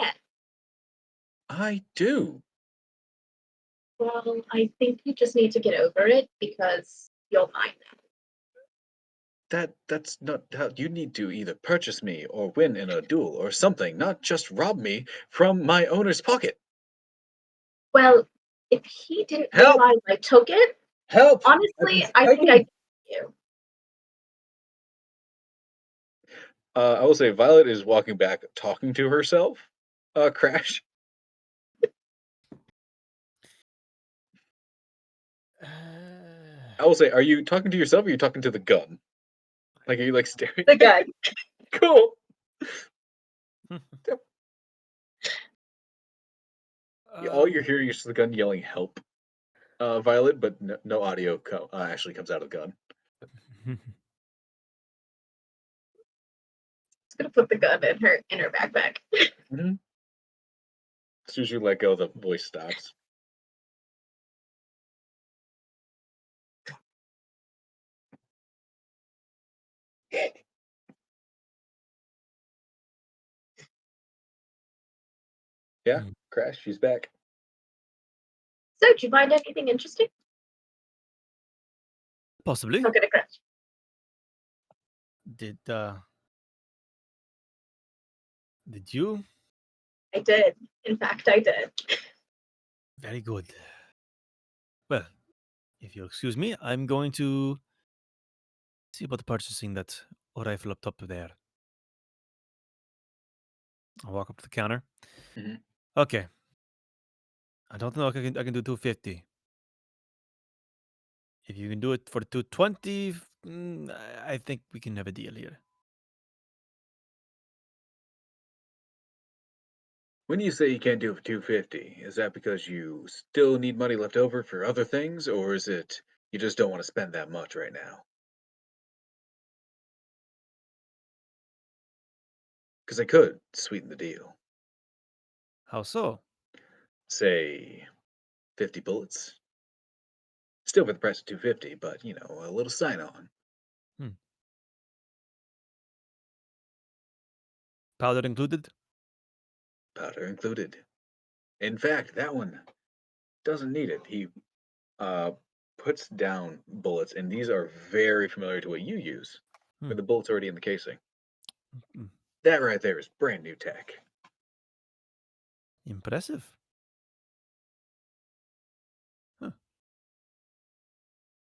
I do. Well, I think you just need to get over it because you're mine now. That's not how you need to either purchase me or win in a duel or something, not just rob me from my owner's pocket. Well, if he didn't Help! realize I took it, Help! honestly, I think I you. I will say Violet is walking back, talking to herself. Crash. I will say, are you talking to yourself or are you talking to the gun? Like, are you like staring? The gun. Cool. All you're hearing is just the gun yelling "help," Violet, but no audio actually comes out of the gun. Just gonna put the gun in her backpack. Mm-hmm. As soon as you let go, the voice stops. Yeah, Crash, she's back. So, did you find anything interesting? Possibly. I'm gonna crash. Did you? I did. In fact, I did. Very good. Well, if you'll excuse me, I'm going to see about purchasing that rifle up top there. I'll walk up to the counter. Mhm. Okay. I don't know if I can do 250. If you can do it for 220, I think we can have a deal here. When you say you can't do it for 250, is that because you still need money left over for other things, or is it you just don't want to spend that much right now? Because I could sweeten the deal. How so? Say 50 bullets. Still for the price of 250, but a little sign on. Powder included? Powder included. In fact, that one doesn't need it. He puts down bullets, and these are very familiar to what you use, with the bullets already in the casing. That right there is brand new tech. Impressive. Huh.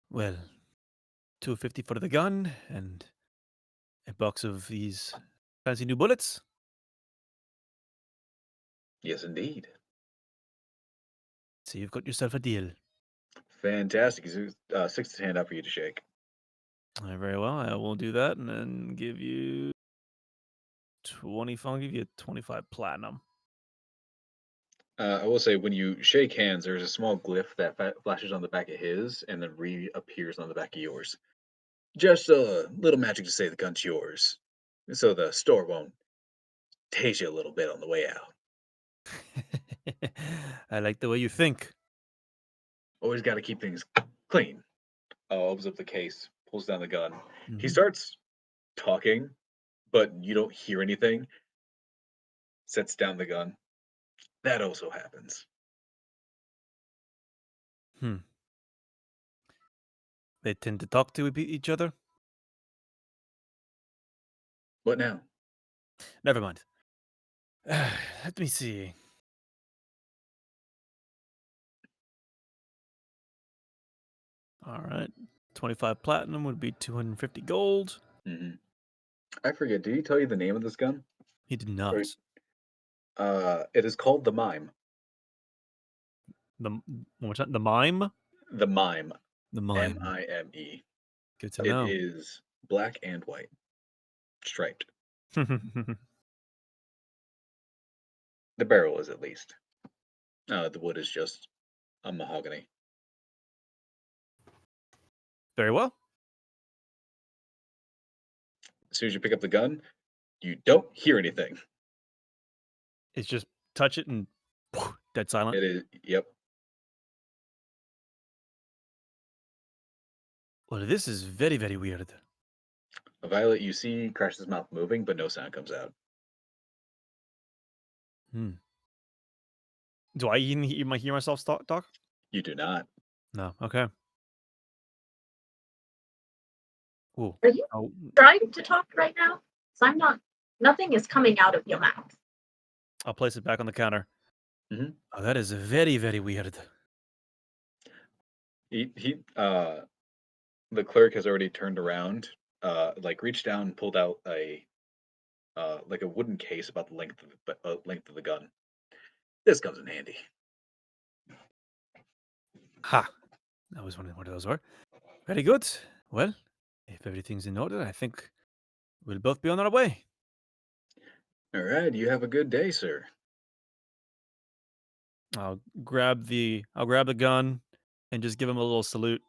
Well, 250 for the gun and a box of these fancy new bullets. Yes, indeed. So you've got yourself a deal. Fantastic. He's sticks his hand out for you to shake. Very well. I will do that and then give you 25. I'll give you 25 platinum. I will say, when you shake hands, there's a small glyph that flashes on the back of his and then reappears on the back of yours. Just a little magic to say the gun's yours, so the store won't tase you a little bit on the way out. I like the way you think. Always got to keep things clean. Opens up the case, pulls down the gun. He Mhm. starts talking, but you don't hear anything. Sets down the gun. That also happens. They tend to talk to each other. What now? Never mind. Let me see. All right. 25 platinum would be 250 gold. Mm-hmm. I forget. Did he tell you the name of this gun? He did not. It is called the Mime. One more time. The mime? The Mime. The mime. M-I-M-E. Good to It know. is black and white, striped. The barrel is, at least. The wood is just a mahogany. Very well. As soon as you pick up the gun, you don't hear anything. It's just touch it and dead silent. It is, yep. Well, this is very, very weird. Violet, you see Crash's mouth moving, but no sound comes out. Do I even hear myself talk? You do not. No. Okay. Ooh. Are you Oh, trying to talk right now? 'Cause I'm not. Nothing is coming out of your mouth. I'll place it back on the counter. Mhm. Oh, that is very, very weird. The clerk has already turned around, like reached down and pulled out a wooden case about the length of the gun. This comes in handy. Ha! I was wondering what those were. Very good. Well, if everything's in order, I think we'll both be on our way. All right, you have a good day, sir. I'll grab the gun and just give him a little salute.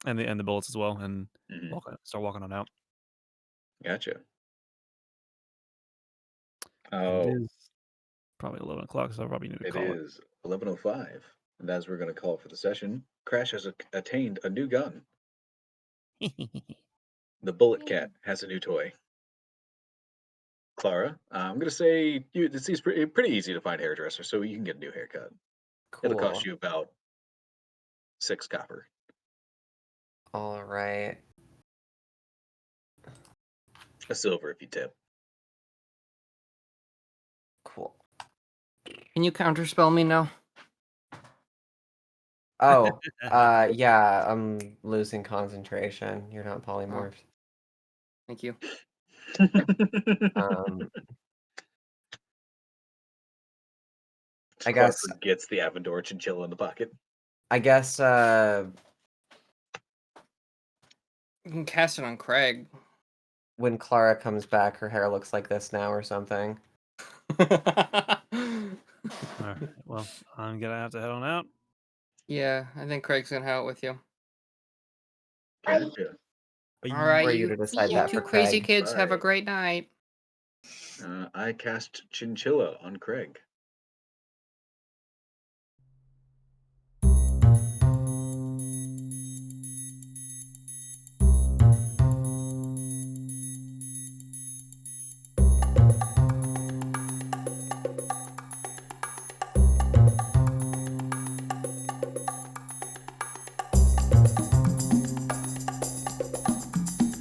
And the bullets as well, and start walking on out. Gotcha. And it is probably 11 o'clock, so I probably need to It call it. is 11:05, and as we're going to call it for the session, Crash has attained a new gun. The Bullet Cat has a new toy. Clara, I'm going to say it seems pretty easy to find hairdresser, so you can get a new haircut. Cool. It'll cost you about 6 copper. All right. A silver if you tip. Cool. Can you counterspell me now? Oh, yeah, I'm losing concentration. You're not polymorphed. Thank you. I guess gets the Avendor chinchilla in the pocket. I guess You can cast it on Craig. when Clara comes back, her hair looks like this now or something. All right. Well, I'm gonna have to head on out. Yeah, I think Craig's gonna hang out with you. Gotcha. All right, For you you to decide that two for crazy Craig. kids have a Bye. great night. I cast chinchilla on Craig.